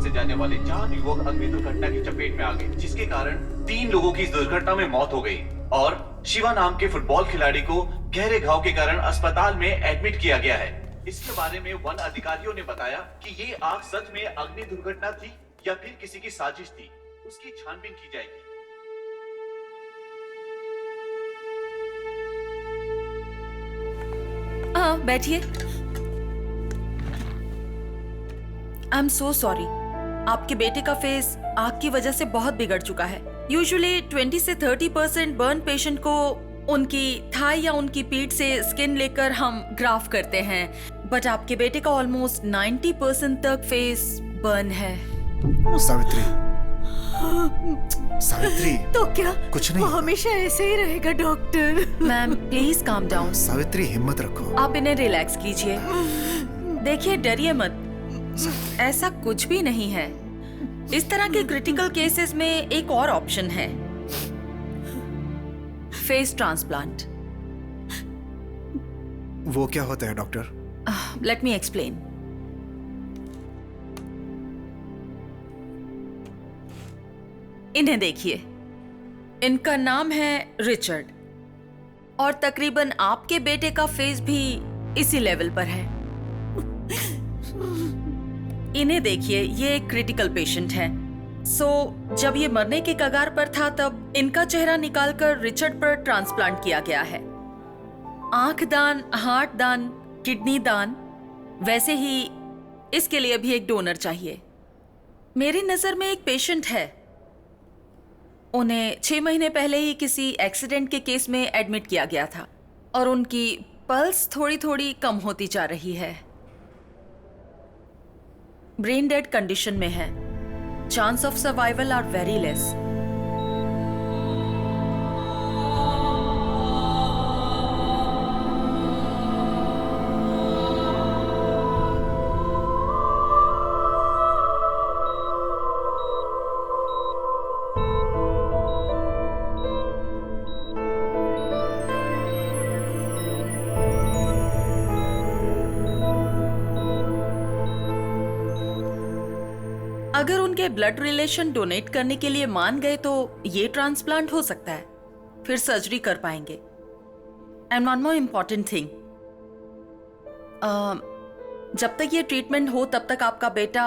से जाने वाले 4 युवक अग्नि दुर्घटना की चपेट में आ गए, जिसके कारण 3 लोगों की इस दुर्घटना में मौत हो गई और शिवा नाम के फुटबॉल खिलाड़ी को गहरे घाव के कारण अस्पताल में एडमिट किया गया है। इसके बारे में वन अधिकारियों ने बताया कि ये आग सच में अग्नि दुर्घटना थी या फिर किसी की साजिश थी, उसकी छानबीन की जाएगी। बैठिए। आई एम सो सॉरी, आपके बेटे का फेस आग की वजह से बहुत बिगड़ चुका है। यूजुअली 20 से 30% बर्न पेशेंट को उनकी थाई या उनकी पीठ से स्किन लेकर हम ग्राफ करते हैं, बट आपके बेटे का ऑलमोस्ट 90% तक फेस बर्न है। सावित्री, सावित्री, तो क्या कुछ नहीं, वो हमेशा ऐसे ही रहेगा doctor. Ma'am please calm down. Savitri हिम्मत रखो। आप इन्हें रिलैक्स कीजिए। देखिए डरिए मत, ऐसा कुछ भी नहीं है। इस तरह के क्रिटिकल केसेस में एक और ऑप्शन है, फेस ट्रांसप्लांट। वो क्या होता है डॉक्टर? Let me explain. इन्हें देखिए, इनका नाम है रिचर्ड और तकरीबन आपके बेटे का फेस भी इसी लेवल पर है। इन्हें देखिए, ये एक क्रिटिकल पेशेंट है। जब ये मरने के कगार पर था तब इनका चेहरा निकालकर रिचर्ड पर ट्रांसप्लांट किया गया है। आंख दान, हार्ट दान, किडनी दान, वैसे ही इसके लिए भी एक डोनर चाहिए। मेरी नजर में एक पेशेंट है, उन्हें 6 महीने पहले ही किसी एक्सीडेंट के केस में एडमिट किया गया था और उनकी पल्स थोड़ी थोड़ी कम होती जा रही है। ब्रेन डेड कंडीशन में है। Chance of survival are very less. अगर उनके ब्लड रिलेशन डोनेट करने के लिए मान गए तो ये ट्रांसप्लांट हो सकता है, फिर सर्जरी कर पाएंगे। And one more important thing, जब तक ये ट्रीटमेंट हो तब तक आपका बेटा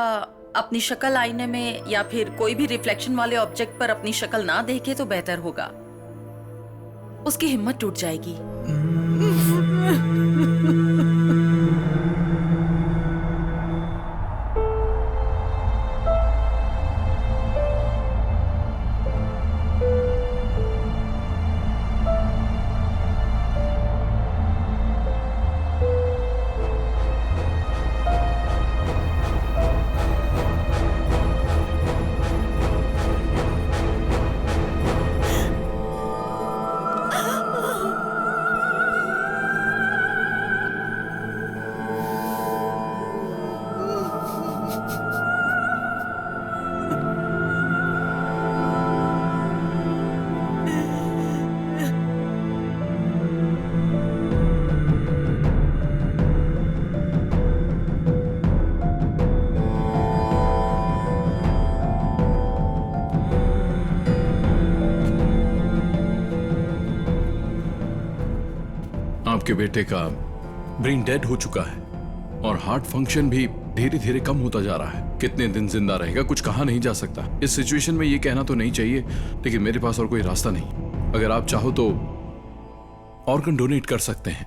अपनी शक्ल आईने में या फिर कोई भी रिफ्लेक्शन वाले ऑब्जेक्ट पर अपनी शक्ल ना देखे तो बेहतर होगा। उसकी हिम्मत टूट जाएगी। आपके बेटे का ब्रेन डेड हो चुका है और हार्ट फंक्शन भी धीरे धीरे कम होता जा रहा है। कितने दिन जिंदा रहेगा कुछ कहा नहीं जा सकता। इस सिचुएशन में ये कहना तो नहीं चाहिए, लेकिन मेरे पास और कोई रास्ता नहीं। अगर आप चाहो तो ऑर्गन डोनेट कर सकते हैं।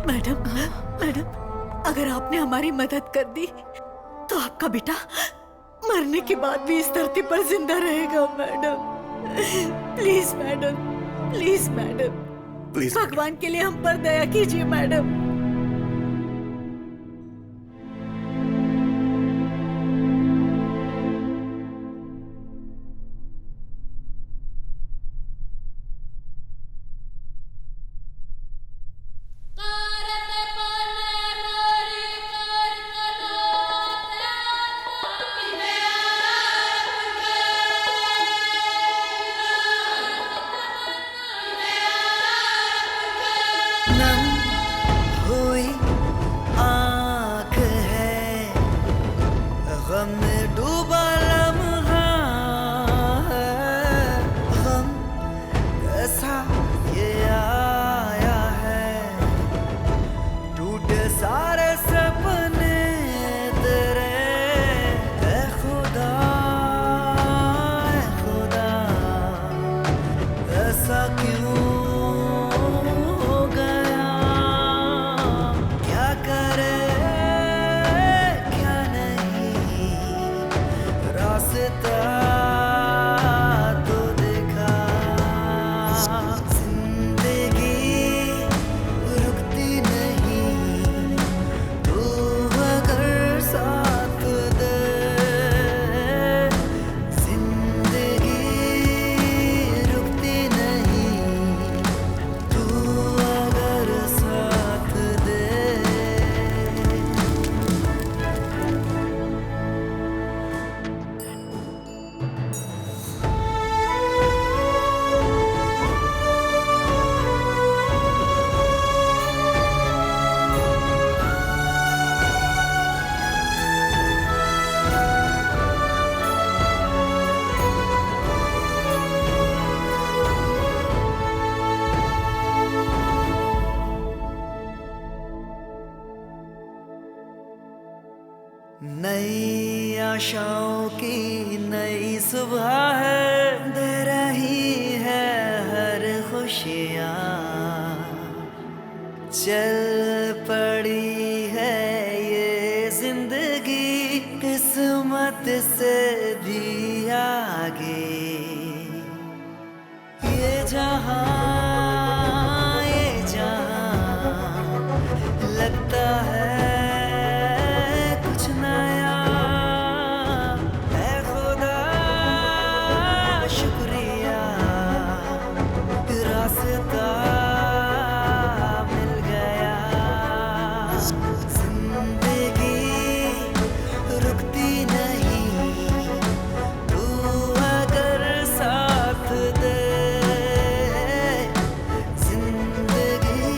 मैडम मैडम, अगर आपने हमारी मदद कर दी तो आपका बेटा मरने के बाद भी इस धरती पर जिंदा रहेगा madam. Please madam, please madam, please भगवान के लिए हम पर दया कीजिए मैडम। नम हुई आँख है, गम में डूबा लम्हा है, गम कैसा ये आया है, टूटे सारे सपने तेरे, ऐ खुदा ऐसा क्यों हो गया, क्या करे क्या नहीं, रास्ता तो देखा, जिंदगी रुकती नहीं, तू अगर साथ दे, जिंदगी रुकती नहीं, तू अगर साथ दे। नई आशाओं की नई सुबह है, दे रही है हर खुशियाँ, चल पड़ी है ये जिंदगी किस्मत से भी आगे, ये जहां लगता है कुछ नया, है खुदा शुक्रिया, रास्ता मिल गया, जिंदगी रुकती नहीं, तू अगर साथ दे, जिंदगी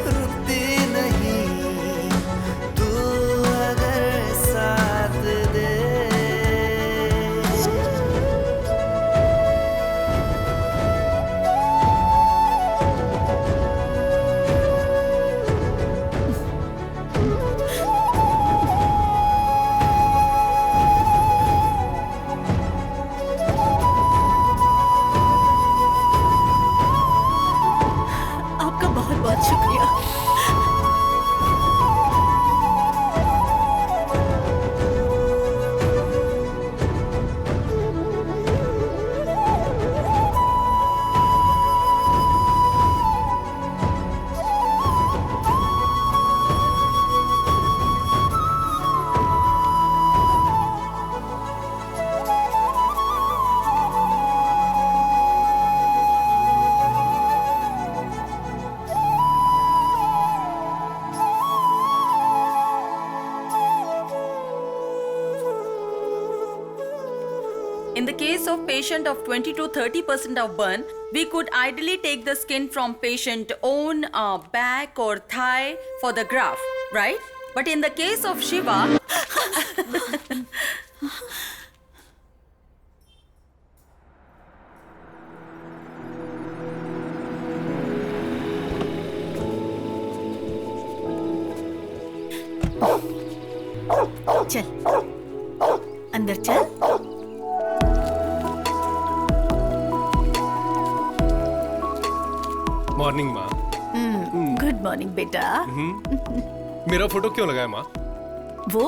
रुकती नहीं, तू अगर साथ दे। आपका बहुत बहुत शुक्रिया। In the case of patient of 20 to 30% of burn, we could ideally take the skin from patient own back or thigh for the graft, right? But in the case of Shiva, चल अंदर चल। Morning माँ। Good morning बेटा। मेरा photo क्यों लगाया माँ? वो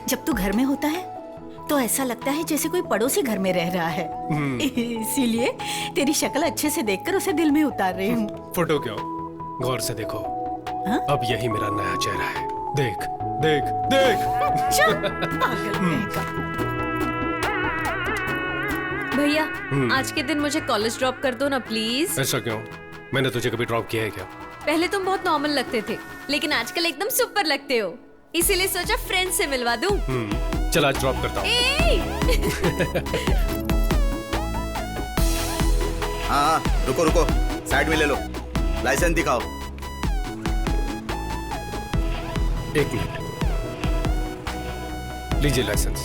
जब तू घर में होता है तो ऐसा लगता है जैसे कोई पड़ोसी घर में रह रहा है। इसीलिए तेरी शक्ल अच्छे से देखकर उसे दिल में उतार रही हूँ। फोटो क्यों? गौर से देखो। हाँ? अब यही मेरा नया चेहरा है। देख देख देख। पागल कहेगा। भैया आज के दिन मुझे कॉलेज ड्रॉप कर दो ना प्लीज। ऐसा क्यों? मैंने तुझे कभी ड्रॉप किया है क्या? पहले तुम बहुत नॉर्मल लगते थे लेकिन आजकल एकदम सुपर लगते हो, इसीलिए सोचा फ्रेंड से मिलवा दूं। चल आज ड्रॉप करता हूँ। हाँ रुको रुको, साइड में ले लो, लाइसेंस दिखाओ। एक मिनट, लीजिए लाइसेंस।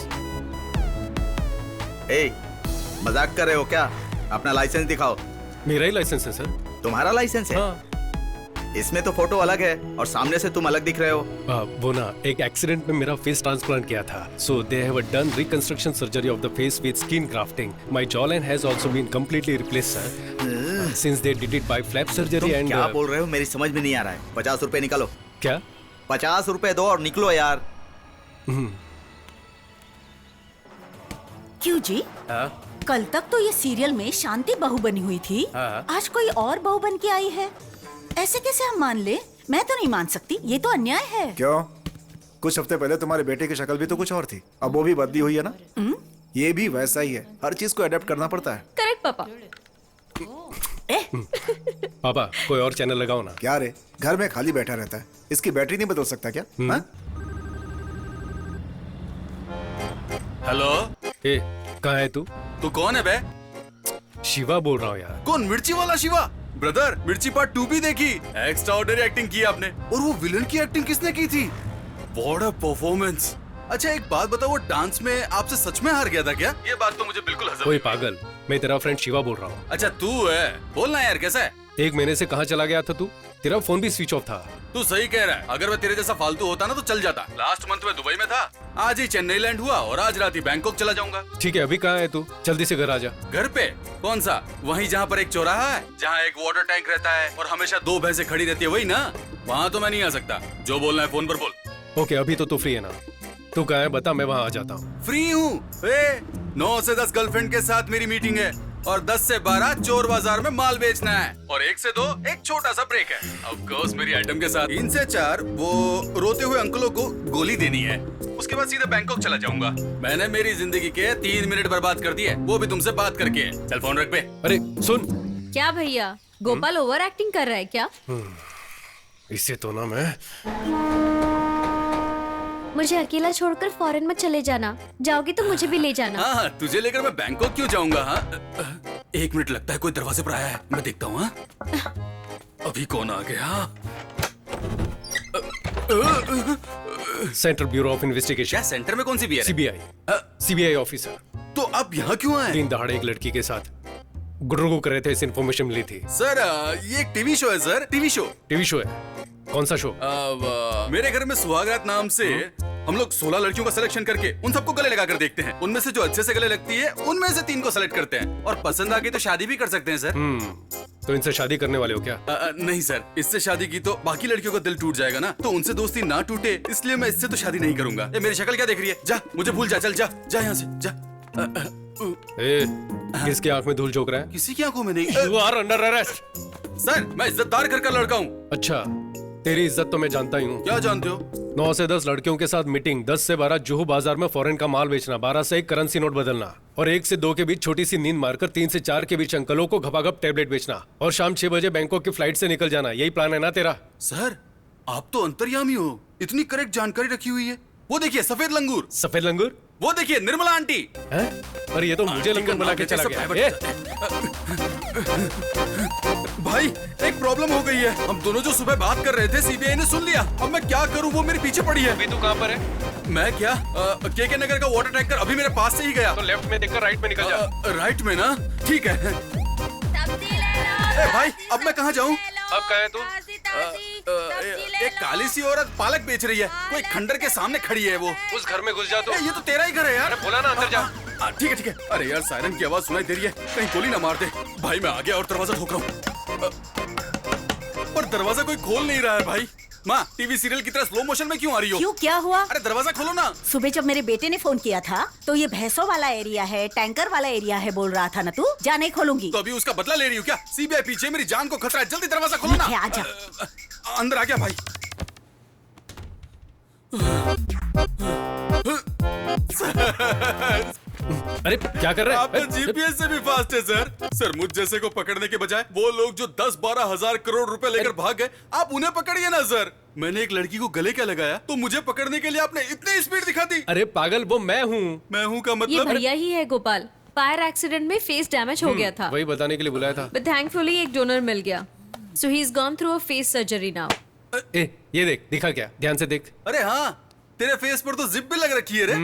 ए, मजाक कर रहे हो क्या? अपना लाइसेंस दिखाओ। मेरा ही लाइसेंस है सर। तुम्हारा लाइसेंस है? हाँ। इसमें तो फोटो अलग है और सामने से तुम अलग दिख रहे हो। वो ना एक एक्सीडेंट में मेरा फेस ट्रांसप्लांट किया था, so they have done reconstruction surgery of the face with skin grafting. My jaw line has also been completely replaced sir, since they did it by flap surgery. तुम and क्या बोल रहे हो? मेरी समझ में नहीं आ रहा है। 50 रुपए निकालो। क्या? 50 रुपए दो और निकलो यार। क्यों जी? कल तक तो ये सीरियल में शांति बहू बनी हुई थी, आज कोई और बहू बन के आई है। ऐसे कैसे हम मान ले? मैं तो नहीं मान सकती, ये तो अन्याय है। क्यों? कुछ हफ्ते पहले तुम्हारे बेटे की शक्ल भी तो कुछ और थी, अब वो भी बदली हुई है ना। ये भी वैसा ही है, हर चीज को अडेप्ट करना पड़ता है। करेक्ट पापा। पापा कोई और चैनल लगाओ ना। क्या रे, घर में खाली बैठा रहता है, इसकी बैटरी नहीं बदल सकता क्या? हाँ? हेलो, ए, कहाँ है तू? तू कौन है बे? शिवा बोल रहा हूँ यार। कौन? मिर्ची वाला शिवा? ब्रदर, मिर्ची पार्ट 2 भी देखी। एक्स्ट्राऑर्डिनरी एक्टिंग की आपने। और वो विलन की एक्टिंग किसने की थी? What a performance. अच्छा एक बात बताओ, वो डांस में आपसे सच में हार गया था क्या? ये बात तो मुझे बिल्कुल हजम ओए नहीं हुई। पागल, मैं तेरा फ्रेंड शिवा बोल रहा हूँ। अच्छा तू है, बोलना यार कैसा है? 1 महीने से कहाँ चला गया था तू? तेरा फोन भी स्विच ऑफ था। तू सही कह रहा है, अगर मैं तेरे जैसा फालतू होता ना तो चल जाता। लास्ट मंथ में दुबई में था, आज ही चेन्नई लैंड हुआ और आज रात ही बैंकॉक चला जाऊंगा। ठीक है, अभी कहाँ है तू? जल्दी से घर आ जा। घर पे? कौन सा? वहीं जहाँ पर एक चौराहा है, जहाँ एक वाटर टैंक रहता है और हमेशा 2 भैंसें खड़ी रहती है, वही ना? वहाँ तो मैं नहीं आ सकता। जो बोलना है फोन पर बोल। ओके, अभी तो तू फ्री है ना? तू कहाँ है बता, मैं वहाँ आ जाता हूँ। फ्री हूँ। 9 से 10 गर्लफ्रेंड के साथ मेरी मीटिंग है और 10 से 12 चोर बाजार में माल बेचना है और 1 से 2 एक छोटा सा ब्रेक है। ऑफ कोर्स मेरी आइटम के साथ 3 से 4 वो रोते हुए अंकलों को गोली देनी है। उसके बाद सीधे बैंकॉक चला जाऊंगा। मैंने मेरी जिंदगी के 3 मिनट बर्बाद कर दिए, वो भी तुमसे बात करके। चल फोन रख पे। अरे सुन। क्या भैया, गोपाल ओवर एक्टिंग कर रहा है क्या? इससे तो ना मैं। मुझे अकेला छोड़कर फॉरेन में चले जाना, जाओगे तो मुझे भी ले जाना। हाँ, तुझे लेकर मैं बैंकॉक क्यों जाऊंगा? हाँ 1 मिनट, लगता है कोई दरवाजे पर आया है, मैं देखता हूँ। अभी कौन आ गया? Central bureau of investigation. क्या सेंटर में कौन सी भी है? CBI officer. तो आप यहाँ क्यों आए? दिन दहाड़े एक लड़की के साथ गुडरुगु कर रहे थे, इस इन्फॉर्मेशन मिली थी। सर ये एक टीवी शो है sir, TV show. TV show है? कौन सा शो? मेरे घर में सुहागरात नाम से हम लोग 16 लड़कियों का सिलेक्शन करके उन सबको गले लगाकर देखते हैं। उनमें से जो अच्छे से गले लगती है उनमें से 3 को सेलेक्ट करते हैं और पसंद आ गई तो शादी भी कर सकते हैं सर। तो इनसे शादी करने वाले हो क्या? नहीं सर, इससे शादी की तो बाकी लड़कियों का दिल टूट जाएगा ना, तो उनसे दोस्ती ना टूटे इसलिए मैं इससे तो शादी नहीं करूंगा। ये मेरी शक्ल क्या देख रही है? जा, मुझे भूल जा, चल जा जा यहाँ से जा। किसकी आंख में धूल झोंक रहा है? किसी की आंखों में नहीं। You are under arrest। Sir मैं इज्जतदार घर का लड़का हूँ। अच्छा, तेरी इज्जत तो मैं जानता ही हूँ। क्या जानते हो? 9 से 10 लड़कियों के साथ मीटिंग, 10 से 12 जुहू बाजार में फॉरेन का माल बेचना, 12 से 1 करेंसी नोट बदलना और 1 से 2 के बीच छोटी सी नींद मारकर 3 से 4 के बीच अंकलों को घपाघप टैबलेट बेचना और शाम 6 बजे बैंकॉक की फ्लाइट से निकल जाना। यही प्लान है ना तेरा? सर आप तो अंतर्यामी हो, इतनी करेक्ट जानकारी रखी हुई है। वो देखिए सफेद लंगूर। सफेद लंगूर? वो देखिए निर्मला आंटी। हैं? अरे ये तो मुझे लंगूर बना के चला गया। भाई एक प्रॉब्लम हो गई है, हम दोनों जो सुबह बात कर रहे थे सीबीआई ने सुन लिया। अब मैं क्या करूं? वो मेरे पीछे पड़ी है। अभी तू कहाँ पर है? मैं क्या के नगर का वाटर टैंकर अभी मेरे पास से ही गया। तो लेफ्ट में देखकर राइट में निकल जा। राइट में ना? ठीक है। भाई अब मैं कहाँ जाऊँ? अब कहाँ है तू? एक काली सी औरत पालक बेच रही है, कोई खंडर के सामने खड़ी है। वो उस घर में घुस जा। तो ये तो तेरा ही घर है यार। अरे बोला ना अंदर जा। ठीक है ठीक है। अरे यार सायरन की आवाज सुनाई दे रही है, कहीं गोली ना मार दे। भाई मैं आ गया और दरवाजा ठोक रहा हूँ, पर दरवाजा कोई खोल नहीं रहा है भाई। माँ, टीवी सीरियल की तरह स्लो मोशन में क्यों आ रही हो? क्यों, क्या हुआ? अरे दरवाजा खोलो ना। सुबह जब मेरे बेटे ने फोन किया था तो ये भैंसों वाला एरिया है, टैंकर वाला एरिया है बोल रहा था ना तू। जा, नहीं खोलूंगी। तो अभी उसका बदला ले रही हो क्या? सीबीआई पीछे, मेरी जान को खतरा है, जल्दी दरवाजा खोलो ना। आजा। अंदर आ गया भाई। अरे क्या कर रहे हैं? आपका जीपीएस से भी फास्ट है सर। सर, मुझ जैसे को पकड़ने के बजाय वो लोग जो 10-12 हजार करोड़ रुपए लेकर भाग गए, आप उन्हें पकड़िए ना सर। मैंने एक लड़की को गले क्या लगाया तो मुझे पकड़ने के लिए आपने इतनी स्पीड दिखा दी। अरे पागल, वो मैं हूँ। मैं हूँ का ये मतलब? भैया ही है गोपाल। फायर एक्सीडेंट में फेस डैमेज हो गया था, वही बताने के लिए बुलाया था। बट थैंकफुली एक डोनर मिल गया। So he is gone through a face surgery now. ए, ये देख, दिखा क्या? ध्यान से देख। अरे हाँ, तेरे फेस पर तो जिप भी लग रखी है रे।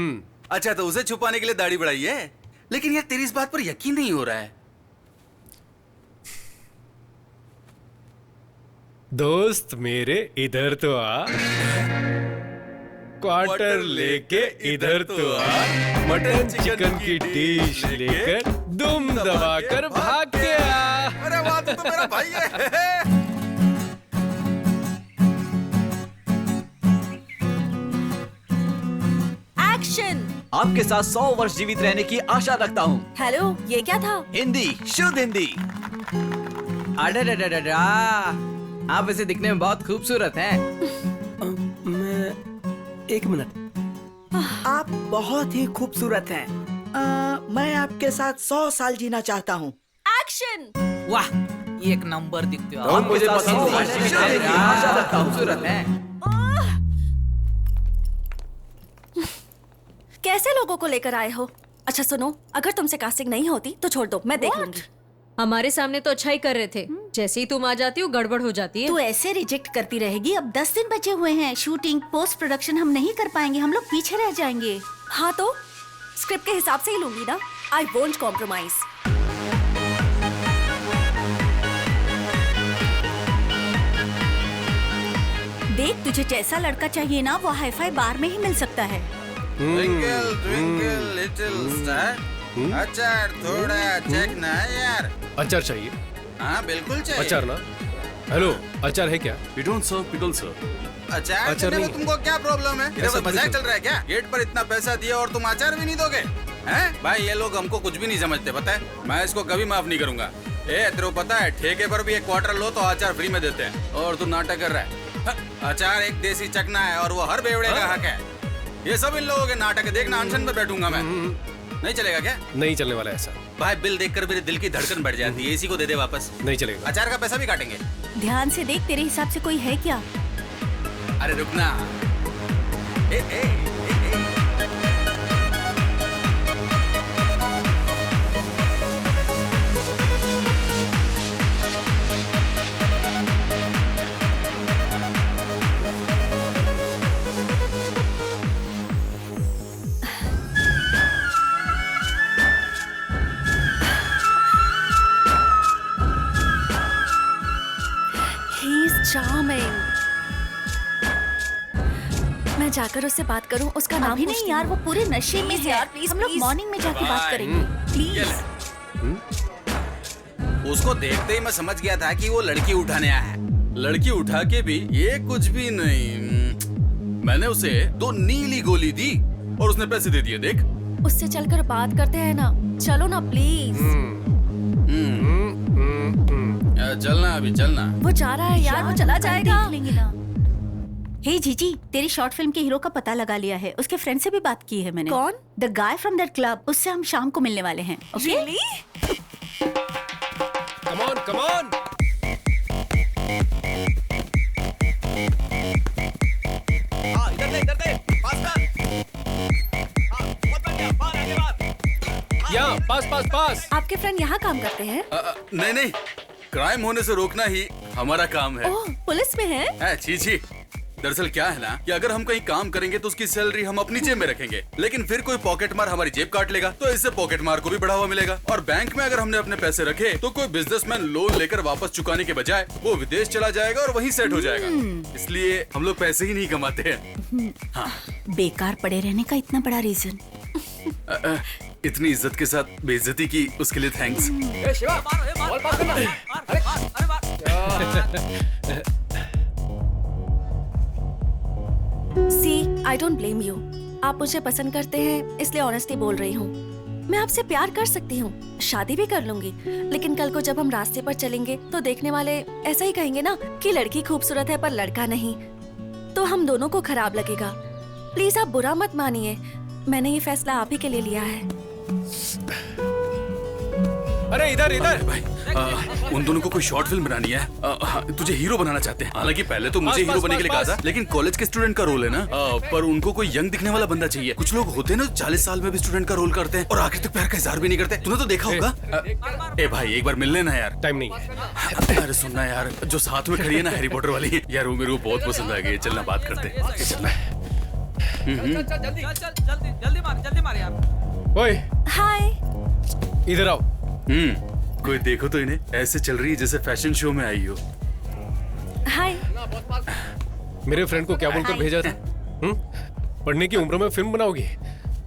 अच्छा, तो उसे छुपाने के लिए दाढ़ी बढ़ाई है। लेकिन यार तेरी इस बात पर यकीन नहीं हो रहा है। दोस्त मेरे, इधर तो आ। क्वार्टर लेके इधर तो आ। मटन चिकन की डिश लेकर दुम दबाकर भाग के आ। अरे वाह, तू तो मेरा भाई है। एक्शन। आपके साथ 100 वर्ष जीवित रहने की आशा रखता हूँ। हेलो, ये क्या था? हिंदी, शुद्ध हिंदी। अडा, आप ऐसे दिखने में बहुत खूबसूरत हैं। एक मिनट, आप बहुत ही खूबसूरत हैं। मैं आपके साथ 100 साल जीना चाहता हूँ। एक्शन। वाह, एक नंबर दिखते हो। आप मुझे आपके साथ पसंद 100 वर्ष है। जीवित रहने की आशा रखता हूँ। खूबसूरत हैं। कैसे लोगों को लेकर आए हो? अच्छा सुनो, अगर तुमसे कास्टिंग नहीं होती तो छोड़ दो, मैं देख लूंगी। हमारे सामने तो अच्छा ही कर रहे थे, जैसे ही तुम आ जाती हो गड़बड़ हो जाती है। तू ऐसे रिजेक्ट करती रहेगी। अब 10 दिन बचे हुए हैं। शूटिंग, पोस्ट प्रोडक्शन हम नहीं कर पाएंगे, हम लोग पीछे रह जाएंगे। हाँ तो स्क्रिप्ट के हिसाब से ही लूंगी ना। I won't compromise. देख, तुझे जैसा लड़का चाहिए ना वो हाईफाई बार में ही मिल सकता है। ट्विंकल ट्विंकल लिटिल स्टार, अचार थोड़ा चेक ना यार। अचार चाहिए? हाँ बिल्कुल चाहिए। अचार ना? हेलो, अचार है क्या? We don't serve pickle, sir. अचार अचार देने में नहीं। तुमको क्या प्रॉब्लम है? ऐसा मजाक बिल्कुल। चल रहा है क्या? गेट पर इतना पैसा दिया और तुम अचार भी नहीं दोगे? हैं? भाई ये लोग हमको कुछ भी नहीं समझते, पता है? मैं इसको कभी माफ नहीं करूंगा। तेरे को पता है, ठेके पर भी एक क्वार्टर लो तो अचार फ्री में देते हैं, और तू नाटक कर रहा है। अचार एक देसी चकना है और वो हर बेवड़े का हक है। ये सब इन लोगों के नाटक है। देखना, अनशन पे बैठूंगा मैं। नहीं चलेगा क्या? नहीं चलने वाला ऐसा। भाई बिल देखकर मेरे दिल की धड़कन बढ़ जाती है। इसी को दे दे वापस। नहीं चलेगा। अचार का पैसा भी काटेंगे। ध्यान से देख, तेरे हिसाब से कोई है क्या? अरे रुकना। He is charming. मैं जाकर उससे बात करूं, उसका नाम ही नहीं यार, वो पूरे नशे में है। यार प्लीज, हम लोग मॉर्निंग में जाके बात करेंगे प्लीज। उसको देखते ही मैं समझ गया था कि वो लड़की उठाने आया है। लड़की उठा के भी ये कुछ भी नहीं। मैंने उसे 2 नीली गोली दी और उसने पैसे दे दिए। देख, उससे चलकर बात करते हैं ना। चलो ना प्लीज। चलना, अभी चलना। वो जा रहा है यार, वो चला जाएगा। देख लेंगे ना। हे जीजी, तेरी शॉर्ट फिल्म के हीरो का पता लगा लिया है। उसके फ्रेंड से भी बात की है मैंने। कौन? The guy from that club. उससे हम शाम को मिलने वाले हैं। Okay? Come on, come on. इधर दे, फास्टर। बहुत बढ़िया, बाहर आगे बाहर। यहाँ, पास। आपके फ्रेंड यहाँ काम करते हैं? नहीं, क्राइम होने से रोकना ही हमारा काम है। ओह, पुलिस में है? छी। दरअसल क्या है ना कि अगर हम कहीं काम करेंगे तो उसकी सैलरी हम अपनी जेब में रखेंगे, लेकिन फिर कोई पॉकेट मार हमारी जेब काट लेगा, तो इससे पॉकेट मार को भी बढ़ावा मिलेगा। और बैंक में अगर हमने अपने पैसे रखे तो कोई बिजनेसमैन लोन लेकर वापस चुकाने के बजाय वो विदेश चला जाएगा और वहीं सेट हो जाएगा। इसलिए हम लोग पैसे ही नहीं कमाते हैं। हाँ। बेकार पड़े रहने का इतना बड़ा रीजन। इतनी इज्जत के साथ बेइज्जती की उसके लिए थैंक्स। शिवा, मारो, बॉल पास करना। अरे आई डोंट ब्लेम यू। आप मुझे पसंद करते हैं इसलिए ऑनेस्टली बोल रही हूँ। मैं आपसे प्यार कर सकती हूँ, शादी भी कर लूंगी, लेकिन कल को जब हम रास्ते पर चलेंगे तो देखने वाले ऐसा ही कहेंगे ना कि लड़की खूबसूरत है पर लड़का नहीं, तो हम दोनों को खराब लगेगा। प्लीज आप बुरा मत मानिए, मैंने ये फैसला आप ही के लिए लिया है। अरे इधर इधर भाई, उन दोनों को कोई शॉर्ट फिल्म बनानी है। तुझे हीरो बनाना चाहते हैं। हालांकि पहले तो मुझे हीरो बनने के लिए कहा था, लेकिन कॉलेज के स्टूडेंट का रोल है ना। पर उनको कोई यंग दिखने वाला बंदा चाहिए। कुछ लोग होते हैं ना 40 साल में भी स्टूडेंट का रोल करते हैं और आखिर तक प्यार का इजहार भी नहीं करते। तूने तो देखा होगा। ए भाई, एक बार मिल लेना यार। टाइम नहीं है। अरे सुनना यार, जो साथ में खड़ी है ना हैरी पॉटर वाली, यार वो मेरे को बहुत पसंद आ गई। चलना बात करते हैं। जल्दी मार यार। ओए हाय। इधर आओ। कोई देखो तो इन्हें, ऐसे चल रही है जैसे फैशन शो में आई हो। हाय। मेरे फ्रेंड को क्या बोलकर भेजा था? पढ़ने की उम्र में फिल्म बनाओगी?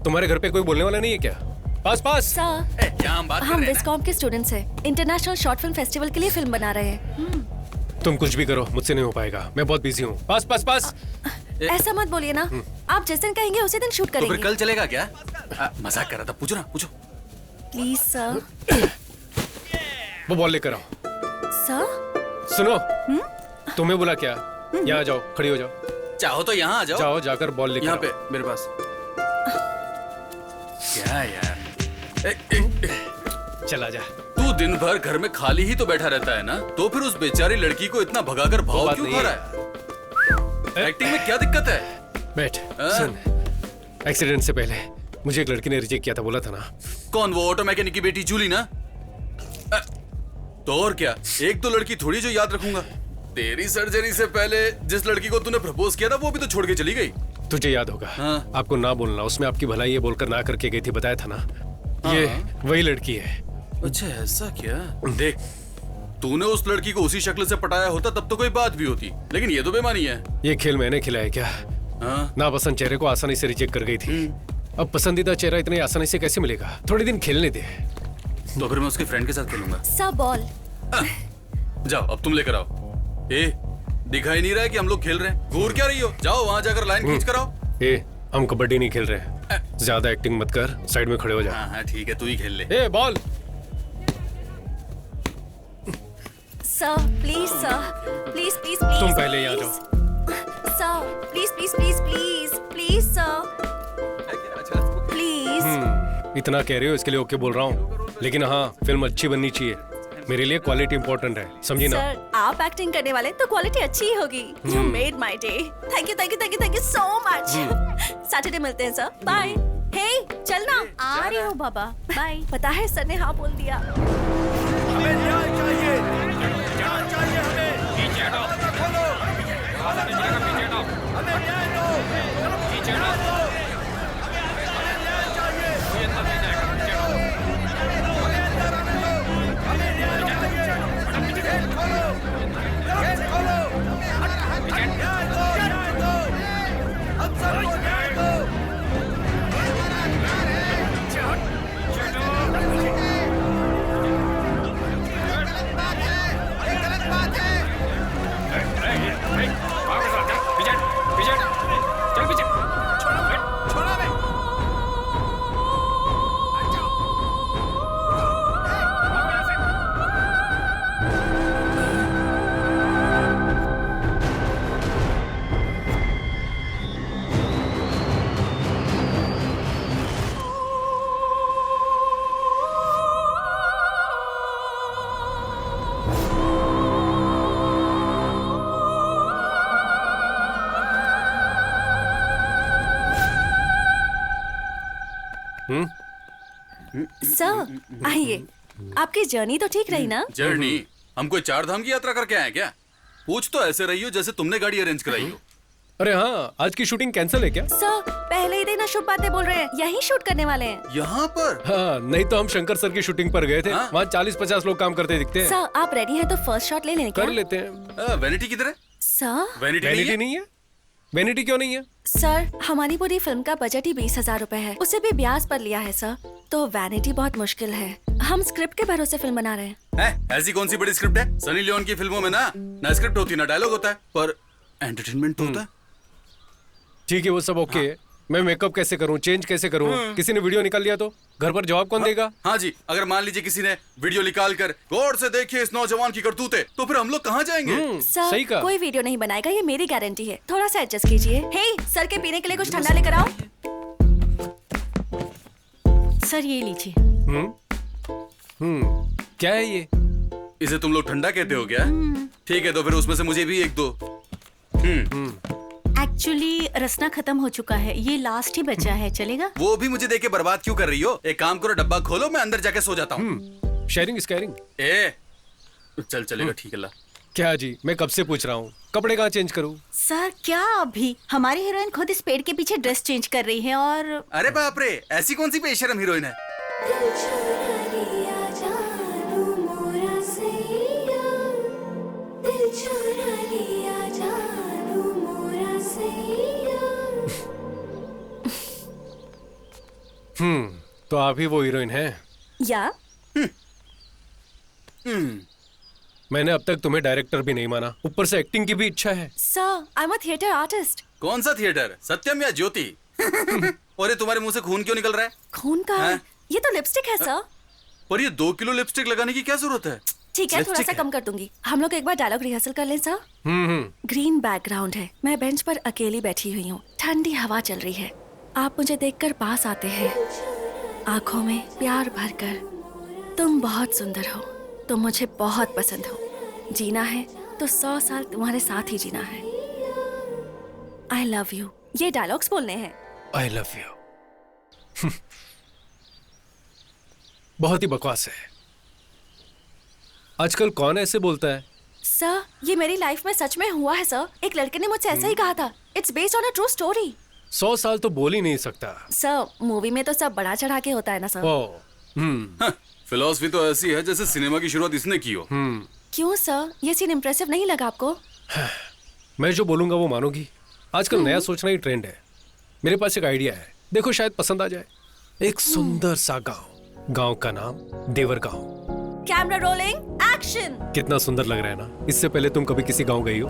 तुम्हारे घर पे कोई बोलने वाला नहीं है क्या? पास पास। सर, क्या हम बात कर हम रहे हैं? विस्कॉम के स्टूडेंट्स हैं। इंटरनेशनल शॉर्ट फिल्म फेस्टिवल के लिए फिल्म बना रहे हैं। तुम कुछ भी करो, मुझसे नहीं हो पाएगा। मैं बहुत बिजी हूँ। पास पास पास। ऐसा मत बोलिए ना, आप जिस दिन कहेंगे उसी दिन शूट तो फिर करेंगे। कल चलेगा क्या? मजाक कर रहा था। पूछो ना, पूछो। Please sir. वो बॉल लेकर आओ। सर सुनो, तुम्हें बोला क्या? यहाँ जाओ, खड़ी हो जाओ। चाहो तो यहाँ आ जाओ। जाओ, जाकर बॉल लेकर यहाँ आओ। पे मेरे पास। क्या यार, चला जा। तू दिन भर घर में खाली ही तो बैठा रहता है ना, तो फिर उस बेचारी लड़की को इतना भगाकर भाव क्यों खा रहा है? एक्टिंग में क्या दिक्कत है? बैठ। सुन, एक्सीडेंट से पहले मुझे एक लड़की ने रिजेक्ट किया था, बोला था ना। कौन? वो ऑटो मैकेनिक की बेटी जूली ना? तो और क्या, एक तो लड़की थोड़ी जो याद रखूंगा। तेरी सर्जरी से पहले जिस लड़की को तूने प्रपोज किया था वो भी तो छोड़ के चली गई। तुझे याद होगा। हाँ। आपको ना बोलना, उसमें आपकी भलाई है बोलकर ना करके गई थी, बताया था ना। ये वही लड़की है। अच्छा ऐसा क्या? देख, तूने उस लड़की को उसी शक्ल से पटाया होता तब तो कोई बात भी होती, लेकिन ये तो बेमानी है। ये खेल मैंने खिलाया क्या? नापसंद चेहरे को आसानी से रिजेक्ट कर गई थी। अब पसंदीदा चेहरा इतनी आसानी से कैसे मिलेगा? थोड़े दिन खेलने दे। तो फिर मैं उसके फ्रेंड के साथ खेलूंगा। Sir ball. जाओ, अब तुम लेकर आओ। ए, दिखाई नहीं रहा है कि हम लोग खेल रहे हैं? घूर क्या रही हो? जाओ वहां जाकर लाइन खींच कर आओ। ए, हम कबड्डी नहीं खेल रहे। ज्यादा एक्टिंग मत कर, साइड में खड़े हो जा। हाँ ठीक है, तू ही खेल ले। ए, ball. Sir please sir, please please please. तुम पहले यहाँ जाओ। Sir please please please please please sir please. इतना कह रहे हो इसके लिए ओके बोल रहा हूँ, लेकिन हाँ फिल्म अच्छी बननी चाहिए। मेरे लिए क्वालिटी इंपॉर्टेंट है, समझी ना? सर आप एक्टिंग करने वाले तो क्वालिटी अच्छी ही होगी। You made my day. Thank you thank you thank you thank you so much. Saturday मिलते हैं सर, बाय। हे चलना। आ रही हूँ बाबा, बाय। पता है सर ने हाँ बोल दिया। हमें न्याय चाहिए, न्याय चाहिए हमें। पीछे हटो, हमें न्याय दो, हमें न्याय दो, पीछे हटो, हमें न्याय चाहिए, हमें अंदर नहीं जाएगा, पीछे हटो, हमें अंदर आने दो, हमें न्याय चाहिए, गेट खोलो, गेट खोलो, न्याय दो, न्याय दो, हम सबको न्याय दो। सर आइए। आपकी जर्नी तो ठीक रही ना? जर्नी? हम कोई 4 धाम की यात्रा करके आए क्या? पूछ तो ऐसे रही हो जैसे तुमने गाड़ी अरेंज कराई हो। अरे हाँ, आज की शूटिंग कैंसिल है क्या? सर पहले ही दिन अशुभ बातें बोल रहे हैं, यही शूट करने वाले हैं। यहाँ पर? हाँ, नहीं तो हम शंकर सर की शूटिंग पर गए थे। वहाँ 40-50 लोग काम करते दिखते हैं। सर आप रेडी हैं तो फर्स्ट शॉट ले लें क्या? कर लेते हैं। वैनिटी किधर है? सर वैनिटी नहीं है? वैनिटी क्यों नहीं है? सर हमारी पूरी फिल्म का बजट ही 20,000 रुपए है, उसे भी ब्याज पर लिया है सर, तो वैनिटी बहुत मुश्किल है। हम स्क्रिप्ट के भरोसे फिल्म बना रहे हैं। ऐसी कौन सी बड़ी स्क्रिप्ट है? सनी लियोन की फिल्मों में ना स्क्रिप्ट होती ना डायलॉग होता है, पर एंटरटेनमेंट तो होता है। ठीक है, वो सब ओके है। मैं मेकअप कैसे करूं, चेंज कैसे करूं? किसी ने वीडियो निकाल लिया तो घर पर जवाब कौन देगा? हाँ जी, अगर मान लीजिए किसी ने वीडियो निकाल कर गौर से देखिए इस नौजवान की करतूतें, तो फिर हम लोग कहाँ जाएंगे? सर, सही कहा। कोई वीडियो नहीं बनाएगा, ये मेरी गारंटी है। थोड़ा सा एडजस्ट कीजिए। हे, सर के पीने के लिए कुछ ठंडा लेकर आओ। सर ये लीजिए। क्या है ये? इसे तुम लोग ठंडा कहते हो क्या? ठीक है, तो फिर उसमें से मुझे भी एक दो। एक्चुअली रसना खत्म हो चुका है, ये लास्ट ही बचा है, चलेगा? वो भी मुझे देके बर्बाद क्यों कर रही हो? एक काम करो, डब्बा खोलो, मैं अंदर जाके सो जाता हूँ। Sharing is caring. चल चलेगा, ठीक है ला। क्या जी, मैं कब से पूछ रहा हूँ, कपड़े कहाँ चेंज करूँ? सर क्या अभी? हमारी हीरोइन खुद इस पेड़ के पीछे ड्रेस चेंज कर रही है और अरे बाप रे, ऐसी कौन सी बेशरम हीरोइन है? तो आप ही वो हीरोइन हैं? या मैंने अब तक तुम्हें डायरेक्टर भी नहीं माना, ऊपर से एक्टिंग की भी इच्छा है। Sir, I am a theatre artist. कौन सा थिएटर, सत्यम या ज्योति? और ये तुम्हारे मुंह से खून क्यों निकल रहा है? खून का? हाँ? ये तो लिपस्टिक है सर। पर ये 2 किलो लिपस्टिक लगाने की क्या जरूरत है? ठीक है, थोड़ा लिपस्टिक सा है। कम कर दूंगी। हम लोग एक बार डायलॉग रिहर्सल कर लें सर? ग्रीन बैकग्राउंड है, मैं बेंच पर अकेली बैठी हुई हूँ, ठंडी हवा चल रही है, आप मुझे देखकर पास आते हैं, आंखों में प्यार भरकर, तुम बहुत सुंदर हो, तुम मुझे बहुत पसंद हो, जीना है तो 100 साल तुम्हारे साथ ही जीना है, आई लव यू। ये डायलॉग्स बोलने हैं। I love you. बहुत ही बकवास है। आजकल कौन ऐसे बोलता है? सर, ये मेरी लाइफ में सच में हुआ है सर। एक लड़के ने मुझसे ऐसा ही कहा था। It's based on a true story. 100 साल तो बोल ही नहीं सकता। सर, मूवी में तो सब बढ़ा चढ़ा के होता है ना सर। फिलॉसफी तो ऐसी है जैसे सिनेमा की शुरुआत इसने की हो। क्यों सर, ये सीन इम्प्रेसिव नहीं लगा आपको? मैं जो बोलूंगा वो मानोगी? आजकल नया सोचना ही ट्रेंड है। मेरे पास एक आइडिया है, देखो शायद पसंद आ जाए। एक सुंदर सा गांव का नाम देवर गांव। Camera rolling, action. कितना सुंदर लग रहा है ना? इससे पहले तुम कभी किसी गांव गई हो?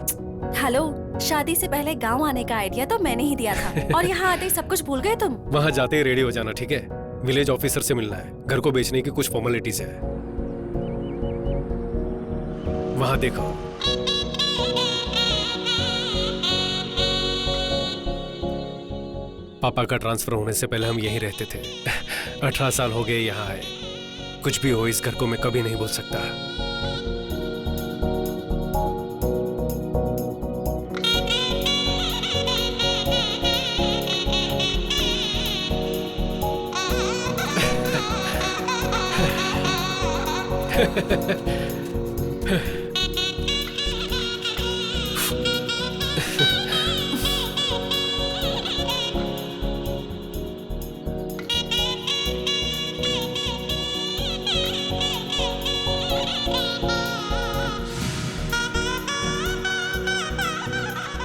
हेलो, शादी से पहले गांव आने का आइडिया तो मैंने ही दिया था और यहाँ आते ही सब कुछ भूल गए तुम। वहां जाते ही रेडी हो जाना, ठीक है? विलेज ऑफिसर से मिलना है, घर को बेचने की कुछ फॉर्मेलिटीज है। वहां देखो। पापा का ट्रांसफर होने से पहले हम यहीं रहते थे। 18 साल हो गए यहाँ आए। कुछ भी हो, इस घर को मैं कभी नहीं भूल सकता।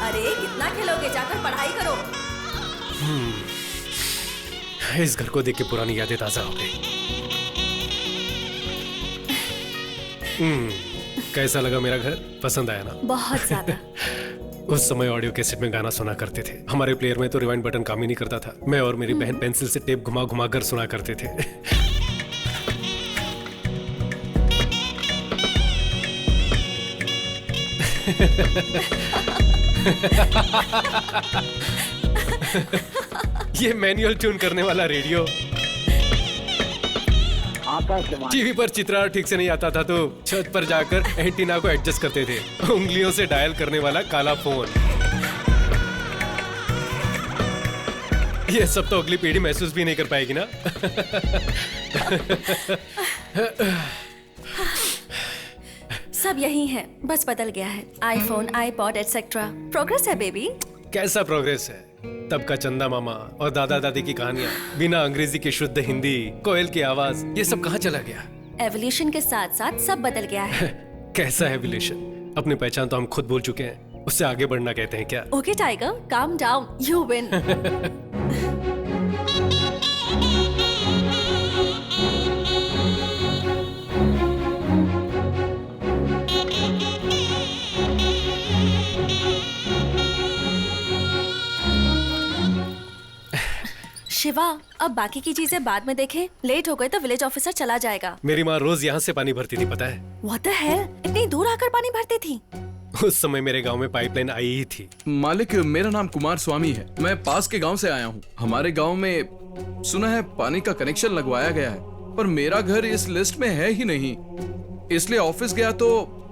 अरे कितना खेलोगे, जाकर पढ़ाई करो। इस घर को देख के पुरानी यादें ताजा हो गई। कैसा लगा मेरा घर? पसंद आया ना? बहुत ज्यादा। उस समय ऑडियो कैसेट में गाना सुना करते थे। हमारे प्लेयर में तो रिवाइंड बटन काम ही नहीं करता था। मैं और मेरी बहन पेंसिल से टेप घुमा घुमा कर सुना करते थे। ये मैनुअल ट्यून करने वाला रेडियो। टीवी पर चित्रार ठीक से नहीं आता था तो छत पर जाकर एंटीना को एडजस्ट करते थे। उंगलियों से डायल करने वाला काला फोन। ये सब तो अगली पीढ़ी महसूस भी नहीं कर पाएगी ना। सब यही है, बस बदल गया है। IPhone, iPod etcetera. प्रोग्रेस है बेबी। कैसा प्रोग्रेस है? तब का चंदा मामा और दादा दादी की कहानियां, बिना अंग्रेजी की शुद्ध हिंदी, कोयल की आवाज, ये सब कहाँ चला गया? एवोल्यूशन के साथ साथ सब बदल गया है। कैसा एवोल्यूशन? अपनी पहचान तो हम खुद भूल चुके हैं, उससे आगे बढ़ना कहते हैं क्या? Okay tiger, calm down, you win. Shiva, अब बाकी की चीजें बाद में देखें। लेट हो गए तो विलेज ऑफिसर चला जाएगा। मेरी माँ रोज यहाँ से पानी भरती थी, पता है? What the hell? इतनी दूर आकर पानी भरती थी? उस समय मेरे गांव में पाइपलाइन आई ही थी। मालिक, मेरा नाम कुमार स्वामी है। मैं पास के गांव से आया हूँ। हमारे गांव में सुना है पानी का कनेक्शन लगवाया गया है, पर मेरा घर इस लिस्ट में है ही नहीं। इसलिए ऑफिस गया तो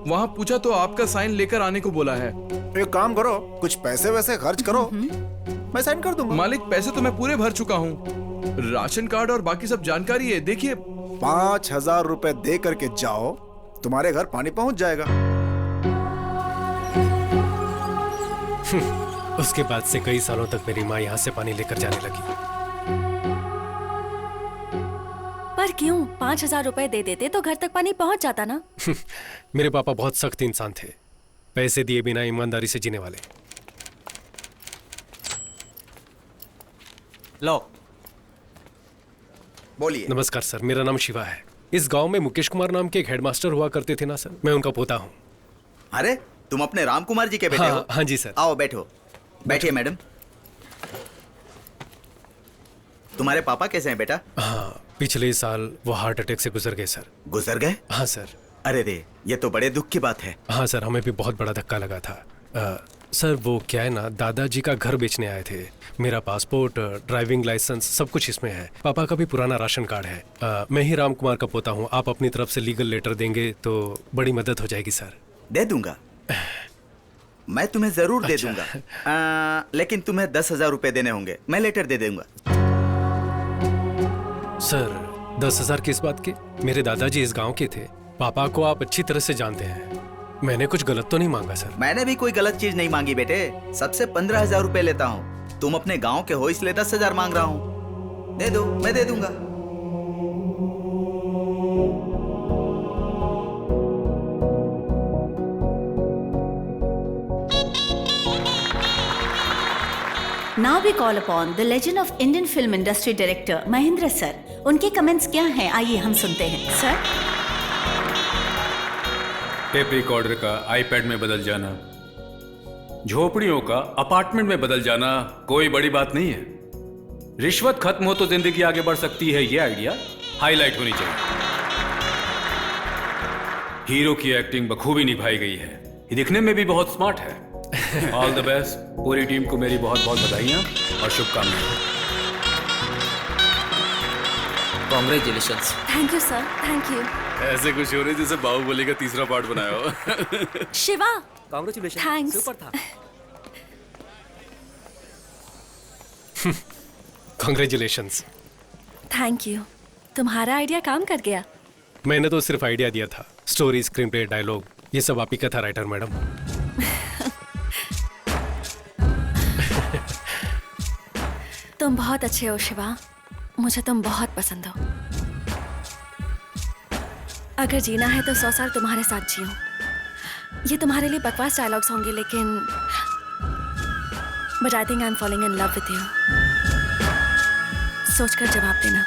वहाँ पूछा तो आपका साइन लेकर आने को बोला है। एक काम करो, कुछ पैसे वैसे खर्च करो, मैं साइन कर दूंगा। मालिक, पैसे तो मैं पूरे भर चुका हूँ। राशन कार्ड और बाकी सब जानकारी है, देखिए। 5,000 रुपए दे करके जाओ, तुम्हारे घर पानी पहुँच जाएगा। उसके बाद से कई सालों तक मेरी माँ यहाँ से पानी लेकर जाने लगी। पर क्यों? 5,000 रुपए दे देते तो घर तक पानी पहुँच जाता ना। मेरे पापा बहुत सख्त इंसान थे, पैसे दिए बिना ईमानदारी से जीने वाले। लो, बोलिए। नमस्कार सर, मेरा नाम शिवा है। इस गांव में मुकेश कुमार नाम के एक हेडमास्टर हुआ करते थे ना सर, मैं उनका पोता हूँ। अरे, तुम अपने राम कुमार जी के बेटे हो? हाँ जी सर। आओ बैठो। बैठिए मैडम। तुम्हारे पापा कैसे हैं बेटा? हाँ, पिछले साल वो हार्ट अटैक से गुजर गए सर। गुजर गए? हाँ सर। अरे रे, ये तो बड़े दुख की बात है। हाँ सर, हमें भी बहुत बड़ा धक्का लगा था। सर वो क्या है ना, दादाजी का घर बेचने आए थे। मेरा पासपोर्ट, ड्राइविंग लाइसेंस सब कुछ इसमें है। पापा का भी पुराना राशन कार्ड है। मैं ही राम कुमार का पोता हूँ। आप अपनी तरफ से लीगल लेटर देंगे तो बड़ी मदद हो जाएगी सर। दे दूंगा, मैं तुम्हें जरूर दे दूंगा। लेकिन तुम्हें 10,000 रुपए देने होंगे। मैं लेटर दे दूंगा। सर 10,000 किस बात के? मेरे दादाजी इस गांव के थे। पापा को आप अच्छी तरह से जानते हैं। मैंने कुछ गलत तो नहीं मांगा सर? मैंने भी कोई गलत चीज नहीं मांगी बेटे। सबसे 15,000 रुपए लेता हूँ। तुम अपने गांव के हो इसलिए 10,000 मांग रहा हूँ। दे दो, मैं दे दूंगा। Now we call upon the legend of Indian film industry director Mahendra sir. उनके कमेंट्स क्या हैं, आइए हम सुनते हैं सर। टेप रिकॉर्डर का आईपैड में बदल जाना, झोपड़ियों का अपार्टमेंट में बदल जाना कोई बड़ी बात नहीं है। रिश्वत खत्म हो तो जिंदगी आगे बढ़ सकती है, ये आइडिया हाईलाइट होनी चाहिए। हीरो की एक्टिंग बखूबी निभाई गई है। ये दिखने में भी बहुत स्मार्ट है। All the best. पूरी टीम को मेरी बहुत बहुत बधाइयां और शुभकामनाएं। Congratulations. Thank you sir, thank you. ऐसे कुछ हो रहे जैसे बाहुबली का तीसरा पार्ट बनाया हो। शिवा, कॉन्ग्रेचुलेशन। थैंक्स। सुपर था। कॉन्ग्रेचुलेशंस। Thank you. तुम्हारा आइडिया काम कर गया। मैंने तो सिर्फ आइडिया दिया था। स्टोरी, स्क्रीन प्ले, डायलॉग ये सब आप ही का था राइटर मैडम। तुम बहुत अच्छे हो शिवा, मुझे तुम बहुत पसंद हो। अगर जीना है तो 100 साल तुम्हारे साथ जियो। ये तुम्हारे लिए बकवास डायलॉग्स होंगे, लेकिन but I think I am falling in love with you. सोचकर जवाब देना।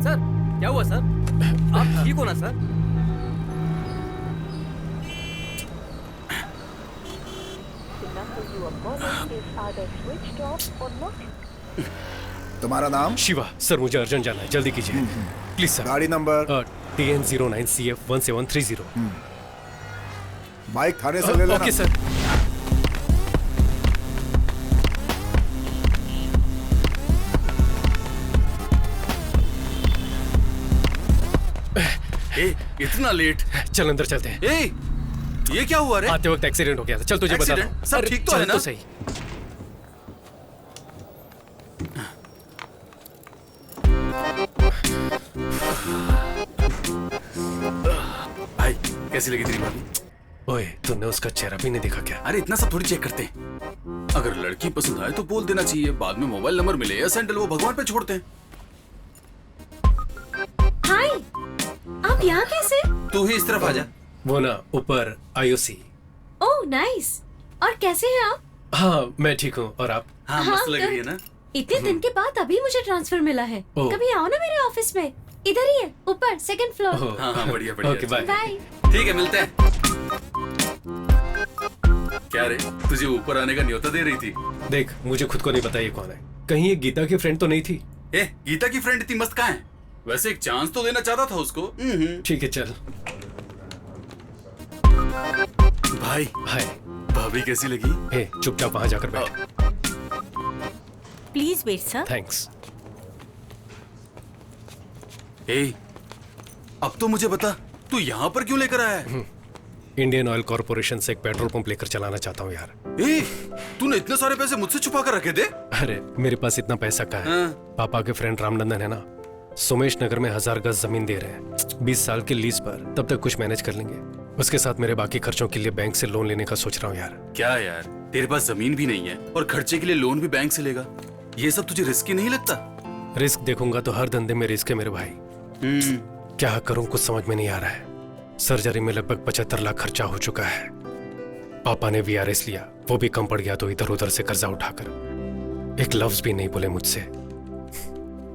सर क्या हुआ सर? आप ठीक हो ना सर? तुम्हारा नाम? शिवा। सर मुझे अर्जेंट जाना है, जल्दी कीजिए प्लीज सर। गाड़ी नंबर? TN09CF1730। बाइक थाने से ले लेना। Okay sir. ए, इतना लेट? चल अंदर चलते हैं। ए, ये क्या हुआ रे? आते वक्त एक्सीडेंट हो गया था। चल तुझे बता Accident? दूं। सब अरे, ठीक तो चल है ना? सही। भाई कैसी लगी तेरी भाभी? ओए, तूने उसका चेहरा भी नहीं देखा क्या? अरे इतना सब थोड़ी चेक करते हैं। अगर लड़की पसंद आए तो बोल देना चाहिए, बाद में मोबाइल नंबर मिले या सैंडल वो भगवान पे छोड़ते हैं। हाय, आप यहाँ कैसे? तू ही इस तरफ आ जा। वो ना ऊपर आईओसी। Oh nice. और कैसे हैं आप? हाँ मैं ठीक हूँ, और आप? हाँ मस्त लग रही है ना? इतने दिन के बाद अभी मुझे ट्रांसफर मिला है। ओह। कभी आओ ना मेरे ऑफिस में, इधर ही है, ऊपर सेकंड फ्लोर। हाँ हाँ बढ़िया बढ़िया। Okay bye. बाय। ठीक है मिलते हैं। क्या रे, तुझे ऊपर आने का न्योता दे रही थी? देख, मुझे खुद को नहीं पता ये कौन है। कहीं ये गीता की फ्रेंड तो नहीं थी? ए, गीता की फ्रेंड इतनी मस्त कहाँ है? वैसे एक चांस तो देना चाहता था उसको। ठीक है चल। भाई हाय। भाभी कैसी लगी? हे, चुपचाप वहां जाकर बैठ। Please wait sir. थैंक्स। ए, अब तो मुझे बता, तू यहाँ पर क्यों लेकर आया है? इंडियन ऑयल कॉर्पोरेशन से एक पेट्रोल पंप लेकर चलाना चाहता हूँ यार। ए, तूने इतने सारे पैसे मुझसे छुपा कर रखे थे? अरे मेरे पास इतना पैसा कहाँ है? हाँ। पापा के फ्रेंड रामनंदन है ना, सुमेश नगर में 1000 गज जमीन दे रहे हैं 20 साल के लीज पर। तब तक कुछ मैनेज कर लेंगे। उसके साथ मेरे बाकी खर्चों के लिए बैंक से लोन लेने का सोच रहा हूँ यार। क्या यार, तेरे पास जमीन भी नहीं है और खर्चे के लिए लोन भी बैंक से लेगा? ये सब तुझे रिस्की नहीं लगता? रिस्क देखूंगा तो हर धंधे में रिस्क है मेरे भाई। क्या करूं कुछ समझ में नहीं आ रहा है। सर्जरी में लगभग 75 लाख खर्चा हो चुका है। पापा ने VRS लिया, वो भी कम पड़ गया तो इधर उधर से कर्जा उठाकर। एक लफ्ज भी नहीं बोले मुझसे।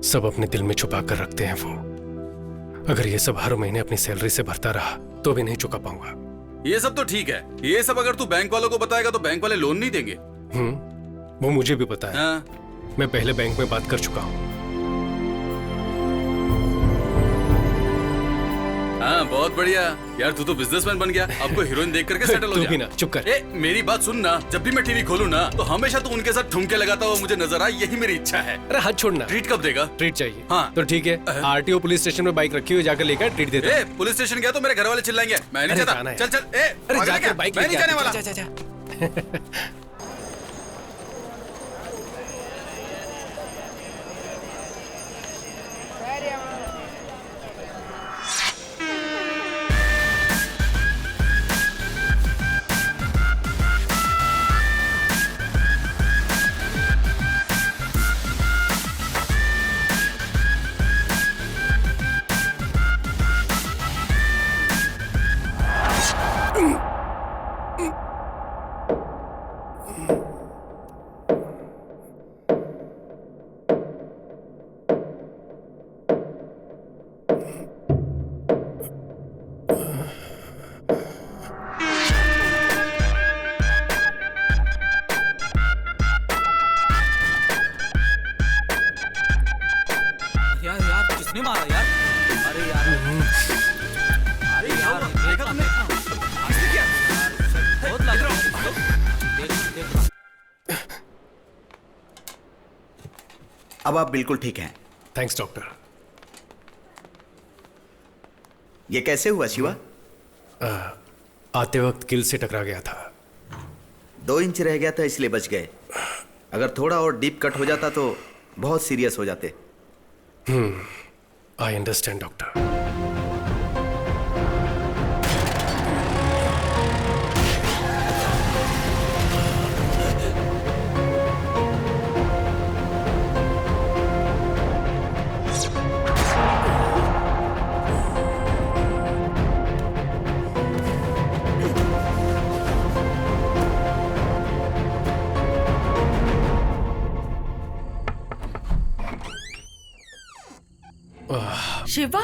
सब अपने दिल में छुपा कर रखते हैं वो। अगर ये सब हर महीने अपनी सैलरी से भरता रहा तो भी नहीं चुका पाऊंगा। ये सब तो ठीक है, ये सब अगर तू बैंक वालों को बताएगा तो बैंक वाले लोन नहीं देंगे। वो मुझे भी पता है। हाँ। मैं पहले बैंक में बात कर चुका हूँ। हाँ बहुत बढ़िया यार, तू तो बिजनेसमैन बन गया। अब कोई हीरोइन देख करके सेटल हो तू जा। भी ना, चुप कर। ए, मेरी बात सुन ना, जब भी मैं टीवी खोलूं ना तो हमेशा तू उनके साथ ठुमके लगाता हुआ मुझे नजर आए, यही मेरी इच्छा है। अरे हाथ छोड़ना। ट्रीट कब देगा? ट्रीट चाहिए। हाँ। तो ठीक है, RTO पुलिस स्टेशन में बाइक रखी हुई, जाकर लेकर ट्रीट देता हूं। ए, पुलिस स्टेशन गया तो मेरे घर वाले चिल्लाएंगे। मैं नहीं अरे चाहता। जाना है। चल चल। ए, अरे पागल है जाकर क्या? बाइक मैं नहीं लेके जाने आ, वाला। जा, जा, जा। यार यार किसने मारा यार? अरे यार, अरे यार देखा तुमने? बहुत लग रहा है। देख। अब आप बिल्कुल ठीक हैं। Thanks doctor. ये कैसे हुआ शिवा? आते वक्त किल से टकरा गया था। 2 इंच रह गया था इसलिए बच गए। अगर थोड़ा और डीप कट हो जाता तो बहुत सीरियस हो जाते। I understand doctor. Shiva,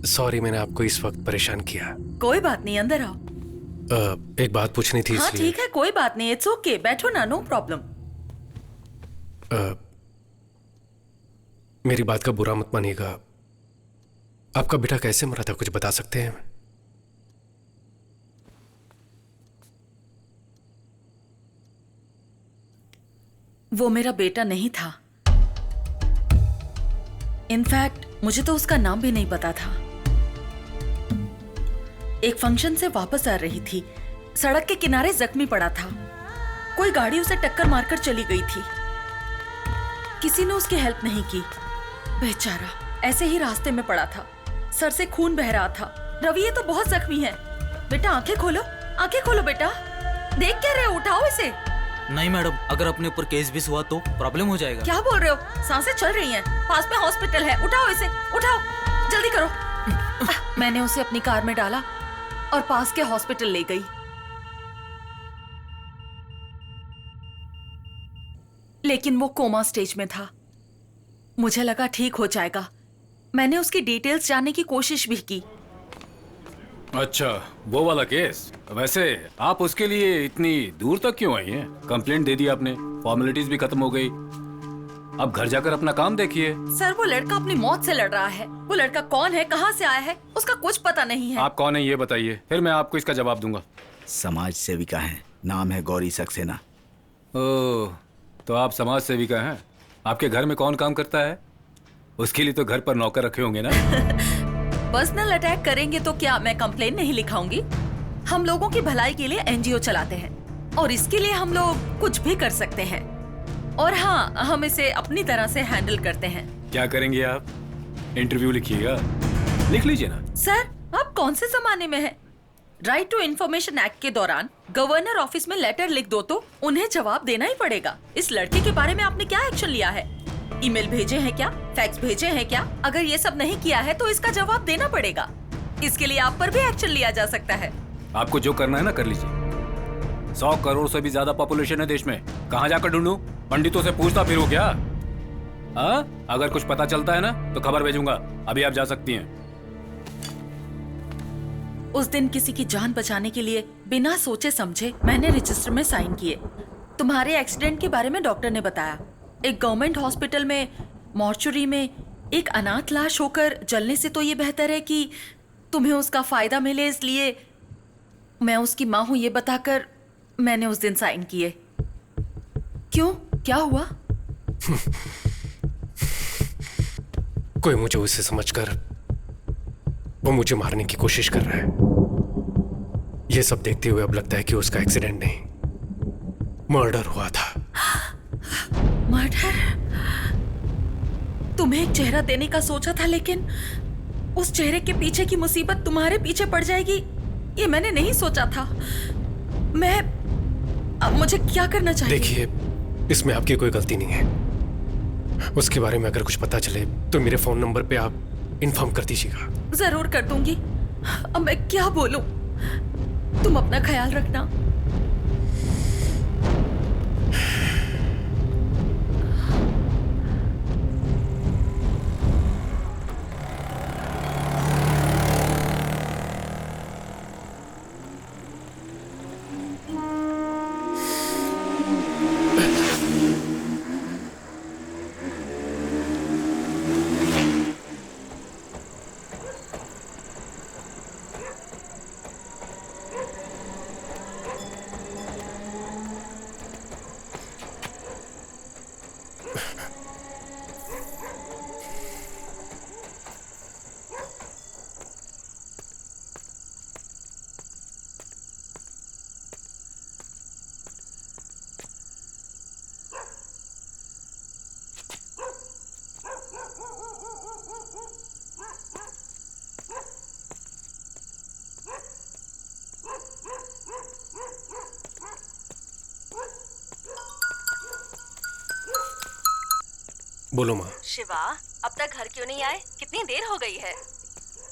sorry मैंने आपको इस वक्त परेशान किया। कोई बात नहीं, अंदर आओ। एक बात पूछनी थी हाँ इसलिए। ठीक है, कोई बात नहीं, इट्स ओके, बैठो ना, नो प्रॉब्लम। मेरी बात का बुरा मत मानिएगा। आपका बेटा कैसे मरा था, कुछ बता सकते हैं? वो मेरा बेटा नहीं था। इनफैक्ट मुझे तो उसका नाम भी नहीं पता था। एक फंक्शन से वापस आ रही थी, सड़क के किनारे जख्मी पड़ा था। कोई गाड़ी उसे टक्कर मारकर चली गई थी। किसी ने उसकी हेल्प नहीं की। बेचारा ऐसे ही रास्ते में पड़ा था। सर से खून बह रहा था। रवि ये तो बहुत जख्मी है। बेटा आंखें खोलो बेटा। देख क्या रहे हो? उठाओ इसे। नहीं मैडम, अगर अपने ऊपर केस भी हुआ तो प्रॉब्लम हो जाएगा। क्या बोल रहे हो? सांसें चल रही हैं। पास में हॉस्पिटल है। उठाओ इसे, उठाओ, जल्दी करो। मैंने उसे अपनी कार में डाला और पास के हॉस्पिटल ले गई। लेकिन वो कोमा स्टेज में था। मुझे लगा ठीक हो जाएगा। मैंने उसकी डिटेल्स जानने की कोशिश भी की। अच्छा, वो वाला केस। वैसे आप उसके लिए इतनी दूर तक क्यों आई हैं? कंप्लेंट दे दी आपने, फॉर्मेलिटीज भी खत्म हो गई। अब घर जाकर अपना काम देखिए। सर वो लड़का अपनी मौत से लड़ रहा है। वो लड़का कौन है, कहाँ से आया है, उसका कुछ पता नहीं है। आप कौन है ये बताइए, फिर मैं आपको इसका जवाब दूंगा। समाज सेविका है, नाम है गौरी सक्सेना। ओह, तो आप समाज सेविका हैं। आपके घर में कौन काम करता है? उसके लिए तो घर पर नौकर रखे होंगे ना। पर्सनल अटैक करेंगे तो क्या मैं कंप्लेन नहीं लिखाऊंगी? हम लोगों की भलाई के लिए एनजीओ चलाते हैं और इसके लिए हम लोग कुछ भी कर सकते हैं। और हाँ, हम इसे अपनी तरह से हैंडल करते हैं। क्या करेंगे आप? इंटरव्यू लिखिएगा। लिख लीजिए ना। सर आप कौन से जमाने में हैं? राइट टू इन्फॉर्मेशन एक्ट के दौरान गवर्नर ऑफिस में लेटर लिख दो तो उन्हें जवाब देना ही पड़ेगा। इस लड़के के बारे में आपने क्या एक्शन लिया है? ईमेल भेजे हैं क्या? फैक्स भेजे हैं क्या? अगर ये सब नहीं किया है तो इसका जवाब देना पड़ेगा। इसके लिए आप पर भी एक्शन लिया जा सकता है। आपको जो करना है ना कर लीजिए। 100 करोड़ से भी ज्यादा पॉपुलेशन है देश में। कहाँ जाकर ढूंढूं? पंडितों से पूछता फिरूं क्या? हाँ, अगर कुछ पता चलता है ना तो खबर भेजूंगा। अभी आप जा सकती हैं। उस दिन किसी की जान बचाने के लिए बिना सोचे समझे मैंने रजिस्टर में साइन किए। तुम्हारे एक्सीडेंट के बारे में डॉक्टर ने बताया। एक गवर्नमेंट हॉस्पिटल में मॉर्चुरी में एक अनाथ लाश होकर जलने से तो ये बेहतर है कि तुम्हें उसका फायदा मिले, इसलिए मैं उसकी माँ हूं ये बताकर मैंने उस दिन साइन किए। क्यों, क्या हुआ? कोई मुझे उसे समझकर वो मुझे मारने की कोशिश कर रहा है। ये सब देखते हुए अब लगता है कि उसका एक्सीडेंट नहीं, मर्डर हुआ था। मर्डर? तुम्हें एक चेहरा देने का सोचा था, लेकिन उस चेहरे के पीछे की मुसीबत तुम्हारे पीछे पड़ जाएगी ये मैंने नहीं सोचा था। अब मुझे क्या करना चाहिए? देखिए, इसमें आपकी कोई गलती नहीं है। उसके बारे में अगर कुछ पता चले तो मेरे फोन नंबर पे आप इन्फॉर्म कर दीजिएगा। जरूर कर दूंगी। अब मैं क्या बोलूं? तुम अपना ख्याल रखना। बोलो माँ। शिवा, अब तक घर क्यों नहीं आए? कितनी देर हो गई है?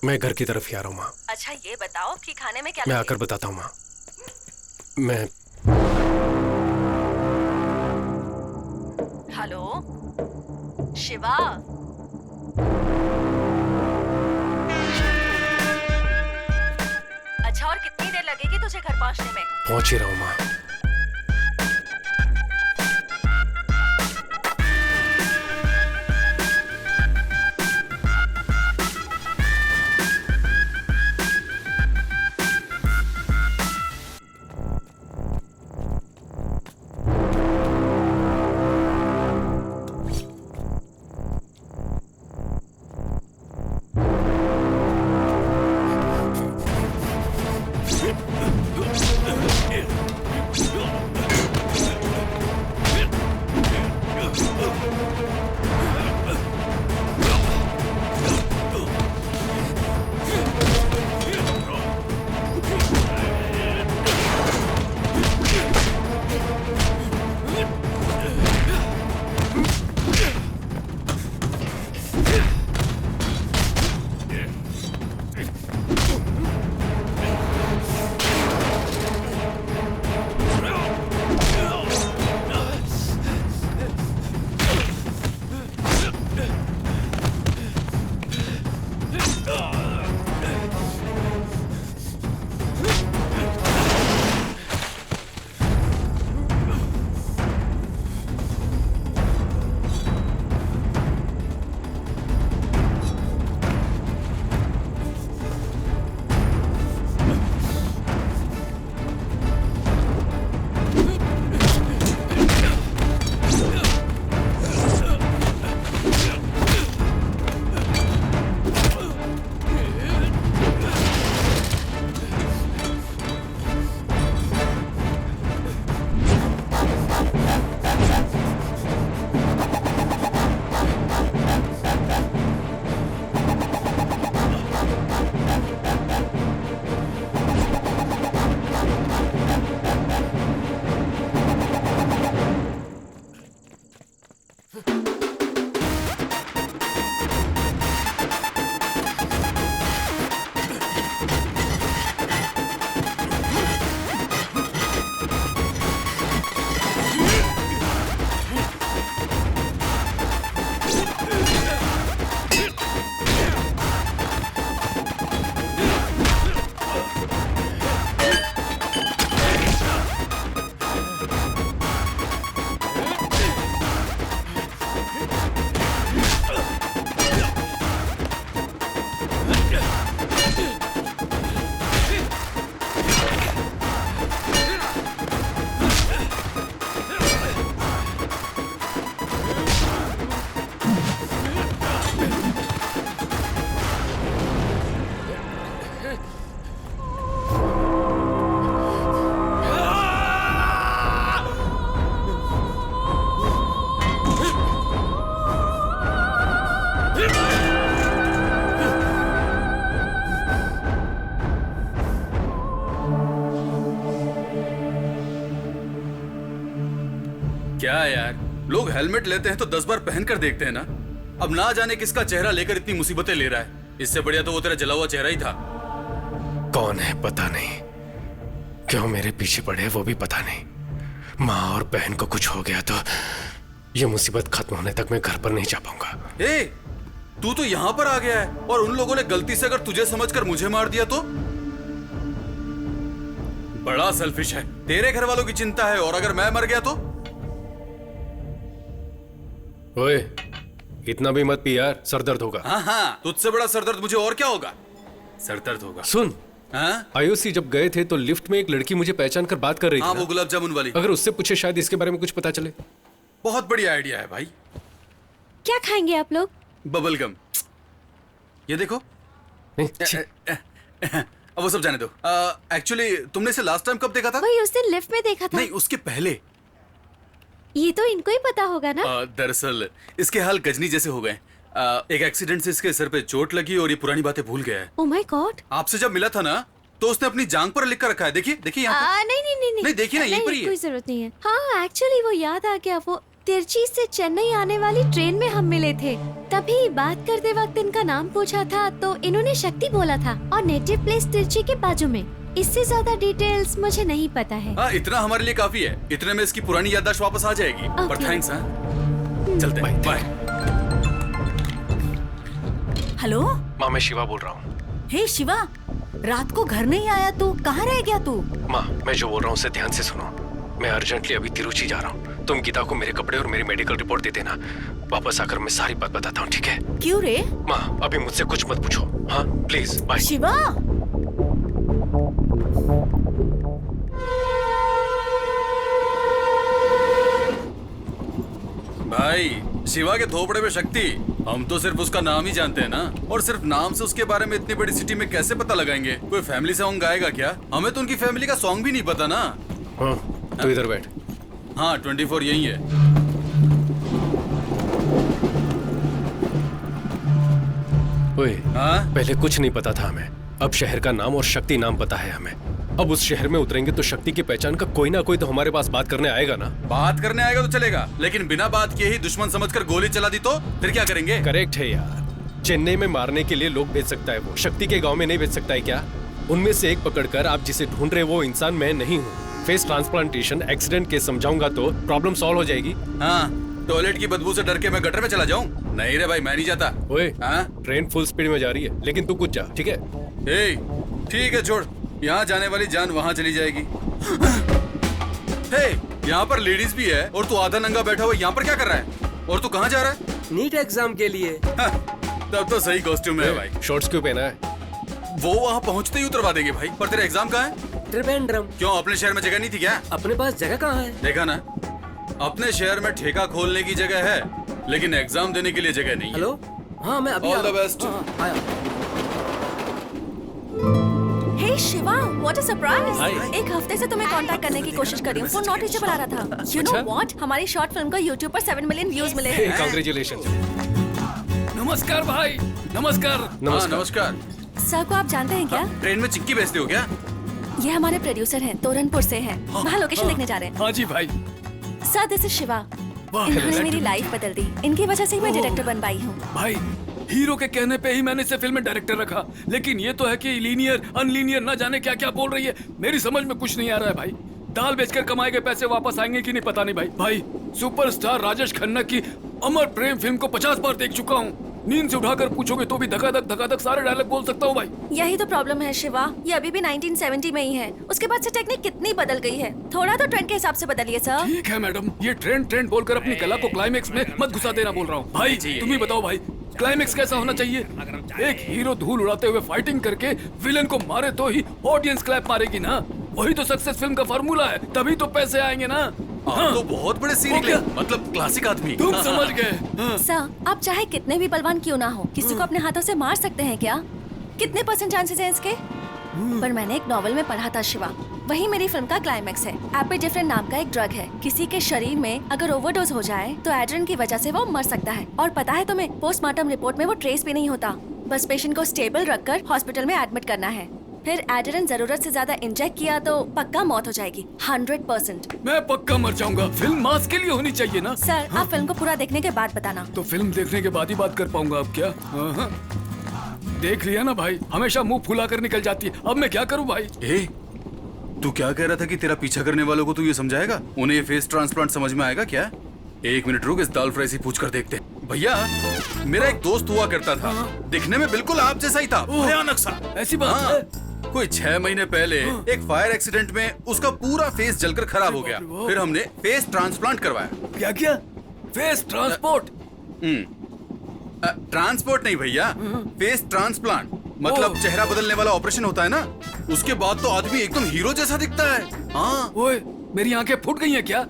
मैं घर की तरफ ही आ रहा हूँ माँ। अच्छा ये बताओ कि खाने में क्या मैं लगे? आकर बताता हूँ माँ। मैं हेलो शिवा, अच्छा और कितनी देर लगेगी तुझे घर पहुँचने में? पहुँच ही रहा हूँ माँ। क्या यार, लोग हेलमेट लेते हैं तो 10 बार पहन कर देखते हैं ना। अब ना जाने किसका चेहरा लेकर इतनी मुसीबतें ले रहा है। इससे बढ़िया तो वो तेरा जला हुआ चेहरा ही था। कौन है पता नहीं, क्यों मेरे पीछे पड़े वो भी पता नहीं। माँ और बहन को कुछ हो गया तो ये मुसीबत खत्म होने तक मैं घर पर नहीं जा पाऊंगा। ए, तू तो यहाँ पर आ गया है और उन लोगों ने गलती से अगर तुझे समझकर मुझे मार दिया तो? बड़ा सेल्फिश है। तेरे घर वालों की चिंता है और अगर मैं मर गया तो? ओए, इतना भी मत पी यार, सरदर्द होगा। हाँ, तुझसे बड़ा सरदर्द मुझे और क्या होगा? सरदर्द होगा। सुन, आईओसी जब गए थे तो लिफ्ट में एक लड़की मुझे पहचान कर बात कर रही थी। हाँ, वो गुलाब जामुन वाली। अगर उससे पूछे शायद इसके बारे में कुछ पता चले। बहुत बढ़िया आइडिया है भाई। क्या खाएंगे आप लोग? Bubble gum. ये देखो। अब वो सब जाने दो। एक्चुअली तुमने इसे लास्ट टाइम कब देखा था? वही उस दिन लिफ्ट में देखा था। नहीं, उसके पहले। ये तो इनको ही पता होगा ना। दरअसल इसके हाल गजनी जैसे हो गए। एक एक्सीडेंट से इसके सर पे चोट लगी और ये पुरानी बातें भूल गया है। Oh my God. आपसे जब मिला था ना तो उसने अपनी जांघ पर लिख कर रखा है। देखिए देखिए यहाँ पे। नहीं देखिए ना, यहीं पर ही है। कोई जरूरत नहीं है। हाँ, एक्चुअली वो याद आ गया। वो तिरची से चेन्नई आने वाली ट्रेन में हम मिले थे। तभी बात करते वक्त इनका नाम पूछा था तो इन्होंने शक्ति बोला था और नेटिव प्लेस तिरची के बाजू में। इससे ज्यादा डिटेल्स मुझे नहीं पता है। हाँ, इतना हमारे लिए काफी है। इतने में इसकी पुरानी याददाश्त वापस आ जाएगी। पर थैंक्स। चलते हैं, बाय। हेलो माँ, मैं शिवा बोल रहा हूँ। हे शिवा, रात को घर नहीं आया तू, कहाँ रह गया तू? माँ, मैं जो बोल रहा हूँ उसे ध्यान से सुनो। मैं अर्जेंटली अभी तिरुचि जा रहा हूँ। तुम गीता को मेरे कपड़े और मेरी मेडिकल रिपोर्ट दे देना। वापस आकर मैं सारी बात बताता हूँ, ठीक है? क्यों रे? माँ, अभी मुझसे कुछ मत पूछो। हाँ प्लीज, बाय। शिवा, भाई, शिवा के थोपड़े में शक्ति। हम तो सिर्फ उसका नाम ही जानते हैं ना। और सिर्फ नाम से उसके बारे में इतनी बड़ी सिटी में कैसे पता लगाएंगे? कोई फैमिली सॉन्ग गाएगा क्या? हमें तो उनकी फैमिली का सॉन्ग भी नहीं पता ना। हाँ, तो इधर बैठ। हाँ, 24 यही है। ओए, पहले कुछ नहीं पता था हमें। अब शहर का नाम और शक्ति नाम पता है हमें। अब उस शहर में उतरेंगे तो शक्ति की पहचान का कोई ना कोई तो हमारे पास बात करने आएगा ना। बात करने आएगा तो चलेगा, लेकिन बिना बात किए ही दुश्मन समझकर गोली चला दी तो फिर क्या करेंगे? करेक्ट है यार। चेन्नई में मारने के लिए लोग भेज सकता है वो, शक्ति के गांव में नहीं भेज सकता है क्या? उनमें से एक पकड़कर आप जिसे ढूंढ रहे वो इंसान मैं नहीं हूँ। फेस ट्रांसप्लांटेशन एक्सीडेंट के समझाऊंगा तो प्रॉब्लम सॉल्व हो जाएगी। हाँ, टॉयलेट की बदबू से डर के मैं गटर में चला जाऊं? नहीं रे भाई, मैं नहीं जाता। ओए, ट्रेन फुल स्पीड में जा रही है, लेकिन तू कुछ जा, ठीक है? ठीक है, छोड़। यहाँ जाने वाली जान वहाँ चली जाएगी। हे, यहाँ पर लेडीज भी है और तू आधा नंगा बैठा हुआ यहाँ पर क्या कर रहा है? और तू कहाँ जा रहा है? नीट एग्जाम के लिए। तब तो सही कॉस्ट्यूम है भाई। शॉर्ट्स क्यों पहना है? वो वहाँ पहुँचते ही उतरवा देंगे भाई। पर तेरा एग्जाम कहाँ है? त्रिवेंद्रम। क्यों, अपने शहर में जगह नहीं थी क्या? अपने पास जगह कहाँ है? देखा ना, अपने शहर में ठेका खोलने की जगह है, लेकिन एग्जाम देने के लिए जगह नहीं है। हेलो, हाँ मैं अभी all the best. Hey Shiva, what a surprise! एक हफ्ते से तुम्हें कांटेक्ट करने की कोशिश कर रही हूँ, फोन नॉट रीचेबल आ रहा था। यू नो व्हाट, हमारी शॉर्ट फिल्म को YouTube पर 7 मिलियन व्यूज मिले हैं। कांग्रेचुलेशंस। नमस्कार भाई। नमस्कार। नमस्कार। सर को आप जानते हैं क्या? ट्रेन में चिक्की बेचते हो क्या? ये हमारे प्रोड्यूसर हैं, तोरनपुर से हैं। वहाँ लोकेशन देखने जा रहे हैं। हाँ जी भाई। Sir, this is Shiva. इन्होंने मेरी लाइफ बदल दी। इनकी वजह से ही मैं डायरेक्टर बन पाई हूँ। भाई, हीरो के कहने पे ही मैंने इसे फिल्म में डायरेक्टर रखा, लेकिन ये तो है कि लीनियर अनलीनियर न जाने क्या क्या बोल रही है। मेरी समझ में कुछ नहीं आ रहा है भाई। दाल बेचकर कमाए गए पैसे वापस आएंगे कि नहीं पता नहीं भाई। भाई, सुपरस्टार राजेश खन्ना की अमर प्रेम फिल्म को 50 बार देख चुका हूँ। नींद से उठाकर पूछोगे तो भी धकाधक सारे डायलॉग बोल सकता हूँ भाई। यही तो प्रॉब्लम है शिवा, ये अभी भी 1970 में ही है। उसके बाद से टेक्निक कितनी बदल गई है। थोड़ा तो ट्रेंड के हिसाब से बदलिए सर। ठीक है मैडम, ये ट्रेंड बोलकर अपनी कला को क्लाइमेक्स में मत घुसा देना बोल रहा हूँ। भाई तुम ही बताओ भाई, क्लाइमेक्स कैसा होना चाहिए? एक हीरो धूल उड़ाते हुए फाइटिंग करके विलेन को मारे तो ही ऑडियंस क्लैप मारेगी ना। वही तो सक्सेस फिल्म का फार्मूला है, तभी तो पैसे आएंगे ना। हाँ, तो बहुत बड़े सीन निकले, मतलब क्लासिक आदमी। तुम समझ गए। सर, आप चाहे कितने भी बलवान क्यों ना हो, किसी को अपने हाथों से मार सकते हैं क्या? कितने % चांसेस हैं इसके? पर मैंने एक नॉवल में पढ़ा था शिवा, वही मेरी फिल्म का क्लाइमेक्स है। एपिड्रिफ्रिन नाम का एक ड्रग है, किसी के शरीर में अगर ओवरडोज हो जाए तो एड्रिन की वजह से वो मर सकता है। और पता है तुम्हें, पोस्टमार्टम रिपोर्ट में वो ट्रेस भी नहीं होता। बस पेशेंट को स्टेबल रखकर हॉस्पिटल में एडमिट करना है। फिर एड्रेनलिन जरूरत से ज्यादा इंजेक्ट किया तो पक्का मौत हो जाएगी 100%। मैं पक्का मर जाऊंगा। फिल्म मास के लिए होनी चाहिए ना। सर आप फिल्म को पूरा देखने के बाद बताना। तो फिल्म देखने के बाद ही बात कर पाऊंगा अब क्या? हाँ। देख लिया ना भाई, हमेशा मुंह फुला कर निकल जाती है। अब मैं क्या करूं भाई? तू क्या कह रहा था कि तेरा पीछा करने वालों को तू ये समझाएगा? उन्हें ये फेस ट्रांसप्लांट समझ में आएगा क्या? एक मिनट रुक, इस दाल फ्राई से पूछ कर देखते हैं। भैया, मेरा एक दोस्त हुआ करता था, दिखने में बिल्कुल आप जैसा ही था, भयानक सा। ऐसी बात है? कोई 6 महीने पहले एक फायर एक्सीडेंट में उसका पूरा फेस जलकर खराब हो गया। फिर हमने फेस ट्रांसप्लांट करवाया। क्या किया? Face transport? ट्रांसपोर्ट नहीं भैया, फेस ट्रांसप्लांट। मतलब चेहरा बदलने वाला ऑपरेशन होता है ना, उसके बाद तो आदमी एकदम हीरो जैसा दिखता है। हाँ। ओए, मेरी आंखें फूट गई हैं क्या?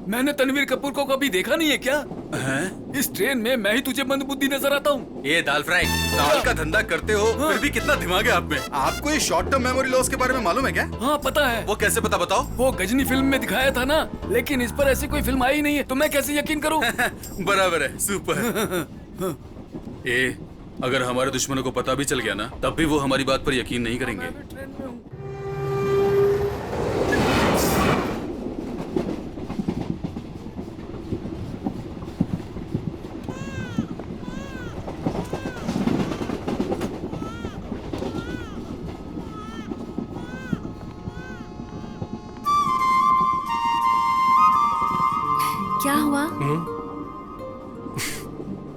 मैंने तनवीर कपूर को कभी देखा नहीं है क्या? इस ट्रेन में मैं ही तुझे मंदबुद्धि नजर आता हूँ। ये दाल फ्राई, दाल का धंधा करते हो, फिर भी कितना दिमाग है आप में। आपको ये शॉर्ट टर्म मेमोरी लॉस के बारे में मालूम है क्या? हाँ पता है। वो कैसे पता, बताओ? वो गजनी फिल्म में दिखाया था ना, लेकिन इस पर ऐसी कोई फिल्म आई नहीं है, तो मैं कैसे यकीन करूँ? बराबर है, सुपर। अगर हमारे दुश्मनों को पता भी चल गया ना, तब भी वो हमारी बात पर यकीन नहीं करेंगे। क्या हुआ?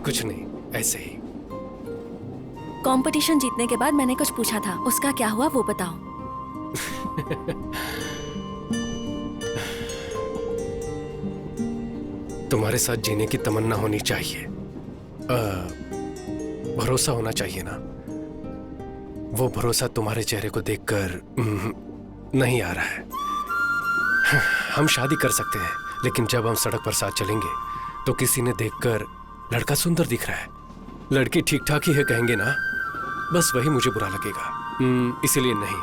कुछ नहीं, ऐसे ही। कंपटीशन जीतने के बाद मैंने कुछ पूछा था, उसका क्या हुआ वो बताओ। तुम्हारे साथ जीने की तमन्ना होनी चाहिए, भरोसा होना चाहिए ना। वो भरोसा तुम्हारे चेहरे को देखकर नहीं आ रहा है। हम शादी कर सकते हैं, लेकिन जब हम सड़क पर साथ चलेंगे तो किसी ने देखकर लड़का सुंदर दिख रहा है, लड़की ठीक ठाक ही है कहेंगे ना, बस वही मुझे बुरा लगेगा। इसीलिए नहीं,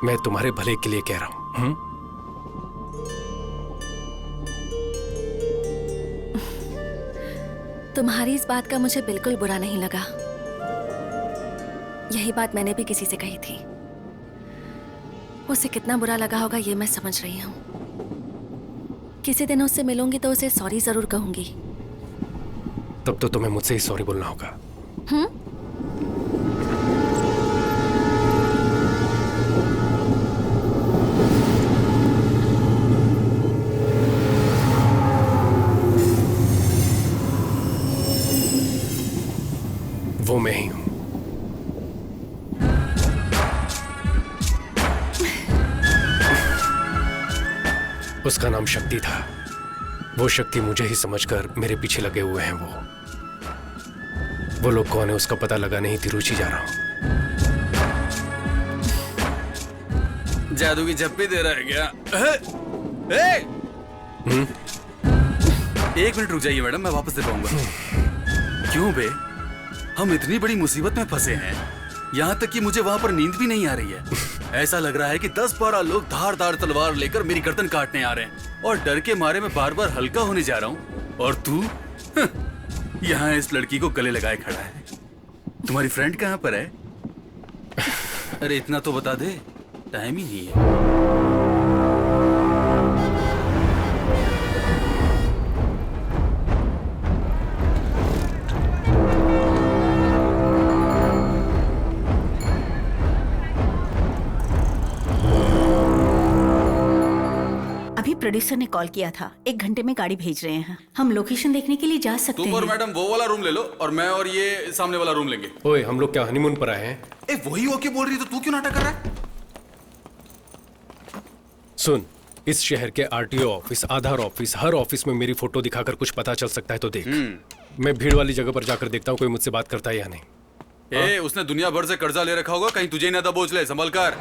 मैं तुम्हारे भले के लिए कह रहा हूं। तुम्हारी इस बात का मुझे बिल्कुल बुरा नहीं लगा। यही बात मैंने भी किसी से कही थी। उसे कितना बुरा लगा होगा ये मैं समझ रही हूँ। किसी दिन उससे मिलूंगी तो उसे सॉरी जरूर कहूंगी। तब तो तुम्हें मुझसे ही सॉरी बोलना होगा। वो मैं ही हूं। उसका नाम शक्ति था। वो शक्ति मुझे ही समझकर मेरे पीछे लगे हुए हैं। वो लोग कौन है उसका पता लगाने ही तिरुचि जा रहा हूं। जादू की झप्पी दे रहा है क्या? एक मिनट रुक जाइए मैडम, मैं वापस दे पाऊंगा। क्यों बे, हम इतनी बड़ी मुसीबत में फंसे हैं, यहाँ तक कि मुझे वहाँ पर नींद भी नहीं आ रही है। ऐसा लग रहा है कि 10-12 लोग धारदार तलवार लेकर मेरी गर्दन काटने आ रहे हैं, और डर के मारे मैं बार बार हल्का होने जा रहा हूँ, और तू यहाँ इस लड़की को गले लगाए खड़ा है। तुम्हारी फ्रेंड कहाँ पर है? अरे इतना तो बता दे, टाइम ही नहीं है। प्रोड्यूसर ने कॉल किया था, 1 घंटे में गाड़ी भेज रहे हैं। हम लोकेशन देखने के लिए जा सकते हैं। तुम और मैडम वो वाला रूम ले लो, और मैं और ये सामने वाला रूम लेंगे। ओए, हम लोग क्या हनीमून पर आए हैं? वही ओके बोल रही, तो तू क्यों नाटक कर रहा है? सुन, इस शहर के आरटीओ ऑफिस, आधार ऑफिस, हर ऑफिस में मेरी फोटो दिखाकर कुछ पता चल सकता है तो देख। मैं भीड़ वाली जगह पर जाकर देखता हूँ कोई मुझसे बात करता है या नहीं। उसने दुनिया भर से कर्जा ले रखा होगा, कहीं तुझे ही ना दबोच ले, संभल कर।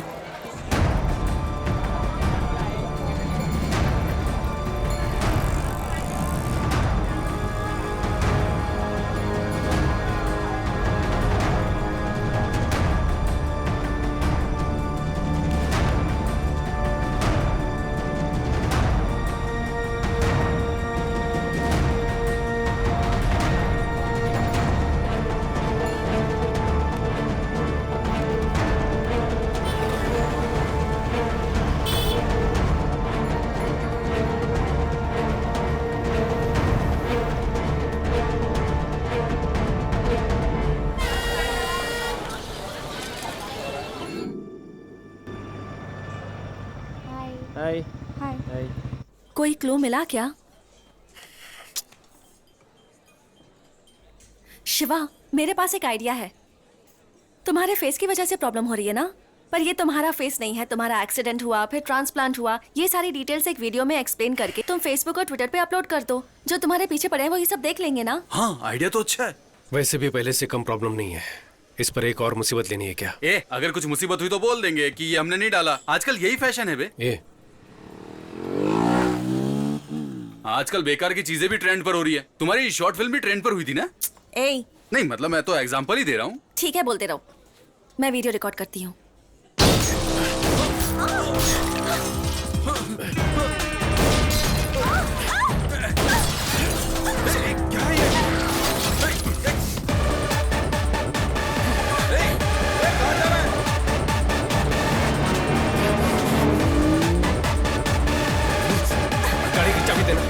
हाय हाय। कोई क्लू मिला क्या? शिवा, मेरे पास एक आइडिया है। तुम्हारे फेस की वजह से प्रॉब्लम हो रही है ना? पर ये तुम्हारा फेस नहीं है, तुम्हारा एक्सीडेंट हुआ, फिर ट्रांसप्लांट हुआ, ये सारी डिटेल्स एक वीडियो में एक्सप्लेन करके तुम फेसबुक और ट्विटर पे अपलोड कर दो। जो तुम्हारे पीछे पड़े हैं वो ये सब देख लेंगे ना। हाँ, आइडिया तो अच्छा है। वैसे भी पहले से कम प्रॉब्लम नहीं है, इस पर एक और मुसीबत लेनी है क्या? अगर कुछ मुसीबत हुई तो बोल देंगे कि ये हमने नहीं डाला। आजकल यही फैशन है बे। आजकल बेकार की चीजें भी ट्रेंड पर हो रही है। तुम्हारी शॉर्ट फिल्म भी ट्रेंड पर हुई थी ना? नहीं मतलब मैं तो एग्जांपल ही दे रहा हूँ। ठीक है, बोलते रहो। मैं वीडियो रिकॉर्ड करती हूँ। गाड़ी की चाबी देना।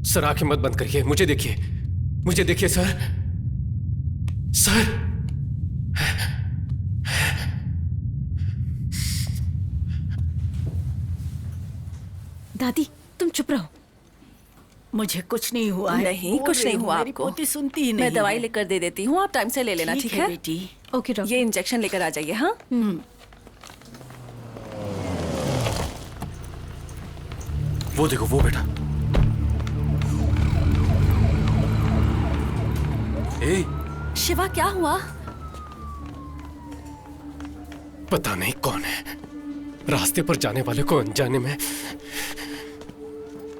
सर आंखें मत बंद करिए, मुझे देखिए, मुझे देखिए सर। सर दादी तुम चुप रहो, मुझे कुछ नहीं हुआ है। नहीं, कुछ नहीं हुआ आपको। पोती सुनती ही नहीं। मैं दवाई लेकर दे देती हूँ, आप टाइम से ले लेना, ठीक है बेटी? Okay doctor. ये इंजेक्शन लेकर आ जाइए। हाँ वो देखो, वो बेटा। शिवा क्या हुआ? पता नहीं कौन है, रास्ते पर जाने वाले को अनजाने में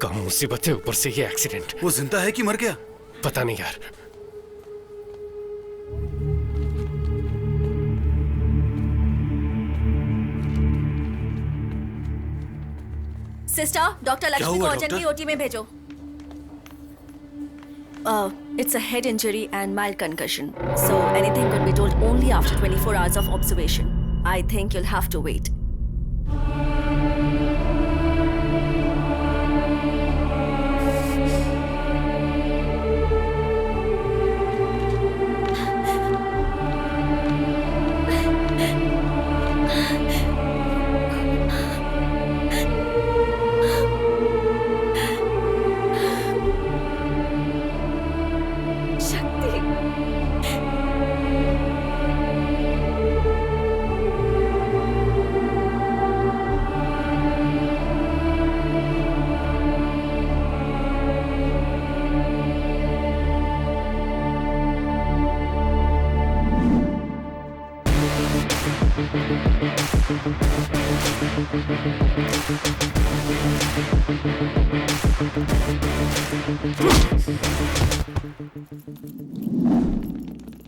कम मुसीबत है, ऊपर से ये एक्सीडेंट। वो जिंदा है कि मर गया? पता नहीं यार। सिस्टर, डॉक्टर लक्ष्मी को अर्जेंटली ओटी में भेजो। It's a head injury and mild concussion, so anything could be told only after 24 hours of observation. I think you'll have to wait.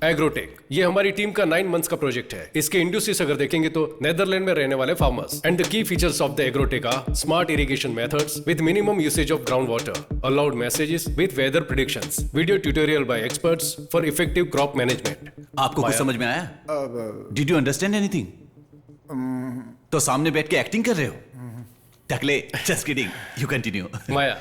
Agrotech, ये हमारी टीम का 9 मंथ्स का प्रोजेक्ट है। इसके industries अगर देखेंगे तो नेदरलैंड में रहने वाले farmers. And the key features of the agrotech are smart irrigation methods with minimum usage of ground water, aloud messages with weather predictions, video tutorial by experts for effective crop management. आपको कुछ समझ में आया? Did you understand anything? तो सामने बैठ के acting कर रहे हो? टकले, just kidding, you continue. Maya,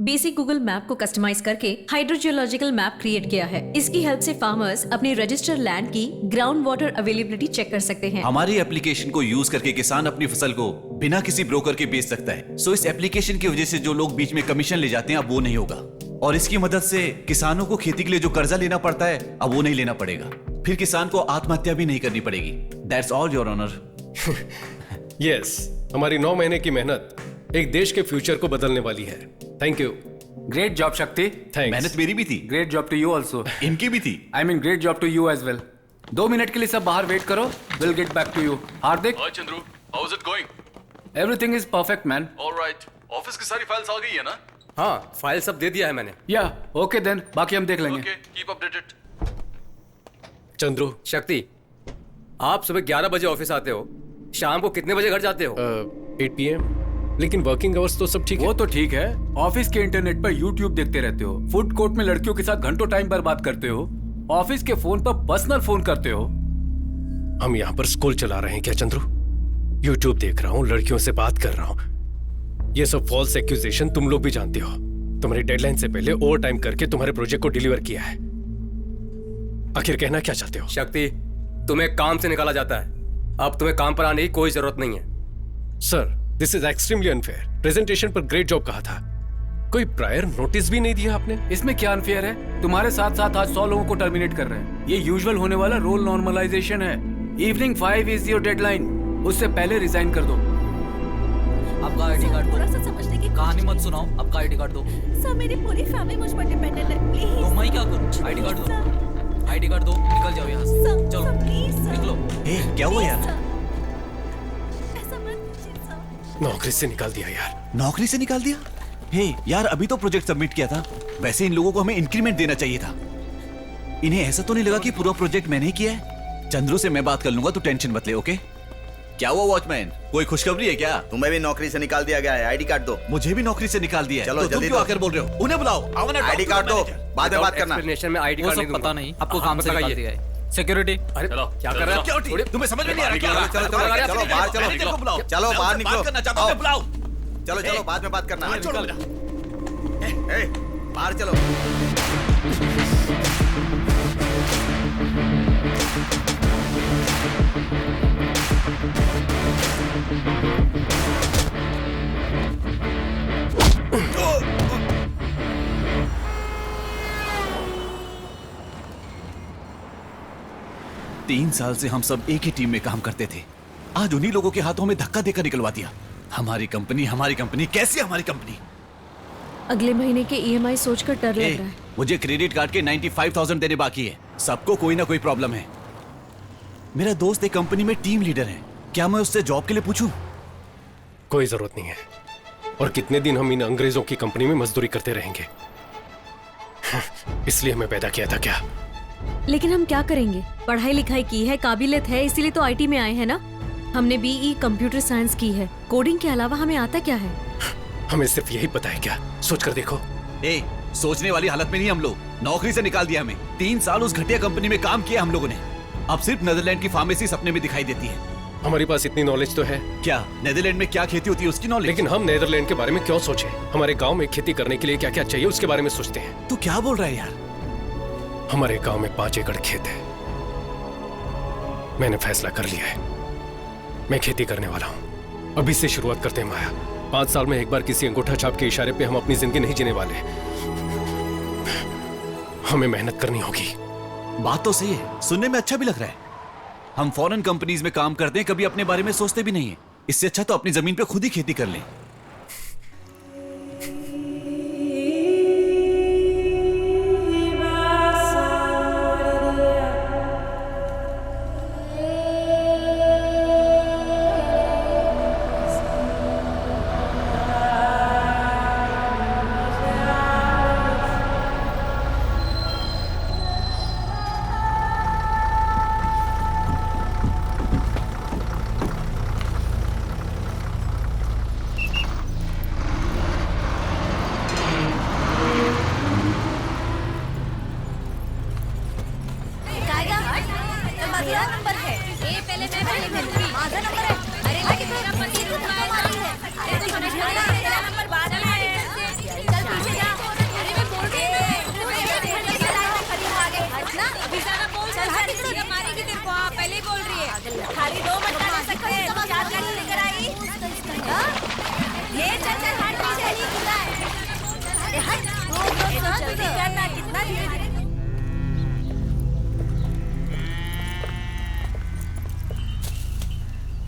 basic Google map को कस्टमाइज करके हाइड्रोजियोलॉजिकल मैप क्रिएट किया है। इसकी हेल्प से फार्मर्स अपने रजिस्टर्ड लैंड की ग्राउंड वाटर अवेलेबिलिटी चेक कर सकते हैं। हमारी एप्लीकेशन को यूज करके किसान अपनी फसल को बिना किसी ब्रोकर के बेच सकता है। सो इस एप्लीकेशन की वजह से जो लोग बीच में कमीशन ले जाते हैं अब वो नहीं होगा, और इसकी मदद से किसानों को खेती के लिए जो कर्जा लेना पड़ता है अब वो नहीं लेना पड़ेगा। फिर किसान को आत्महत्या भी नहीं करनी पड़ेगी। That's all your honour. Yes, हमारी 9 महीने की मेहनत एक देश के फ्यूचर को बदलने वाली है। Thank you. Great job Shakti. Thanks. मेहनत मेरी भी थी। Great job to you also. इनकी भी थी। I mean great job to you as well. 2 minute के लिए सब बाहर वेट करो, will get back to you. Hardik. Hi Chandru, how is it going? Everything is perfect man. Alright, office की सारी फाइल्स आ गई है ना? हाँ, फाइल सब दे दिया है मैंने। या ओके देन, बाकी हम देख लेंगे। Okay, keep updated. Chandru. Shakti, आप सुबह 11 बजे ऑफिस आते हो, शाम को कितने बजे घर जाते हो? 8 PM। लेकिन वर्किंग आवर्स तो सब ठीक है। वो तो ठीक है, ऑफिस के इंटरनेट पर यूट्यूब देखते रहते हो, फूड कोर्ट में लड़कियों के साथ घंटों टाइम बर्बाद करते हो, ऑफिस के फोन पर पर्सनल फोन करते हो। हम यहाँ पर स्कूल चला रहे हैं क्या चंद्रू? यूट्यूब देख रहा हूँ, लड़कियों से बात कर रहा हूँ। ये सब फॉल्स एक्यूजेशन तुम लोग भी जानते हो। तुम्हारी डेडलाइन से पहले ओवर टाइम करके तुम्हारे प्रोजेक्ट को डिलीवर किया है। आखिर कहना क्या चाहते हो? शक्ति, तुम्हें काम से निकाला जाता है, अब तुम्हें काम पर आने की कोई जरूरत नहीं है। Sir, this is extremely unfair. Presentation पर ग्रेट जॉब कहा था, कोई प्रायर नोटिस भी नहीं दिया आपने। इसमें क्या अनफेयर है? तुम्हारे साथ साथ आज 100 लोगों को टर्मिनेट कर रहे हैं। ये यूजुअल होने वाला रोल नॉर्मलाइजेशन है। इवनिंग 5 इज योर डेडलाइन, उससे पहले रिजाइन कर दो। आपका आईडी कार्ड दो। थोड़ा सा समझने की कहानी मत सुनाओ, आपका आईडी कार्ड दो। सर, मेरी पूरी फैमिली मुझ पर डिपेंडेंट है, प्लीज। तो मैं क्या करूं? आईडी कार्ड दो, आईडी कार्ड दो, निकल जाओ यहाँ से। चलो निकलो। क्या हुआ यार? नौकरी से निकाल दिया यार। नौकरी से निकाल दिया? हे यार, अभी तो प्रोजेक्ट सबमिट किया था। वैसे इन लोगों को हमें इंक्रीमेंट देना चाहिए था। इन्हें ऐसा तो नहीं लगा कि पूरा प्रोजेक्ट मैंने ही किया है? चंद्रू से मैं बात कर लूंगा, तो टेंशन मत ले। ओके? क्या हुआ वॉचमैन, कोई खुशखबरी है क्या? तुम्हें भी नौकरी से निकाल दिया गया है, आईडी कार्ड दो। मुझे भी नौकरी से निकाल दिया है। चलो तो तुम जल्दी क्यों दो। आकर बोल रहे हो? उन्हें बुलाओ। आईडी कार्ड दो, बाद में बात करना। एक्सप्लेनेशन में आईडी कार्ड नहीं दूंगा। पता नहीं, आपको काम से निकाल दिया है। सिक्योरिटी, अरे क्या कर रहे हो? तुम्हें समझ में नहीं आ रहा क्या? चलो चलो चलो बाहर चलो, चलो बाहर निकलो। बुलाओ। चलो चलो बाद में बात करना। बाहर चलो। तीन साल से हम सब एक ही टीम में काम करते थे। आज उन्हीं लोगों के हाथों में धक्का देकर निकलवा दिया। हमारी कंपनी, कैसे हमारी कंपनी? अगले महीने के EMI सोचकर डर लग रहा है। मुझे क्रेडिट कार्ड के 95,000 देने बाकी है। सबको कोई ना कोई प्रॉब्लम है। मेरा दोस्त एक कंपनी में टीम लीडर है, क्या मैं उससे जॉब के लिए पूछूं? कोई जरूरत नहीं है। और कितने दिन हम इन अंग्रेजों की कंपनी में मजदूरी करते रहेंगे? इसलिए हमें पैदा किया था क्या? लेकिन हम क्या करेंगे? पढ़ाई लिखाई की है, काबिलियत है, इसीलिए तो IT में आए हैं ना। हमने BE कंप्यूटर साइंस की है। कोडिंग के अलावा हमें आता क्या है? हमें सिर्फ यही पता है क्या? सोच कर देखो। सोचने वाली हालत में नहीं हम लोग। नौकरी से निकाल दिया हमें। 3 साल उस घटिया कंपनी में काम किया हम लोगों ने। अब सिर्फ नेदरलैंड की फार्मेसी सपने में दिखाई देती है। हमारे पास इतनी नॉलेज तो है। क्या नेदरलैंड में क्या खेती होती है उसकी नॉलेज? लेकिन हम नेदरलैंड के बारे में क्यों सोचें? हमारे गांव में खेती करने के लिए क्या क्या चाहिए उसके बारे में सोचते हैं। तू क्या बोल रहा है यार? हमारे गांव में 5 एकड़ खेत है। मैंने फैसला कर लिया है, मैं खेती करने वाला हूं। अभी से शुरुआत करते हैं माया। 5 साल में एक बार किसी अंगूठा छाप के इशारे पे हम अपनी जिंदगी नहीं जीने वाले। हमें मेहनत करनी होगी। बात तो सही है, सुनने में अच्छा भी लग रहा है। हम फॉरेन कंपनीज में काम करते हैं, कभी अपने बारे में सोचते भी नहीं है। इससे अच्छा तो अपनी जमीन पे खुद ही खेती कर लें।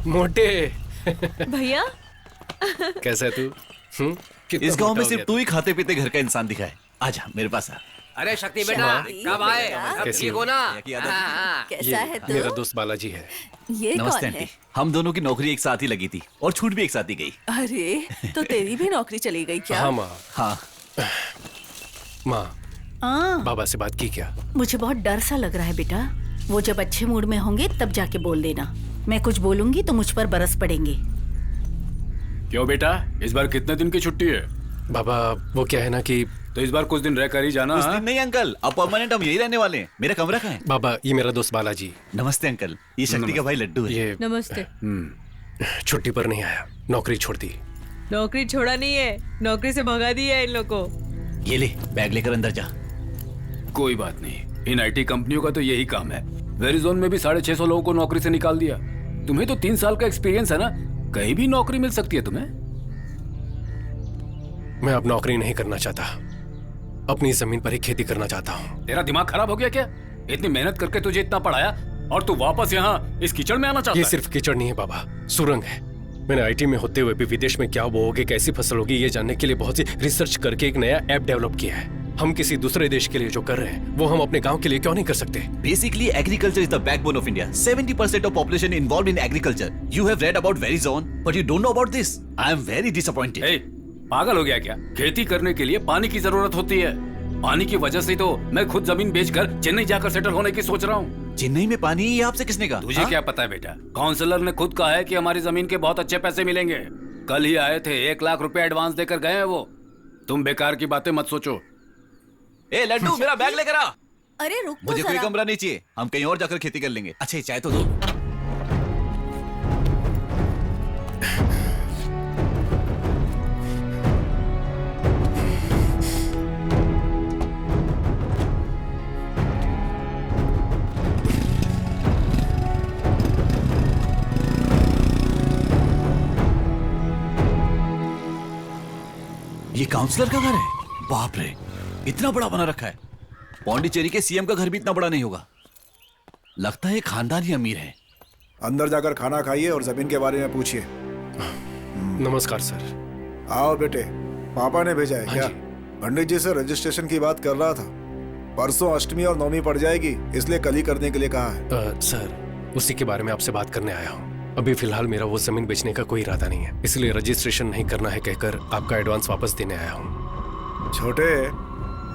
मोटे भैया कैसा है तू? कितना इस गांव मोटा में हो सिर्फ गया तू ही खाते पीते घर का इंसान दिखा है। आजा मेरे पास आ। अरे शक्ति बेटा कब आए? सब कैसी ठीक हो? हो ना? कैसा है ये मेरा तू? दोस्त बालाजी है। ये नमस्ते कौन है? आंटी। हम दोनों की नौकरी एक साथ ही लगी थी और छूट भी एक साथ ही गई। अरे तो तेरी भी नौकरी चली गई क्या? हाँ माँ। हाँ माँ, बाबा से बात की क्या? मुझे बहुत डर सा लग रहा है बेटा। वो जब अच्छे मूड में होंगे तब जाके बोल देना। मैं कुछ बोलूंगी तो मुझ पर बरस पड़ेंगे। क्यों बेटा, इस बार कितने दिन की छुट्टी है? बाबा वो क्या है ना कि तो इस बार कुछ दिन रह कर ही जाना। कुछ दिन नहीं अंकल, अब परमानेंट हम यही रहने वाले हैं। मेरा कमरा कहाँ है? बाबा ये मेरा दोस्त बालाजी। नमस्ते अंकल, ये शक्ति का भाई लड्डू है। ये नमस्ते। छुट्टी पर नहीं आया, नौकरी छोड़ दी। नौकरी छोड़ा नहीं है, नौकरी से भगा दिया है इन लोग को। ये ले बैग लेकर अंदर जा। कोई बात नहीं, इन आईटी कंपनियों का तो यही काम है। वेरिजोन में भी 650 लोगों को नौकरी से निकाल दिया। तुम्हें तो 3 साल का एक्सपीरियंस है ना, कहीं भी नौकरी मिल सकती है तुम्हें। मैं अब नौकरी नहीं करना चाहता, अपनी जमीन पर ही खेती करना चाहता हूँ। तेरा दिमाग खराब हो गया क्या? इतनी मेहनत करके तुझे इतना पढ़ाया और तू वापस यहाँ इस कीचड़ में आना चाहता ये है? सिर्फ कीचड़ नहीं है बाबा, सुरंग है। मैंने आईटी में होते हुए भी विदेश में क्या बोओगे, कैसी फसल होगी, ये जानने के लिए बहुत सी रिसर्च करके एक नया ऐप डेवलप किया है। हम किसी दूसरे देश के लिए जो कर रहे हैं वो हम अपने गांव के लिए क्यों नहीं कर सकते? Basically, agriculture is the backbone of India. 70% of population involved in agriculture. You have read about Verizon, but you don't know about this. I am very disappointed. ए, पागल हो गया क्या? खेती करने के लिए पानी की जरूरत होती है। पानी की वजह से तो मैं खुद जमीन बेचकर चेन्नई जाकर सेटल होने की सोच रहा हूँ। चेन्नई में पानी ये आपसे किसने कहा? तुझे क्या पता है बेटा? काउंसलर ने खुद कहा है कि हमारी जमीन के बहुत अच्छे पैसे मिलेंगे। कल ही आए थे, 1 लाख रुपए एडवांस देकर गए हैं वो। तुम बेकार की बातें मत सोचो। ए लड्डू मेरा बैग लेकर आ। अरे रुक तो मुझे कोई जरा। कमरा नहीं चाहिए, हम कहीं और जाकर खेती कर लेंगे। अच्छा ये चाय तो दो। ये काउंसलर का घर है? बाप रे, इतना बड़ा बना रखा है। पौंडीचेरी के सीएम का घर भी इतना बड़ा नहीं होगा। लगता है खानदानी अमीर है। अंदर जाकर खाना खाइए और जमीन के बारे में पूछिए। नमस्कार सर। आओ बेटे, पापा ने भेजा है हाँ क्या? जी। पंडित जी से रजिस्ट्रेशन की बात कर रहा था। परसों अष्टमी और नवमी पड़ जाएगी, इसलिए कल ही करने के लिए कहा है। सर उसी के बारे में आपसे बात करने आया हूँ। अभी फिलहाल मेरा वो जमीन बेचने का कोई इरादा नहीं है, इसलिए रजिस्ट्रेशन नहीं करना है कहकर आपका एडवांस वापस देने आया हूँ। छोटे,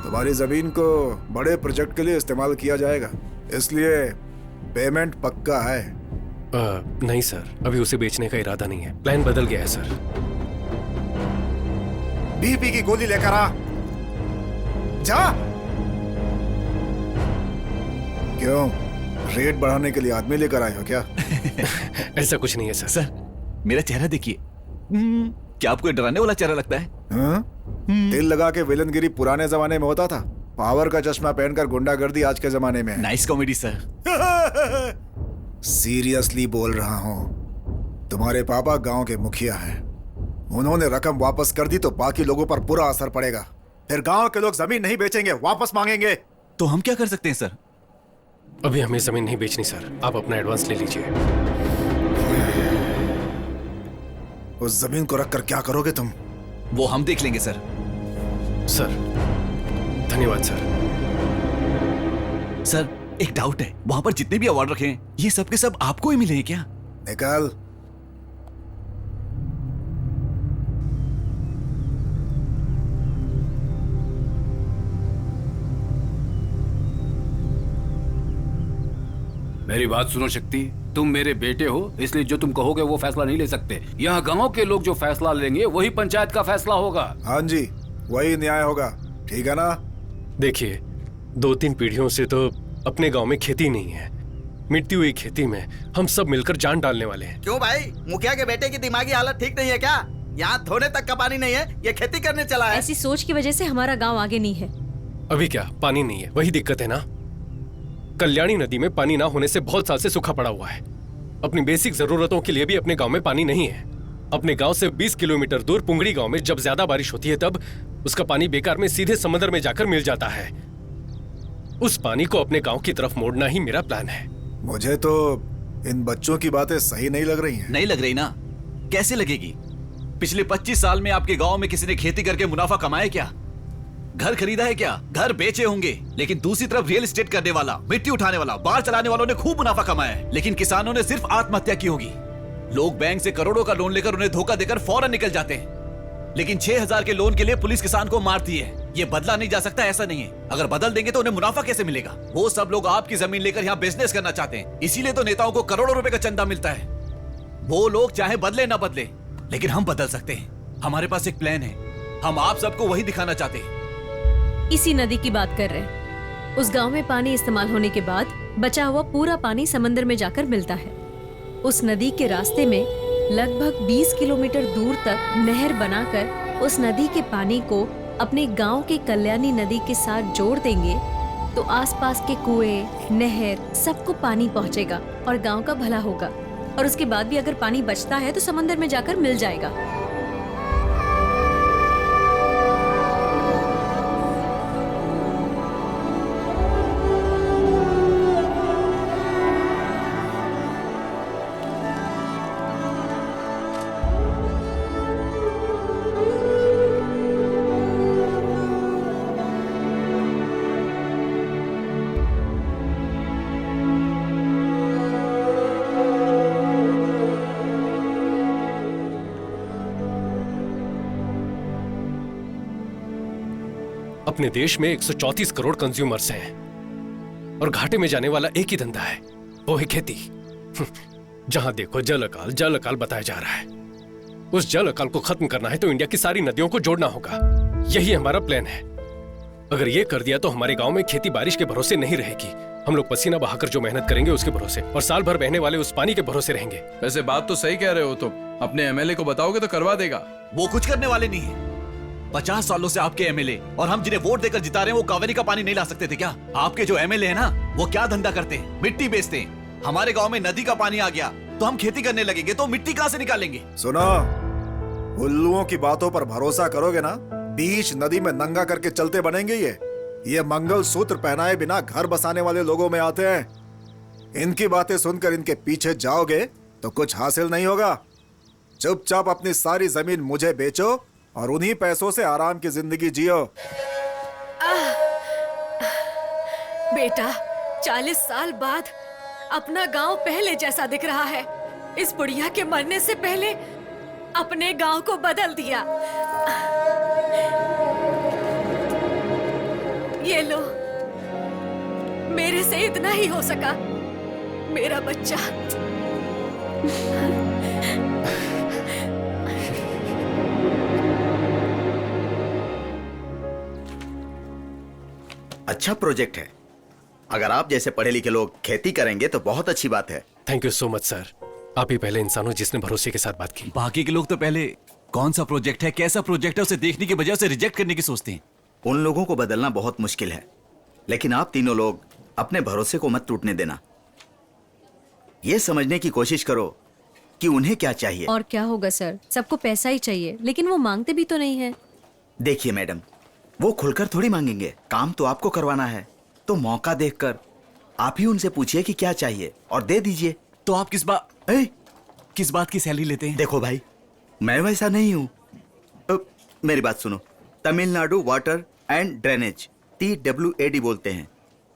तुम्हारी जमीन को बड़े प्रोजेक्ट के लिए इस्तेमाल किया जाएगा, इसलिए पेमेंट पक्का है। नहीं सर, अभी उसे बेचने का इरादा नहीं है, प्लान बदल गया है सर। बीपी की गोली लेकर आ। जा। क्यों, रेट बढ़ाने के लिए आदमी लेकर आए हो क्या? ऐसा कुछ नहीं है सर। सर मेरा चेहरा देखिए। क्या आपको ये डराने वाला चेहरा लगता है? तिल लगा के विलनगिरी पुराने जमाने में होता था, पावर का चश्मा पहनकर गुंडागर्दी आज के जमाने में है। Nice comedy sir. सीरियसली बोल रहा हूँ, तुम्हारे पापा गांव के मुखिया हैं। उन्होंने रकम वापस कर दी तो बाकी लोगों पर बुरा असर पड़ेगा। फिर गांव के लोग जमीन नहीं बेचेंगे, वापस मांगेंगे। तो हम क्या कर सकते हैं सर? अभी हमें जमीन नहीं बेचनी सर, आप अपना एडवांस ले लीजिए। उस जमीन को रखकर क्या करोगे तुम? वो हम देख लेंगे सर। सर धन्यवाद सर। सर एक डाउट है, वहां पर जितने भी अवार्ड रखे हैं ये सब के सब आपको ही मिले हैं क्या? निकाल। मेरी बात सुनो शक्ति, तुम मेरे बेटे हो, इसलिए जो तुम कहोगे वो फैसला नहीं ले सकते। यहाँ गांव के लोग जो फैसला लेंगे वही पंचायत का फैसला होगा। हाँ जी, वही न्याय होगा, ठीक है ना? देखिए 2-3 पीढ़ियों से तो अपने गांव में खेती नहीं है। मिटती हुई खेती में हम सब मिलकर जान डालने वाले हैं। क्यों भाई, मुखिया के बेटे की दिमागी हालत ठीक नहीं है क्या? यहाँ धोने तक का पानी नहीं है, ये खेती करने चला है। ऐसी सोच की वजह से हमारा गांव आगे नहीं है। अभी क्या पानी नहीं है, वही दिक्कत है ना। कल्याणी नदी में पानी ना होने से बहुत साल से सूखा पड़ा हुआ है। अपनी बेसिक जरूरतों के लिए भी अपने गांव में पानी नहीं है। अपने गांव से 20 किलोमीटर दूर पुंगड़ी गांव में जब ज्यादा बारिश होती है तब उसका पानी बेकार में सीधे समंदर में जाकर मिल जाता है। उस पानी को अपने गांव की तरफ मोड़ना ही मेरा प्लान है। मुझे तो इन बच्चों की बातें सही नहीं लग रही हैं। नहीं लग रही ना? कैसे लगेगी? पिछले 25 साल में आपके गांव में किसी ने खेती करके मुनाफा कमाया क्या? घर खरीदा है क्या? घर बेचे होंगे। लेकिन दूसरी तरफ रियल एस्टेट करने वाला, मिट्टी उठाने वाला, बार चलाने वालों ने खूब मुनाफा कमाया है। लेकिन किसानों ने सिर्फ आत्महत्या की होगी। लोग बैंक से करोड़ों का लोन लेकर उन्हें धोखा देकर फौरन निकल जाते हैं। लेकिन 6000 के लोन के लिए पुलिस किसान को मारती है। ये बदला नहीं जा सकता, ऐसा नहीं है। अगर बदल देंगे तो उन्हें मुनाफा कैसे मिलेगा? वो सब लोग आपकी जमीन लेकर यहाँ बिजनेस करना चाहते हैं। इसीलिए तो नेताओं को करोड़ों रुपए का चंदा मिलता है। वो लोग चाहे बदले ना बदले, लेकिन हम बदल सकते हैं। हमारे पास एक प्लान है। हम आप सबको वही दिखाना चाहते हैं। इसी नदी की बात कर रहे हैं। उस गांव में पानी इस्तेमाल होने के बाद बचा हुआ पूरा पानी समंदर में जाकर मिलता है। उस नदी के रास्ते में लगभग 20 किलोमीटर दूर तक नहर बनाकर उस नदी के पानी को अपने गांव के कल्याणी नदी के साथ जोड़ देंगे तो आसपास के कुएं, नहर सबको पानी पहुंचेगा और गांव का भला होगा। और उसके बाद भी अगर पानी बचता है तो समंदर में जाकर मिल जाएगा। अपने देश में 134 करोड़ कंज्यूमर्स हैं और घाटे में जाने वाला एक ही धंधा है, वो है खेती। जहां देखो जल अकाल बताया जा रहा है। उस जल अकाल को खत्म करना है तो इंडिया की सारी नदियों को जोड़ना होगा। यही हमारा प्लान है। अगर ये कर दिया तो हमारे गांव में खेती बारिश के भरोसे नहीं रहेगी। हम लोग पसीना बहाकर जो मेहनत करेंगे उसके भरोसे, और साल भर बहने वाले उस पानी के भरोसे रहेंगे। वैसे बात तो सही कह रहे हो तुम। अपने एमएलए को बताओगे तो करवा देगा। वो कुछ करने वाले नहीं है। 50 सालों से आपके एमएलए और हम जिन्हें वोट देकर जिता रहे हैं वो कावेरी का पानी नहीं ला सकते थे क्या? आपके जो एमएलए है ना, वो क्या धंधा करते हैं? मिट्टी बेचते हैं। हमारे गांव में नदी का पानी आ गया तो हम खेती करने लगेंगे तो मिट्टी कहां से निकालेंगे? सुनो, उल्लुओं की बातों पर भरोसा करोगे ना, बीच नदी में नंगा करके चलते बनेंगे। ये मंगल सूत्र पहनाए बिना घर बसाने वाले लोगों में आते हैं। इनकी बातें सुनकर इनके पीछे जाओगे तो कुछ हासिल नहीं होगा। चुपचाप अपनी सारी जमीन मुझे बेचो और उन्हीं पैसों से आराम की जिंदगी जियो। बेटा, 40 साल बाद अपना गांव पहले जैसा दिख रहा है। इस बुढ़िया के मरने से पहले अपने गांव को बदल दिया। ये लो, मेरे से इतना ही हो सका। मेरा बच्चा। अच्छा प्रोजेक्ट है। अगर आप जैसे पढ़े लिखे लोग खेती करेंगे तो बहुत अच्छी बात है। Thank you so much sir. आप ही पहले इंसान हो जिसने भरोसे के साथ बात की। बाकी के लोग तो पहले कौन सा प्रोजेक्ट है, कैसा प्रोजेक्ट है, उसे देखने की बजाय उसे रिजेक्ट करने की सोचते हैं। उन लोगों को बदलना बहुत मुश्किल है, लेकिन आप तीनों लोग अपने भरोसे को मत टूटने देना। ये समझने की कोशिश करो कि उन्हें क्या चाहिए। और क्या होगा सर, सबको पैसा ही चाहिए, लेकिन वो मांगते भी तो नहीं है। देखिए मैडम, वो खुलकर थोड़ी मांगेंगे। काम तो आपको करवाना है, तो मौका देखकर आप ही उनसे पूछिए कि क्या चाहिए और दे दीजिए। तो आप किस बात की सैलरी लेते हैं? देखो भाई, मैं वैसा नहीं हूँ। मेरी बात सुनो। Tamil Nadu water and drainage, TWAD बोलते हैं।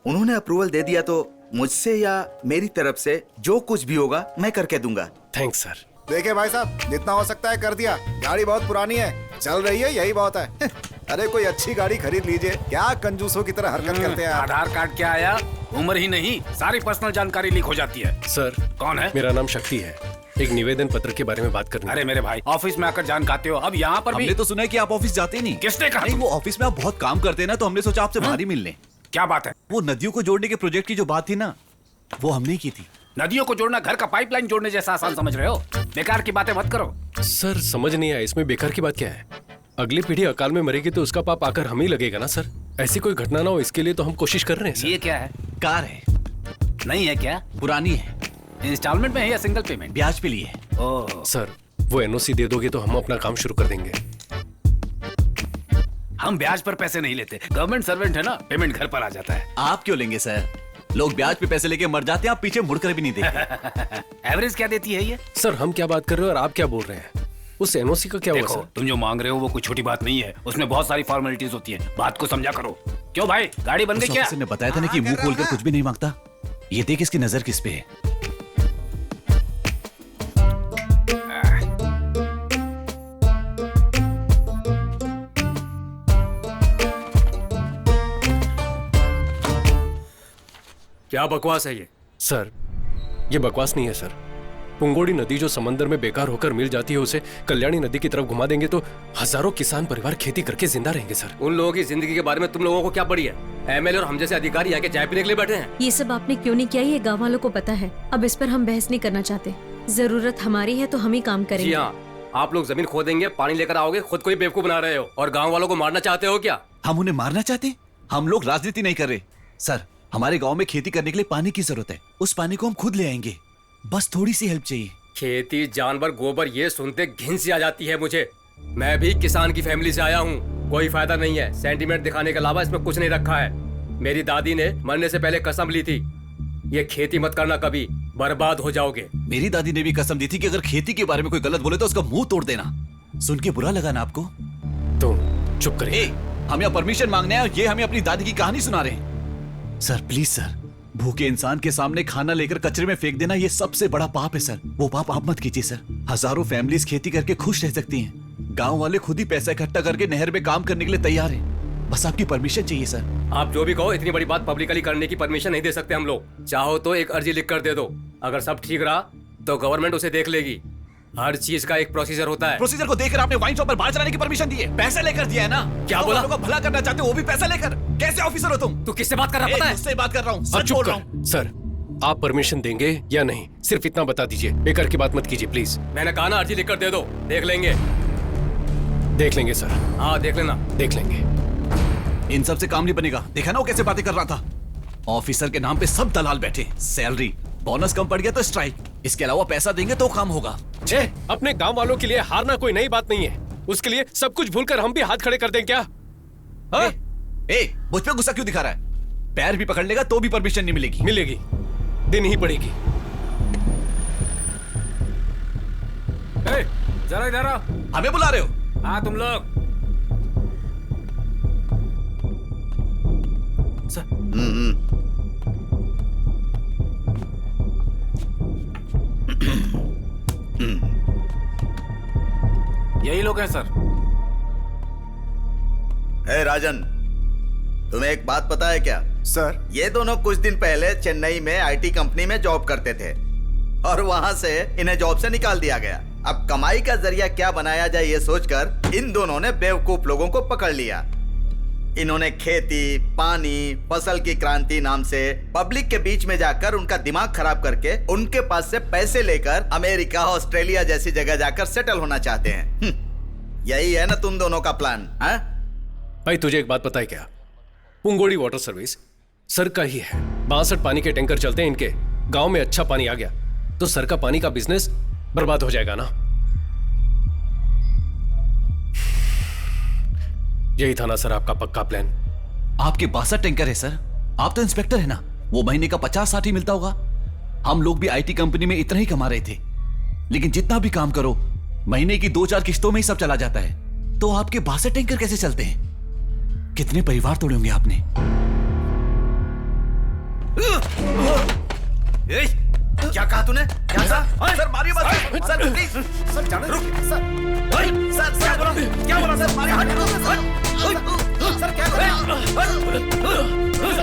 उन्होंने अप्रूवल दे दिया तो मुझसे या मेरी तरफ से जो कुछ भी होगा मैं करके दूंगा। Thanks sir. देखिए भाई साहब, जितना हो सकता है कर दिया। गाड़ी बहुत पुरानी है, चल रही है, यही बहुत है। अरे कोई अच्छी गाड़ी खरीद लीजिए। क्या कंजूसों की तरह हरकत करते हैं आप? आधार कार्ड क्या आया? उम्र ही नहीं, सारी पर्सनल जानकारी लीक हो जाती है। सर, कौन है? मेरा नाम शक्ति है। एक निवेदन पत्र के बारे में बात करनी। अरे मेरे भाई, ऑफिस में आकर जान खाते हो, अब यहाँ पर भी। हमने तो सुना है कि आप ऑफिस जाते नहीं। किसने कहा? नहीं, वो ऑफिस में आप बहुत काम करते हैं ना, तो हमने सोचा आपसे बाहर ही मिल लें। क्या बात है? वो नदियों को जोड़ने के प्रोजेक्ट की जो बात थी ना, वो हमने की थी। नदियों को जोड़ना घर का पाइपलाइन जोड़ने जैसा आसान समझ रहे हो? बेकार की बातें मत करो। सर समझ नहीं आया, इसमें बेकार की बात क्या है? अगली पीढ़ी अकाल में मरेगी तो उसका पाप आकर हम ही लगेगा ना सर। ऐसी कोई घटना ना हो, इसके लिए तो हम कोशिश कर रहे हैं सर। ये क्या है? कार है। नहीं है क्या? पुरानी है। इंस्टॉलमेंट में है या सिंगल पेमेंट? ब्याज पे लिए। ओह सर, वो NOC दे दोगे तो हम अपना काम शुरू कर देंगे। हम ब्याज पर पैसे नहीं लेते, गवर्नमेंट सर्वेंट है ना, पेमेंट घर पर आ जाता है। आप क्यों लेंगे सर? लोग ब्याज पे पैसे लेके मर जाते हैं, आप पीछे मुड़कर भी नहीं देखते। एवरेज क्या देती है ये? सर हम क्या बात कर रहे हो और आप क्या बोल रहे हैं? उस एनओसी का क्या हुआ देखो, सर? तुम जो मांग रहे हो वो कोई छोटी बात नहीं है, उसमें बहुत सारी फॉर्मेलिटीज होती है, बात को समझा करो। क्यों भाई, गाड़ी बन गई क्या? ने बताया था ना कि मुंह खोलकर कुछ भी नहीं मांगता। ये देख इसकी नजर किस पे है। क्या बकवास है ये? सर ये बकवास नहीं है सर। पुंगोड़ी नदी जो समंदर में बेकार होकर मिल जाती है, उसे कल्याणी नदी की तरफ घुमा देंगे तो हजारों किसान परिवार खेती करके जिंदा रहेंगे सर। उन लोगों की जिंदगी के बारे में तुम लोगों को क्या पड़ी है? एमएलए और हम जैसे अधिकारी आके चाय पीने के लिए बैठे हैं। ये सब आपने क्यों नहीं किया ये गांव वालों को पता है। अब इस पर हम बहस नहीं करना चाहते। जरूरत हमारी है तो हम ही काम जी करेंगे। हाँ, आप लोग जमीन खोदेंगे, पानी लेकर आओगे, खुद को ही बेवकूफ बना रहे हो और गाँव वालों को मारना चाहते हो क्या? हम उन्हें मारना चाहते हैं? हम लोग राजनीति नहीं कर रहे सर। हमारे गांव में खेती करने के लिए पानी की जरूरत है, उस पानी को हम खुद ले आएंगे, बस थोड़ी सी हेल्प चाहिए। खेती, जानवर, गोबर, ये सुनते घिन सी आ जाती है मुझे। मैं भी किसान की फैमिली से आया हूँ, कोई फायदा नहीं है। सेंटीमेंट दिखाने के अलावा इसमें कुछ नहीं रखा है। मेरी दादी ने मरने से पहले कसम ली थी, ये खेती मत करना, कभी बर्बाद हो जाओगे। मेरी दादी ने भी कसम दी थी कि अगर खेती के बारे में कोई गलत बोले तो उसका मुंह तोड़ देना। सुन के बुरा लगा ना आपको? तुम चुप करिए। हम यहाँ परमिशन मांगने आए, ये हमें अपनी दादी की कहानी सुना रहे हैं। सर प्लीज सर, भूखे इंसान के सामने खाना लेकर कचरे में फेंक देना ये सबसे बड़ा पाप है सर। वो पाप आप मत कीजिए सर। हजारों फैमिलीज खेती करके खुश रह सकती हैं। गांव वाले खुद ही पैसा इकट्ठा करके नहर में काम करने के लिए तैयार हैं। बस आपकी परमिशन चाहिए सर। आप जो भी कहो, इतनी बड़ी बात पब्लिकली करने की परमिशन नहीं दे सकते हम लोग। चाहो तो एक अर्जी लिख कर दे दो, अगर सब ठीक रहा तो गवर्नमेंट उसे देख लेगी। हर चीज का एक प्रोसीजर होता है। प्रोसीजर को देखकर आपने वाइन शॉप पर बाहर चलाने की परमिशन दी है, पैसे लेकर दिया है ना? क्या बोला? लोगों का भला करना चाहते हो, वो भी पैसा लेकर। कैसे ऑफिसर हो तुम? तू किससे बात कर रहा है पता है? मुझसे बात कर रहा हूँ, अब सच चुप बोल कर। रहा हूँ। सर आप परमिशन देंगे या नहीं, सिर्फ इतना बता दीजिए। बेकार की बात मत कीजिए प्लीज। मैंने कहा ना, अर्जी लिख कर दे दो, देख लेंगे। देख लेंगे सर। हाँ देख लेना। देख लेंगे। इन सब से काम नहीं बनेगा। देखा ना वो कैसे बातें कर रहा था। ऑफिसर के नाम पे सब दलाल बैठे, सैलरी, बोनस कम पड़ गया तो स्ट्राइक, इसके अलावा पैसा देंगे तो काम होगा। छे, अपने गांव वालों के लिए हारना कोई नई बात नहीं है। उसके लिए सब कुछ भूलकर हम भी हाथ खड़े कर दें क्या? हाँ? मुझ पे गुस्सा क्यों दिखा रहा है? पैर भी पकड़ लेगा तो भी परमिशन नहीं मिलेगी। मिलेगी, दिन ही पड़ेगी। जरा इधर आओ। हमें बुला रहे हो? हाँ तुम लोग। यही लोग हैं सर। हे राजन, तुम्हें एक बात पता है क्या? सर ये दोनों कुछ दिन पहले चेन्नई में आईटी कंपनी में जॉब करते थे और वहां से इन्हें जॉब से निकाल दिया गया। अब कमाई का जरिया क्या बनाया जाए ये सोचकर इन दोनों ने बेवकूफ लोगों को पकड़ लिया। इन्होंने खेती, पानी, फसल की क्रांति नाम से पब्लिक के बीच में जाकर उनका दिमाग खराब करके उनके पास से पैसे लेकर अमेरिका, ऑस्ट्रेलिया जैसी जगह जाकर सेटल होना चाहते हैं। यही है ना तुम दोनों का प्लान? हाँ भाई तुझे एक बात पता है क्या? पुंगोड़ी वाटर सर्विस सर का ही है। 62 पानी के टैंकर चलते हैं इनके। गांव में अच्छा पानी आ गया तो सर का पानी का बिजनेस बर्बाद हो जाएगा ना। यही था ना सर आपका पक्का प्लान? आपके 62 टैंकर है सर। आप तो इंस्पेक्टर है ना, वो महीने का 50-60 ही मिलता होगा। हम लोग भी आईटी कंपनी में इतना ही कमा रहे थे, लेकिन जितना भी काम करो महीने की 2-4 किस्तों में ही सब चला जाता है। तो आपके 62 टैंकर कैसे चलते हैं? कितने परिवार तोड़े होंगे आपने? क्या कहा तूने? क्या सर मारिए मत सर, प्लीज सर, जाने रुक सर। सर क्या बोला? क्या बोला सर? मारिए सर, क्या बोला?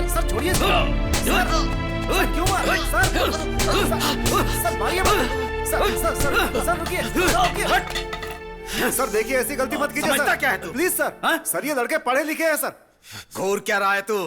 सर छोड़िए सर, क्यों मार? सर मारिए मत सर, रुकिए सर देखिए ऐसी गलती मत कीजिए। समझता क्या है तू? Please sir. सर ये लड़के पढ़े लिखे हैं सर। घूर क्या रहा है तू?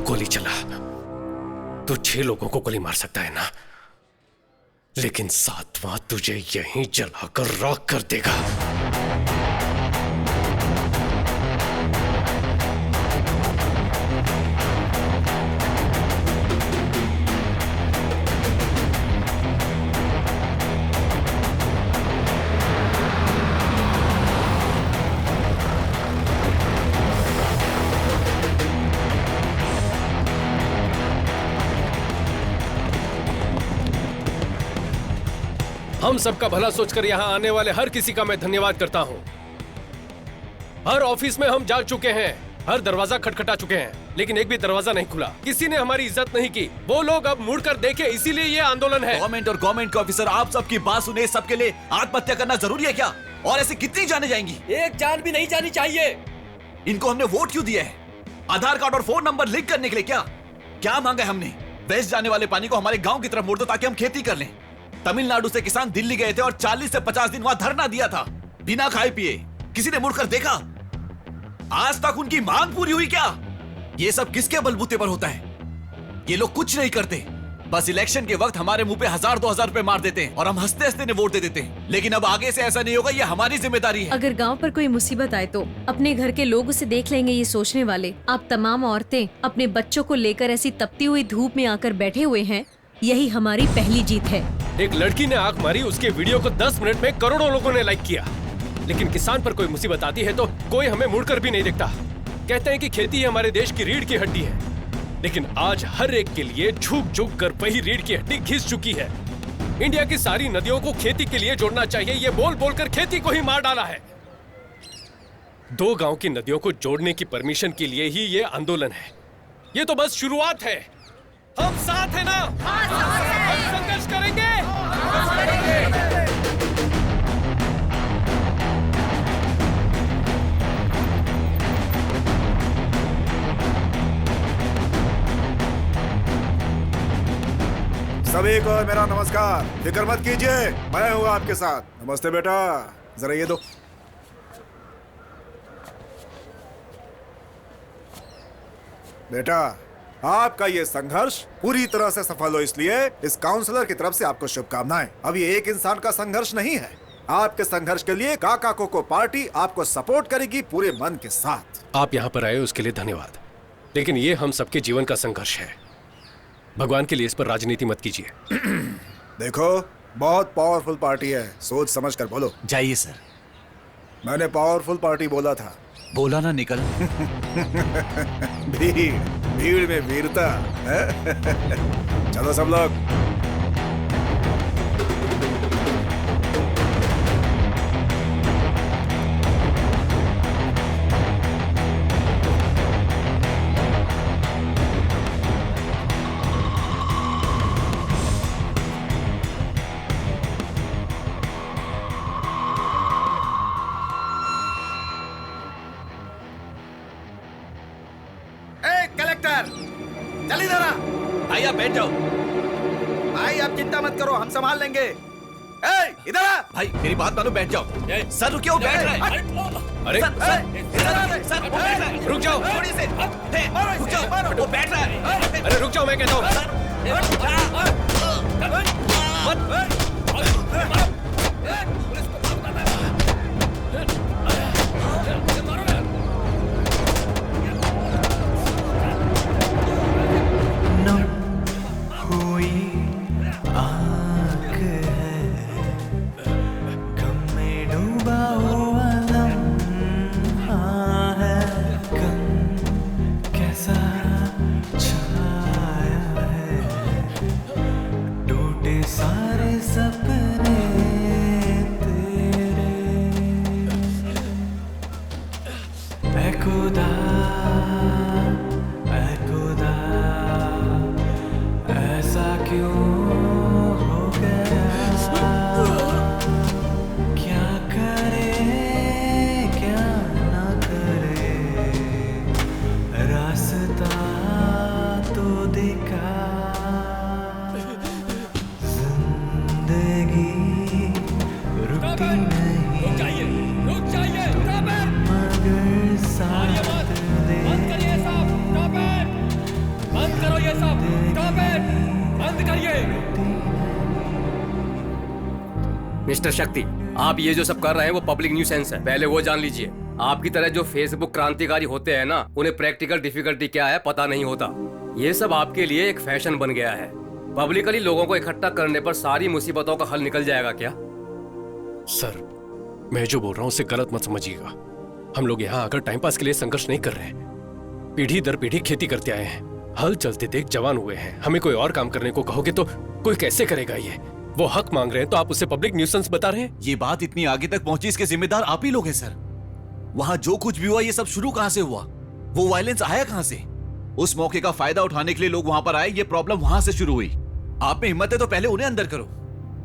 गोली चला। तू 6 लोगों को गोली मार सकता है ना, लेकिन 7वां तुझे यहीं जलाकर राख कर देगा। हम सबका भला सोचकर यहाँ आने वाले हर किसी का मैं धन्यवाद करता हूँ। हर ऑफिस में हम जा चुके हैं, हर दरवाजा खटखटा चुके हैं, लेकिन एक भी दरवाजा नहीं खुला। किसी ने हमारी इज्जत नहीं की। वो लोग अब मुड़कर देखे, इसीलिए ये आंदोलन है। गवर्नमेंट और गवर्नमेंट के ऑफिसर आप सबकी बात सुने, सबके लिए आत्महत्या करना जरूरी है क्या? और ऐसे कितनी जाने जाएंगी? एक जान भी नहीं जानी चाहिए। इनको हमने वोट क्यों दिया है? आधार कार्ड और फोन नंबर लिंक करने के लिए क्या? क्या मांगा है हमने? वेस्ट जाने वाले पानी को हमारे गांव की तरफ मोड़ दो ताकि हम खेती कर लें। तमिलनाडु से किसान दिल्ली गए थे और 40 से 50 दिन वहां धरना दिया था, बिना खाए पिए। किसी ने मुड़कर देखा? आज तक उनकी मांग पूरी हुई क्या? ये सब किसके बलबूते पर होता है? ये लोग कुछ नहीं करते, बस इलेक्शन के वक्त हमारे मुंह पे 1000-2000 रुपए मार देते हैं और हम हंसते हंसते ने वोट दे देते हैं। लेकिन अब आगे से ऐसा नहीं होगा, ये हमारी जिम्मेदारी है। अगर गांव पर कोई मुसीबत आए तो अपने घर के लोग उसे देख लेंगे, ये सोचने वाले आप तमाम औरतें अपने बच्चों को लेकर ऐसी तपती हुई धूप में आकर बैठे हुए हैं, यही हमारी पहली जीत है। एक लड़की ने आंख मारी, उसके वीडियो को 10 मिनट में करोड़ों लोगों ने लाइक किया। लेकिन किसान पर कोई मुसीबत आती है तो कोई हमें मुड़कर भी नहीं देखता। कहते हैं कि खेती हमारे देश की रीढ़ की हड्डी है, लेकिन आज हर एक के लिए झुक झुक कर वही रीढ़ की हड्डी घिस चुकी है। इंडिया की सारी नदियों को खेती के लिए जोड़ना चाहिए, ये बोल बोलकर खेती को ही मार डाला है। 2 गांव की नदियों को जोड़ने की परमिशन के लिए ही ये आंदोलन है। ये तो बस शुरुआत है। हम साथ हैं ना? हम संघर्ष करेंगे। सभी को मेरा नमस्कार। फिक्र मत कीजिए, मैं हूँ आपके साथ। नमस्ते बेटा, जरा ये दो। बेटा, आपका ये संघर्ष पूरी तरह से सफल हो, इसलिए इस काउंसलर की तरफ से आपको शुभकामनाएं। अब ये एक इंसान का संघर्ष नहीं है। आपके संघर्ष के लिए काका कोको पार्टी आपको सपोर्ट करेगी पूरे मन के साथ। आप यहाँ पर आए उसके लिए धन्यवाद, लेकिन ये हम सबके जीवन का संघर्ष है। भगवान के लिए इस पर राजनीति मत कीजिए। देखो, बहुत पावरफुल पार्टी है, सोच समझ कर बोलो। जाइए सर। मैंने पावरफुल पार्टी बोला था। बोला ना निकल। भीड़ में वीरता। चलो सब लोग। चल इधर आ। भाई आप बैठ जाओ। भाई आप चिंता मत करो, हम संभाल लेंगे। इधर आ। भाई मेरी बात मानो, बैठ जाओ। सर रुकिए, वो बैठ रहा है। अरे सर वो बैठ रहा है। रुक जाओ, थोड़ी से रुक जाओ, वो बैठ रहा है। अरे रुक जाओ, मैं कहता हूँ। सारे मिस्टर शक्ति, आप ये जो सब कर रहे हैं वो पब्लिक न्यूसेंस है, पहले वो जान लीजिए। आपकी तरह जो फेसबुक क्रांतिकारी होते हैं ना, उन्हें प्रैक्टिकल डिफिकल्टी क्या है पता नहीं होता। ये सब आपके लिए एक फैशन बन गया है। पब्लिकली लोगों को इकट्ठा करने पर सारी मुसीबतों का हल निकल जाएगा क्या? सर, मैं जो बोल रहा हूँ उसे गलत मत समझिएगा। हम लोग यहाँ आकर टाइम पास के लिए संघर्ष नहीं कर रहे हैं। पीढ़ी दर पीढ़ी खेती करते आए हैं, हल चलते देख जवान हुए हैं। हमें कोई और काम करने को कहोगे तो कोई कैसे करेगा? ये वो हक मांग रहे हैं तो आप उसे पब्लिक न्यूसेंस बता रहे हैं। ये बात इतनी आगे तक पहुंची, इसके जिम्मेदार आप ही लोग हैं सर। वहां जो कुछ भी हुआ ये सब शुरू कहां से हुआ? वो वायलेंस आया कहां से? उस मौके का फायदा उठाने के लिए लोग वहां पर आए, ये प्रॉब्लम वहां से शुरू हुई। आप में हिम्मत है तो पहले उन्हें अंदर करो।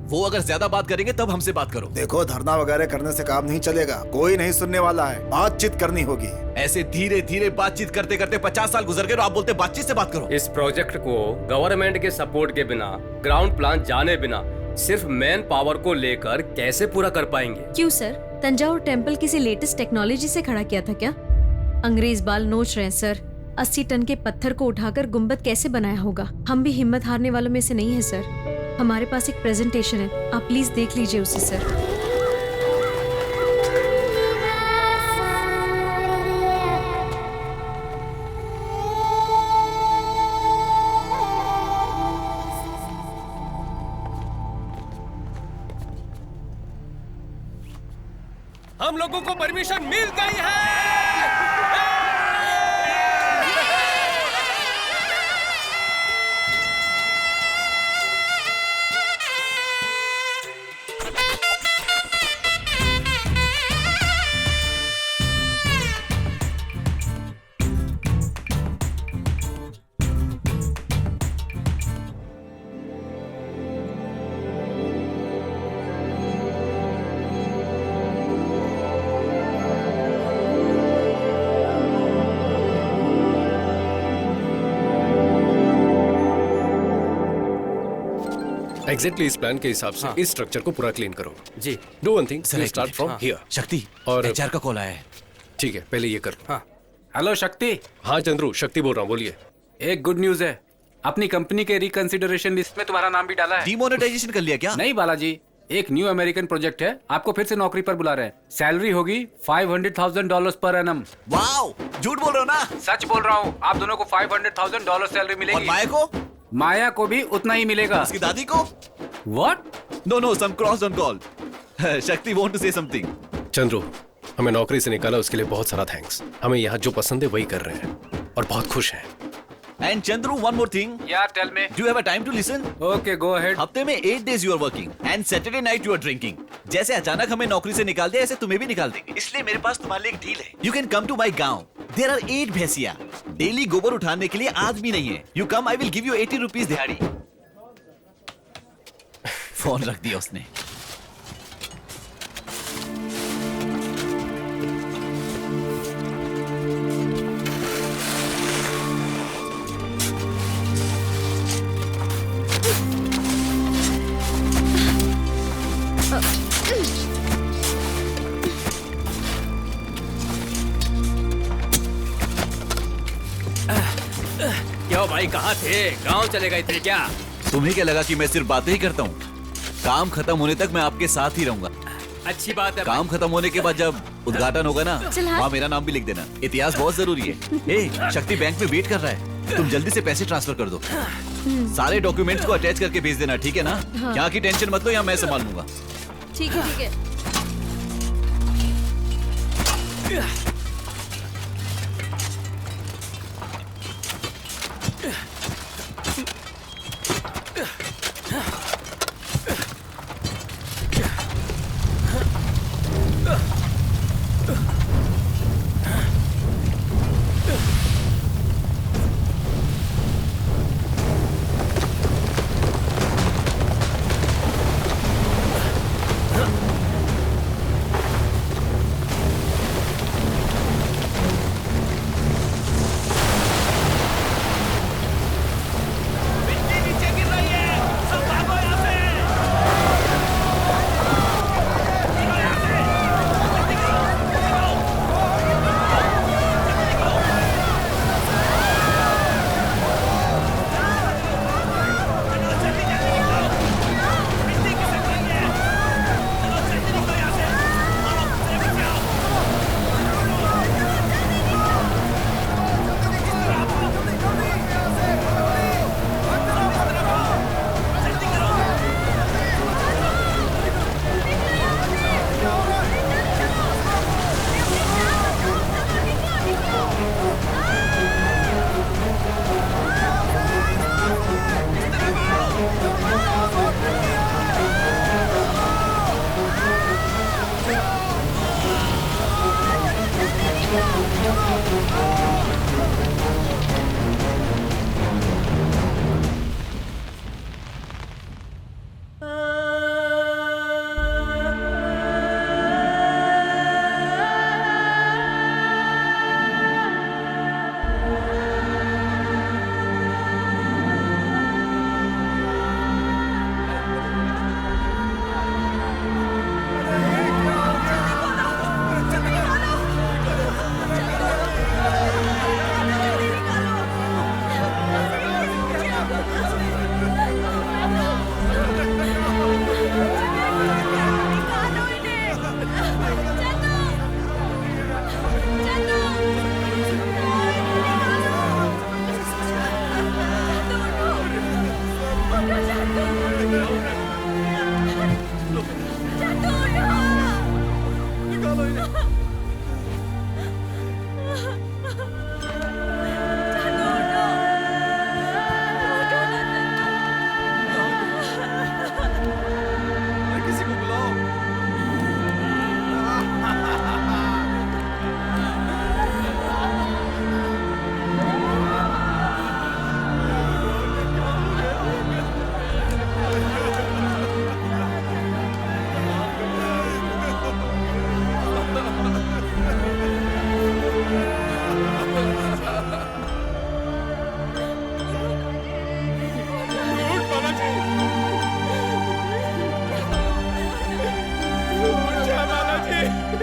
वो अगर ज्यादा बात करेंगे तब हमसे बात करो। देखो, धरना वगैरह करने से काम नहीं चलेगा, कोई नहीं सुनने वाला है, बातचीत करनी होगी। ऐसे धीरे धीरे बातचीत करते करते 50 साल गुजर गए और आप बोलते बातचीत से बात करो। इस प्रोजेक्ट को गवर्नमेंट के सपोर्ट के बिना, ग्राउंड प्लान जाने बिना, सिर्फ मैन पावर को लेकर कैसे पूरा कर पाएंगे? क्यों सर, तंजावुर टेम्पल किसी लेटेस्ट टेक्नोलॉजी से खड़ा किया था क्या? अंग्रेज बाल नोच रहे हैं सर। 80 टन के पत्थर को उठाकर गुम्बद कैसे बनाया होगा? हम भी हिम्मत हारने वालों में से नहीं है सर। हमारे पास एक प्रेजेंटेशन है, आप प्लीज देख लीजिए उसे सर। हम लोगों को परमिशन मिल गई है। एग्जैक्टली इस प्लान के हिसाब से इस स्ट्रक्चर को पूरा क्लीन करो। जी। Do one thing, start from here. Shakti, और एचआर का कॉल आया है। ठीक है, पहले ये कर। हाँ। हेलो शक्ति। हाँ चंद्रू, शक्ति बोल रहा हूँ, बोलिए। एक गुड न्यूज है, अपनी कंपनी के रिकंसिडरेशन लिस्ट में तुम्हारा नाम भी डाला है। डिमोनेटाइजेशन कर लिया क्या? नहीं बालाजी, एक न्यू अमेरिकन प्रोजेक्ट है, आपको फिर से नौकरी पर बुला रहे हैं। सैलरी होगी $500,000 पर एनम। वाओ, झूठ बोल रहे हो ना? सच बोल रहा हूँ, आप दोनों को $500,000 सैलरी मिलेगी। और माया को? माया को भी उतना ही मिलेगा। उसकी दादी को? What? No, some cross on call. शक्ति want to say something. Chandru, हमें नौकरी से निकाला उसके लिए बहुत सारा थैंक्स। हमें यहाँ जो पसंद है वही कर रहे हैं और बहुत खुश हैं। And Chandru, one more thing. Yeah, tell me. Do you have a time to listen? Okay, go ahead. हफ्ते में 8 days you are working and Saturday night you are drinking. जैसे अचानक हमें नौकरी से निकाल दिया, ऐसे तुम्हें भी निकाल देंगे। इसलिए मेरे पास तुम्हारे लिए एक डील है। You can come to my गांव. There are 8 भैंसिया। डेली गोबर उठाने के लिए आदमी नहीं है। You come, I will give you 80 rupees दिहाड़ी। फोन रख दिया उसने। क्यों भाई, कहाँ थे? गांव चले गए थे क्या? तुम्हें क्या लगा कि मैं सिर्फ बातें ही करता हूँ? काम खत्म होने तक मैं आपके साथ ही रहूंगा। अच्छी बात है। काम खत्म होने के बाद जब उद्घाटन होगा ना, वहाँ मेरा नाम भी लिख देना। इतिहास बहुत जरूरी है। ए, शक्ति बैंक में वेट कर रहा है, तुम जल्दी से पैसे ट्रांसफर कर दो। सारे डॉक्यूमेंट्स को अटैच करके भेज देना, ठीक है ना? यहाँ की टेंशन मत लो, यहाँ मैं संभाल लूंगा। ठीक है, ठीक है।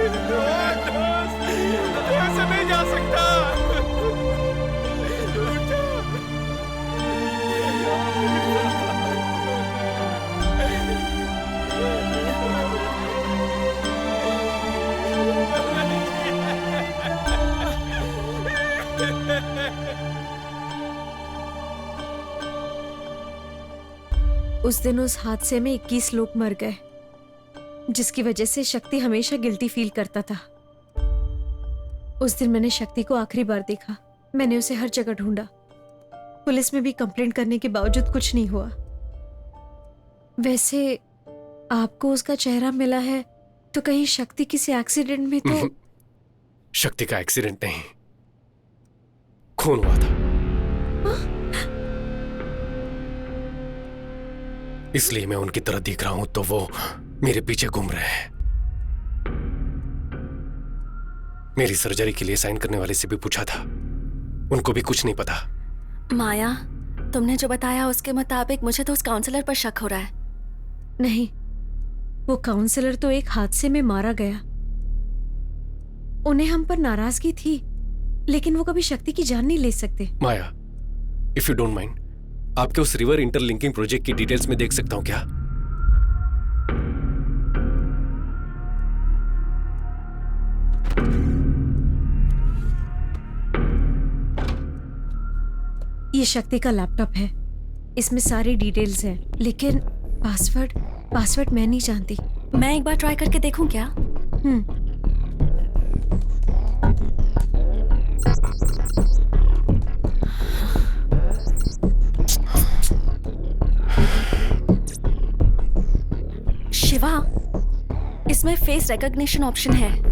तू ऐसे नहीं जा सकता। उस दिन उस हादसे में 21 लोग मर गए, जिसकी वजह से शक्ति हमेशा गिल्टी फील करता था। उस दिन मैंने शक्ति को आखिरी बार देखा। मैंने उसे हर जगह ढूंढा, पुलिस में भी कंप्लेंट करने के बावजूद कुछ नहीं हुआ। वैसे आपको उसका चेहरा मिला है तो कहीं शक्ति किसी एक्सीडेंट में तो? शक्ति का एक्सीडेंट नहीं, खून हुआ था। इसलिए मैं उनकी तरह दिख रहा हूं तो वो मेरे पीछे घूम रहे हैं। मेरी सर्जरी के लिए साइन करने वाले से भी पूछा था, उनको भी कुछ नहीं पता। माया, तुमने जो बताया उसके मुताबिक मुझे तो उस काउंसलर पर शक हो रहा है। नहीं, वो काउंसलर तो एक हादसे में मारा गया। उन्हें हम पर नाराजगी थी, लेकिन वो कभी शक्ति की जान नहीं ले सकते। माया, इफ यू डोंट माइंड, आपके उस रिवर इंटरलिंकिंग प्रोजेक्ट की डिटेल्स में देख सकता हूं क्या? ये शक्ति का लैपटॉप है, इसमें सारी डिटेल्स हैं, लेकिन पासवर्ड मैं नहीं जानती। मैं एक बार ट्राई करके देखूं क्या? शिवा, इसमें फेस रिकॉग्निशन ऑप्शन है।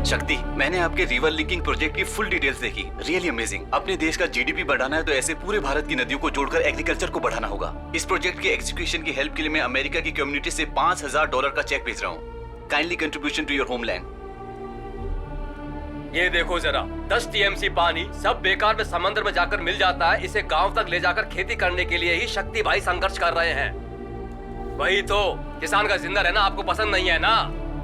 शक्ति, मैंने आपके रिवर लिंकिंग प्रोजेक्ट की फुल डिटेल्स देखी। Really amazing. अपने देश का जीडीपी बढ़ाना है तो ऐसे पूरे भारत की नदियों को जोड़कर एग्रीकल्चर को बढ़ाना होगा। इस प्रोजेक्ट के एग्जीक्यूशन की हेल्प के लिए मैं अमेरिका की कम्युनिटी से $5000 का चेक भेज रहा हूँ। Kindly contribution to your homeland. ये देखो जरा, 10 टीएमसी पानी सब बेकार में समंदर में जाकर मिल जाता है। इसे गांव तक ले जाकर खेती करने के लिए ही शक्ति भाई संघर्ष कर रहे हैं। वही तो, किसान का जिंदा रहना आपको पसंद नहीं है ना?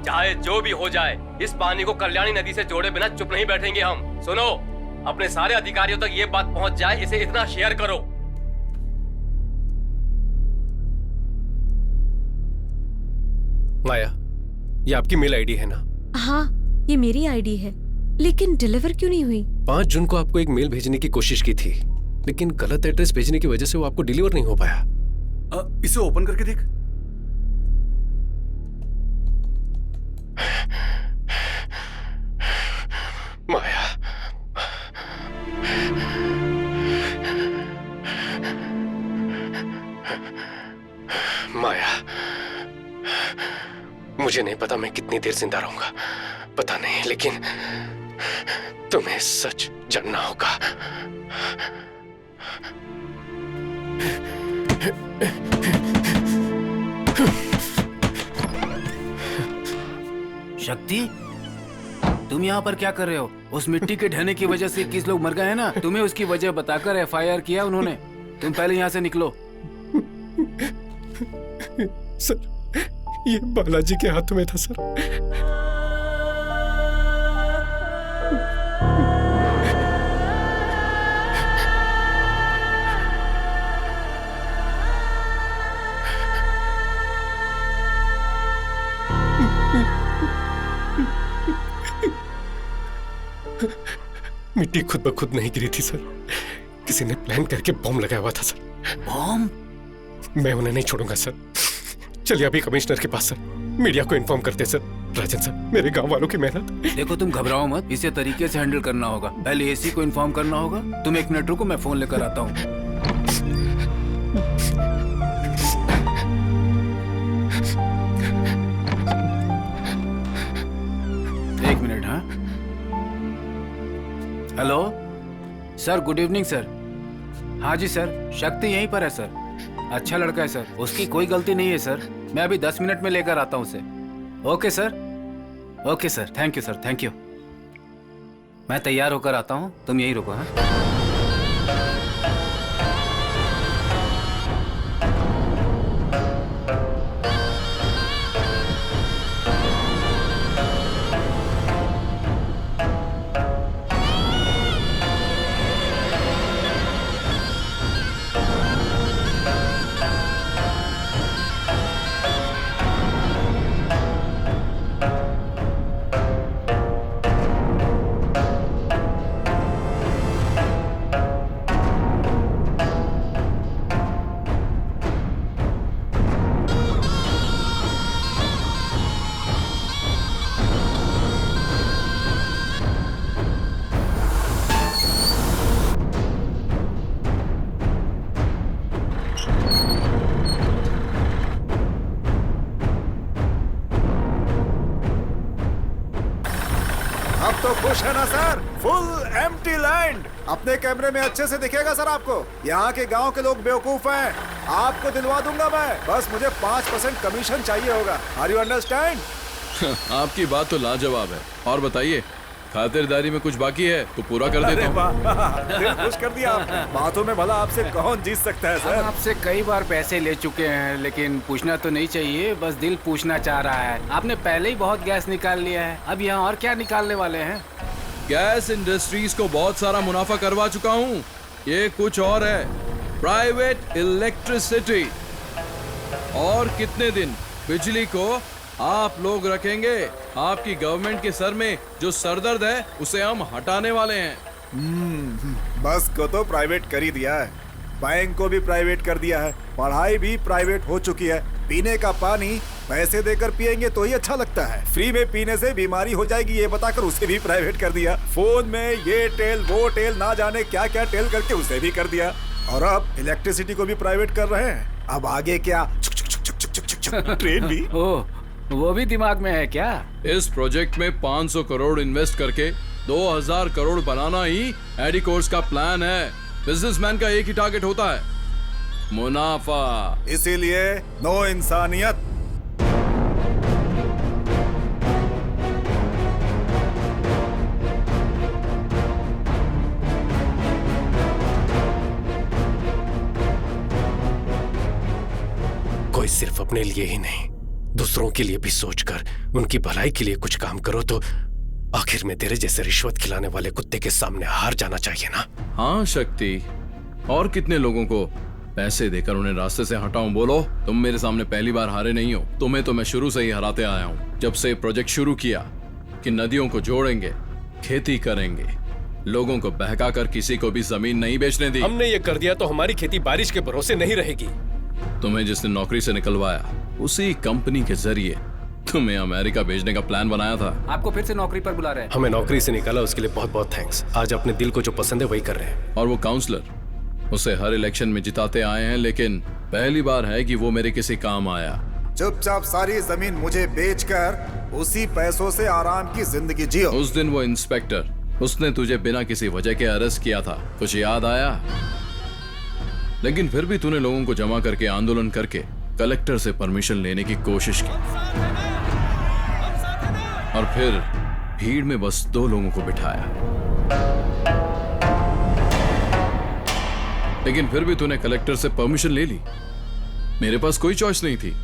चाहे जो भी हो जाए, इस पानी को कल्याणी नदी से जोड़े बिना चुप नहीं बैठेंगे हम। सुनो, अपने सारे अधिकारियों तक ये बात पहुंच जाए, इसे इतना शेयर करो। माया, ये आपकी मेल आईडी है ना? हाँ, ये मेरी आईडी है, लेकिन डिलीवर क्यों नहीं हुई? 5 जून को आपको एक मेल भेजने की कोशिश की थी, लेकिन गलत एड्रेस भेजने की वजह से वो आपको डिलीवर नहीं हो पाया। इसे ओपन करके देख। माया, माया, मुझे नहीं पता मैं कितनी देर जिंदा रहूंगा, पता नहीं, लेकिन तुम्हें सच जानना होगा। शक्ति, तुम यहाँ पर क्या कर रहे हो? उस मिट्टी के ढहने की वजह से 21 लोग मर गए हैं ना? तुम्हें उसकी वजह बताकर एफआईआर किया उन्होंने। तुम पहले यहाँ से निकलो। सर, ये बालाजी के हाथ में था सर। मिट्टी खुद ब खुद नहीं गिरी थी सर, किसी ने प्लान करके बॉम्ब लगाया हुआ था सर। बॉम्ब? मैं उन्हें नहीं छोड़ूंगा सर। चलिए अभी कमिश्नर के पास सर, मीडिया को इन्फॉर्म करते सर। राजन सर, मेरे गांव वालों की मेहनत। देखो, तुम घबराओ मत, इसे तरीके से हैंडल करना होगा। पहले एसी को इन्फॉर्म करना होगा। तुम 1 मिनट रुको, मैं फोन लेकर आता हूँ। एक मिनट। हाँ, hello sir, good evening sir. हाँ जी सर, शक्ति यहीं पर है सर। अच्छा लड़का है सर, उसकी कोई गलती नहीं है सर। मैं अभी 10 मिनट में लेकर आता हूँ उसे। Okay sir, okay sir, thank you sir, thank you. मैं तैयार होकर आता हूँ, तुम यहीं रुको। हाँ, अब तो खुश है ना सर? Full empty land. अपने कैमरे में अच्छे से दिखेगा सर आपको। यहाँ के गांव के लोग बेवकूफ हैं। आपको दिलवा दूंगा मैं, बस मुझे 5% कमीशन चाहिए होगा। Are you understand? आपकी बात तो लाजवाब है। और बताइए, खातिरदारी में कुछ बाकी है तो पूरा कर देता हूँ। दिल खुश कर दिया आपने। बातों में भला आपसे कौन जीत सकता है सर? हम आपसे कई बार पैसे ले चुके हैं, लेकिन पूछना तो नहीं चाहिए, बस दिल पूछना चाह रहा है। आपने पहले ही बहुत गैस निकाल लिया है, अब यहाँ और क्या निकालने वाले हैं? गैस इंडस्ट्रीज को बहुत सारा मुनाफा करवा चुका हूँ। ये कुछ और है, प्राइवेट इलेक्ट्रिसिटी। और कितने दिन बिजली को आप लोग रखेंगे? आपकी गवर्नमेंट के सर में जो सरदर्द है उसे हम हटाने वाले हैं। बस को तो प्राइवेट कर ही दिया है, बैंक को भी प्राइवेट कर दिया है, पढ़ाई भी प्राइवेट हो चुकी है। पीने का पानी पैसे देकर पिएंगे तो ही अच्छा लगता है, फ्री में पीने से बीमारी हो जाएगी ये बताकर उसे भी प्राइवेट कर दिया। फोन में ये टेल वो टेल ना जाने क्या क्या टेल करके उसे भी कर दिया। और अब इलेक्ट्रिसिटी को भी प्राइवेट कर रहे हैं। अब आगे क्या? ट्रेन भी। ओह, वो भी दिमाग में है क्या? इस प्रोजेक्ट में 500 करोड़ इन्वेस्ट करके 2000 करोड़ बनाना ही एडिकोर्स का प्लान है। बिजनेसमैन का एक ही टारगेट होता है, मुनाफा। इसीलिए नो इंसानियत। कोई सिर्फ अपने लिए ही नहीं, दूसरों के लिए भी सोचकर उनकी भलाई के लिए कुछ काम करो तो आखिर में तेरे जैसे रिश्वत खिलाने वाले कुत्ते के सामने हार जाना चाहिए ना। हाँ शक्ति, और कितने लोगों को पैसे देकर उन्हें रास्ते से हटाऊं? बोलो, तुम मेरे सामने पहली बार हारे नहीं हो। तुम्हें तो मैं शुरू से ही हराते आया हूँ। जब से प्रोजेक्ट शुरू किया कि नदियों को जोड़ेंगे, खेती करेंगे, लोगों को बहकाकर किसी को भी जमीन नहीं बेचने दी। हमने ये कर दिया तो हमारी खेती बारिश के भरोसे नहीं रहेगी। तुम्हें जिसने नौकरी से निकलवाया, उसी कंपनी के जरिए तुम्हें अमेरिका भेजने का प्लान बनाया था। आपको फिर से नौकरी पर बुला रहे हैं। हमें नौकरी से निकाला, उसके लिए बहुत बहुत थैंक्स। आज अपने दिल को जो पसंद है वही कर रहे हैं। और वो काउंसलर, उसे हर इलेक्शन में जिताते आए हैं, लेकिन पहली बार है कि वो मेरे किसी काम आया। चुपचाप सारी जमीन मुझे बेचकर उसी पैसों से आराम की जिंदगी जियो। उस दिन वो इंस्पेक्टर, उसने तुझे बिना किसी वजह के अरेस्ट किया था, कुछ याद आया? लेकिन फिर भी तूने लोगों को जमा करके आंदोलन करके कलेक्टर से परमिशन लेने की कोशिश की, और फिर भीड़ में बस 2 लोगों को बिठाया। लेकिन फिर भी तूने कलेक्टर से परमिशन ले ली। मेरे पास कोई चॉइस नहीं थी।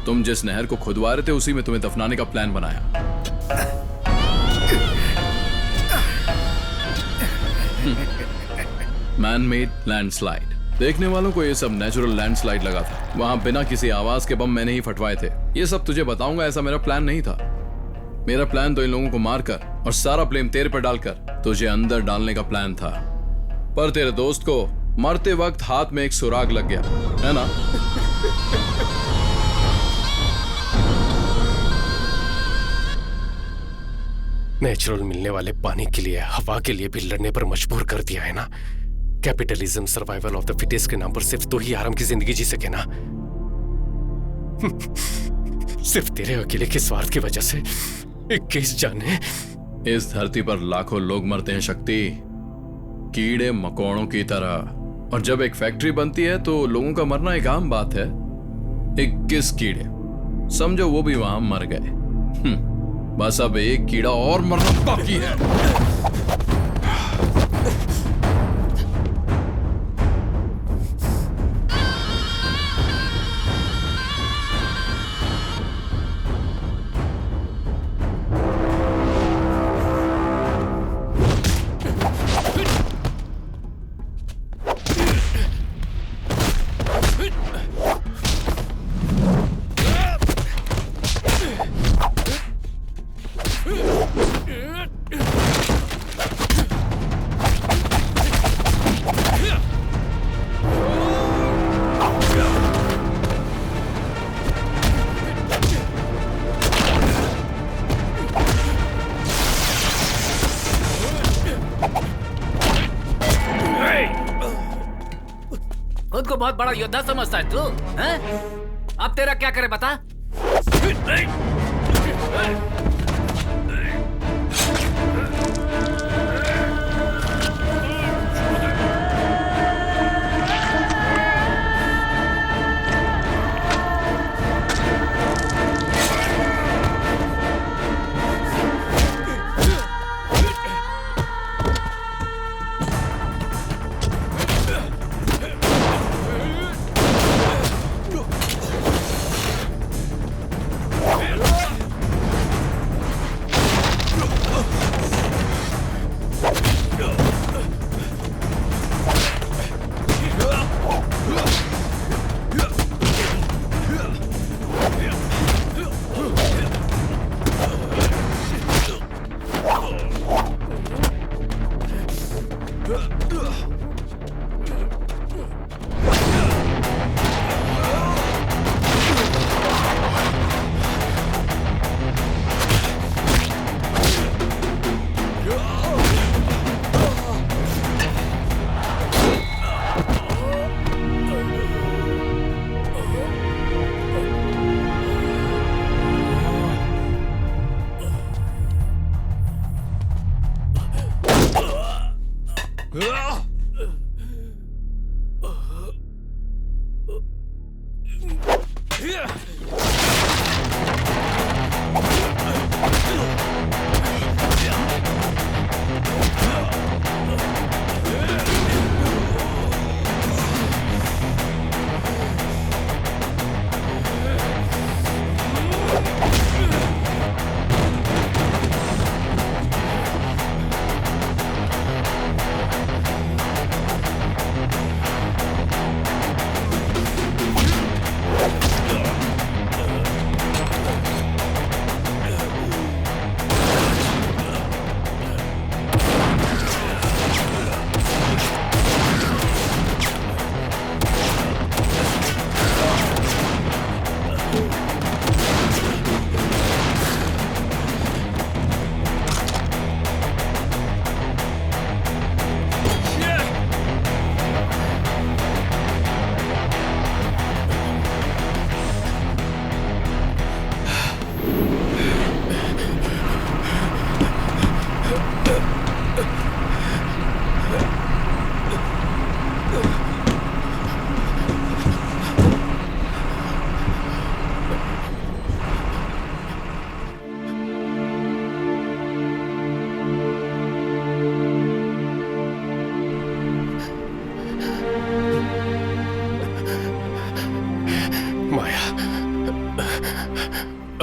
तुम जिस नहर को खुदवा रहे थे उसी में तुम्हें दफनाने का प्लान बनाया। Man made landslide. देखने वालों को ये सब नेचुरल लैंडस्लाइड लगा था। वहां बिना किसी आवाज के बम मैंने ही फटवाए थे। ये सब तुझे बताऊंगा, ऐसा मेरा प्लान नहीं था। मेरा प्लान तो इन लोगों को मारकर और सारा ब्लेम तेरे पर डालकर तुझे अंदर डालने का प्लान था। पर तेरे दोस्त को मरते वक्त हाथ में एक सुराग लग गया, है ना? नेचुरल मिलने वाले पानी के लिए, हवा के लिए भी लड़ने पर मजबूर कर दिया है ना। Capitalism, survival of the fittest के नाम पर सिर्फ 2 ही आराम की जिंदगी जी सके ना। सिर्फ तेरे अकेले के स्वार्थ की वजह से 21 जाने। इस धरती पर लाखों लोग मरते हैं शक्ति, कीड़े मकोड़ों की तरह। और जब एक फैक्ट्री बनती है तो लोगों का मरना एक आम बात है। 21 कीड़े, समझो वो भी वहां मर गए। बस अब एक कीड़ा और मरना बाकी है। खुद को बहुत बड़ा योद्धा समझता है तू, हैं? अब तेरा क्या करे बता?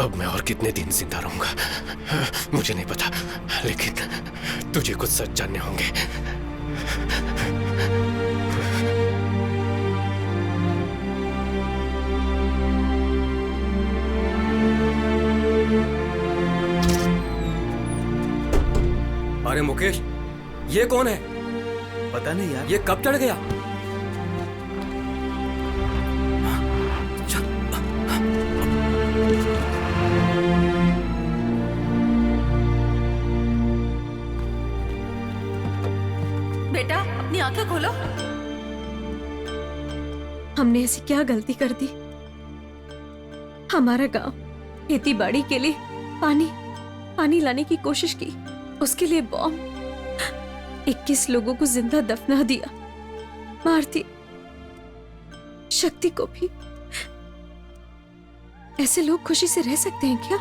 अब मैं और कितने दिन जिंदा रहूंगा मुझे नहीं पता, लेकिन तुझे कुछ सच जानने होंगे। अरे मुकेश, ये कौन है? पता नहीं यार। ये कब चढ़ गया? बेटा अपनी आंखें खोलो। हमने ऐसी क्या गलती कर दी? हमारा गांव खेती बाड़ी के लिए पानी लाने की कोशिश की, उसके लिए बॉम्ब। 21 लोगों को जिंदा दफना दिया, मार दी, शक्ति को भी। ऐसे लोग खुशी से रह सकते हैं क्या?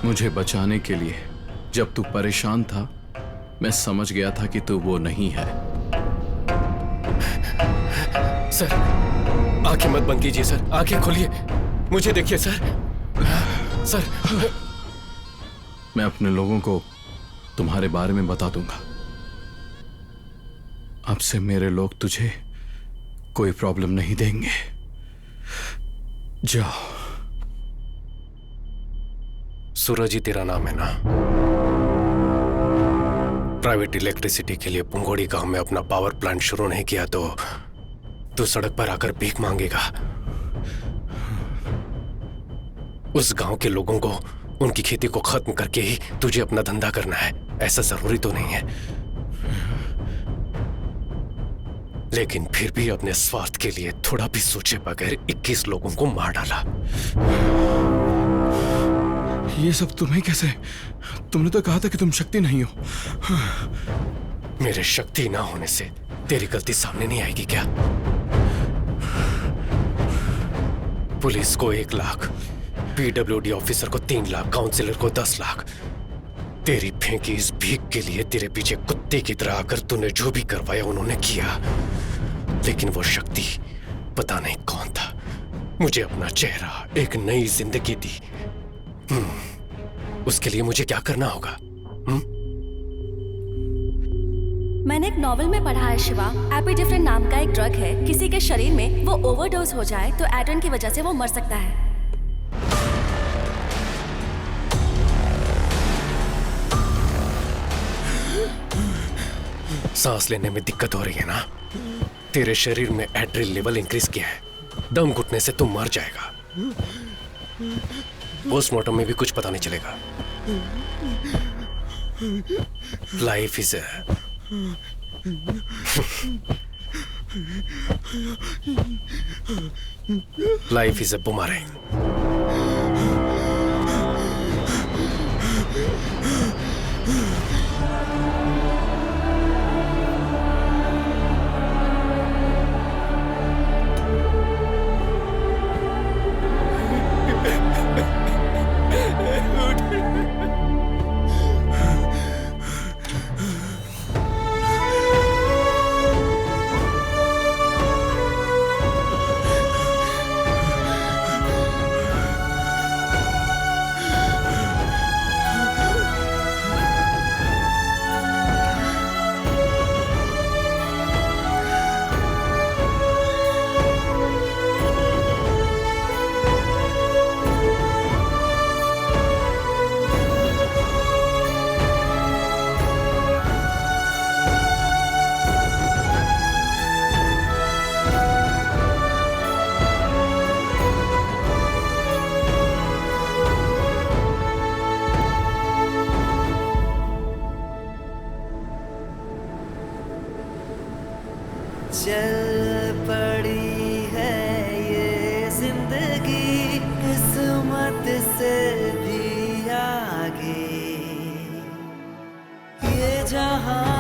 मुझे बचाने के लिए जब तू परेशान था, मैं समझ गया था कि तू वो नहीं है। सर, आंखें मत बंद कीजिए सर, आंखें खोलिए, मुझे देखिए सर। सर, मैं अपने लोगों को तुम्हारे बारे में बता दूंगा। अब से मेरे लोग तुझे कोई प्रॉब्लम नहीं देंगे। जाओ। सूरज ही तेरा नाम है ना? प्राइवेट इलेक्ट्रिसिटी के लिए पुंगोड़ी गांव में अपना पावर प्लांट शुरू नहीं किया तो तू सड़क पर आकर भीख मांगेगा। उस गांव के लोगों को उनकी खेती को खत्म करके ही तुझे अपना धंधा करना है, ऐसा जरूरी तो नहीं है। लेकिन फिर भी अपने स्वार्थ के लिए थोड़ा भी सोचे बगैर 21 लोगों को मार डाला। ये सब तुम्हें कैसे? तुमने तो कहा था कि तुम शक्ति नहीं हो। मेरे शक्ति ना होने से तेरी गलती सामने नहीं आएगी क्या? पुलिस को 1 लाख, पीडब्ल्यूडी ऑफिसर को 3 लाख, काउंसिलर को 10 लाख। तेरी फेंकी इस भीख के लिए तेरे पीछे कुत्ते की तरह आकर तूने जो भी करवाया उन्होंने किया। लेकिन वो शक्ति पता नहीं कौन था, मुझे अपना चेहरा, एक नई जिंदगी दी। उसके लिए मुझे क्या करना होगा? मैंने एक नॉवेल में पढ़ा है शिवा, एपिडिफ्रेन नाम का एक ड्रग है, किसी के शरीर में वो ओवरडोज हो जाए तो एड्रेन की वजह से वो मर सकता है। सांस लेने में दिक्कत हो रही है ना? तेरे शरीर में एड्रेनल लेवल इंक्रीज किया है, दम घुटने से तुम मर जाएगा। पोस्टमार्टम में भी कुछ पता नहीं चलेगा। Life is a boomerang. चल पड़ी है ये जिंदगी किस्मत से भी आगे, ये जहां